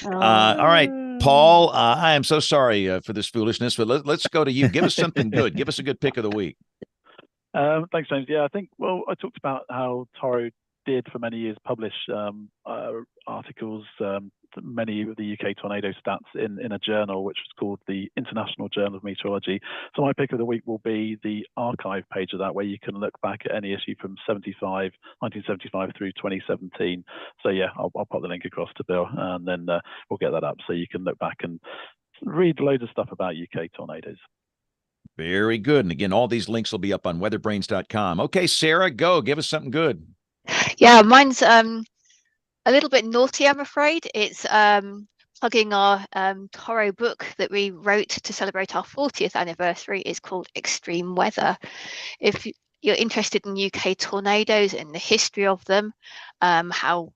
All right, Paul, I am so sorry for this foolishness, but let's go to you. Give us something good. Give us a good pick of the week. Thanks, James. Yeah, I think, I talked about how Toro did for many years publish articles, many of the UK tornado stats in a journal, which was called the International Journal of Meteorology. So my pick of the week will be the archive page of that, where you can look back at any issue from 1975 through 2017. So yeah, I'll pop the link across to Bill, and then we'll get that up so you can look back and read loads of stuff about UK tornadoes. Very good. And again, all these links will be up on weatherbrains.com. Okay, Sarah, go. Give us something good. Yeah, mine's a little bit naughty, I'm afraid. It's plugging our Toro book that we wrote to celebrate our 40th anniversary. It's called Extreme Weather. If you're interested in UK tornadoes and the history of them, how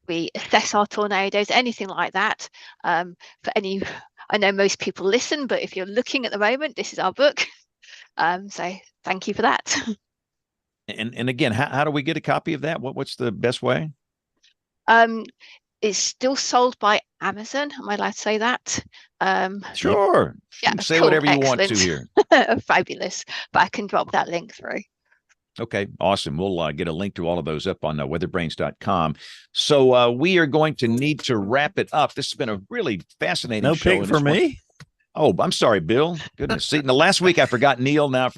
we assess our tornadoes, anything like that, for any, I know most people listen, but if you're looking at the moment, this is our book. So thank you for that. And again, how do we get a copy of that? What's the best way? It's still sold by Amazon. Am I allowed to say that? Sure. Yeah, say cool. Whatever you want to here. Fabulous. But I can drop that link through. Okay, awesome. We'll get a link to all of those up on weatherbrains.com. So we are going to need to wrap it up. This has been a really fascinating show. No pick for me? Oh, I'm sorry, Bill. Goodness. See, the last week I forgot Neil. Now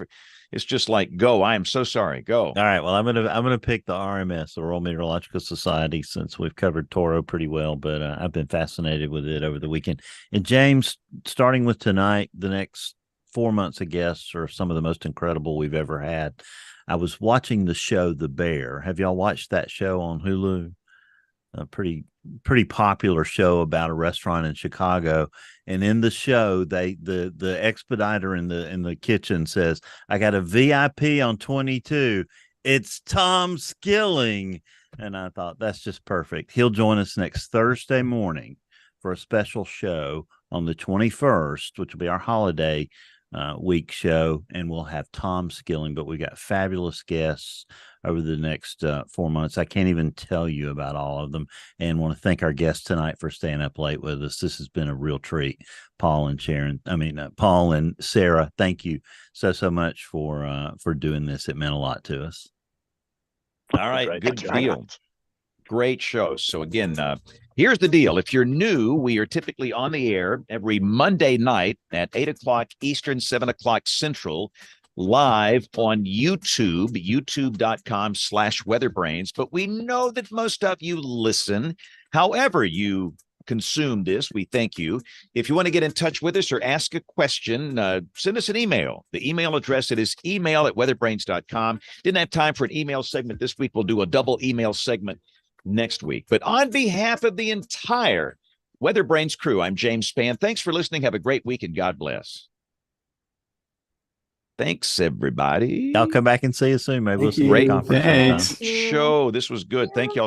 it's just like, go. I am so sorry. Go. All right. Well, I'm gonna pick the RMS, the Royal Meteorological Society, since we've covered Toro pretty well. But I've been fascinated with it over the weekend. And James, starting with tonight, the next 4 months of guests are some of the most incredible we've ever had. I was watching the show The Bear. Have y'all watched that show on Hulu? A pretty popular show about a restaurant in Chicago. And in the show, the expediter in the kitchen says, "I got a VIP on 22. It's Tom Skilling." And I thought, that's just perfect. He'll join us next Thursday morning for a special show on the 21st, which will be our holiday week show, and we'll have Tom Skilling. But we got fabulous guests over the next 4 months. I can't even tell you about all of them, and want to thank our guests tonight for staying up late with us. This has been a real treat. Paul and Sarah, thank you so much for doing this. It meant a lot to us. All right, good deal. Great show. So again, here's the deal. If you're new, we are typically on the air every Monday night at 8 o'clock Eastern, 7 o'clock Central, live on YouTube, youtube.com/weatherbrains. But we know that most of you listen. However you consume this, we thank you. If you want to get in touch with us or ask a question, send us an email. The email address, it is email@weatherbrains.com. Didn't have time for an email segment this week. We'll do a double email segment next week. But on behalf of the entire WeatherBrains crew, I'm James Spann. Thanks for listening. Have a great week and God bless. Thanks, everybody. Y'all come back and see us soon. Maybe we'll see you at Great conference Thanks. sometime. show. This was good. Thank y'all.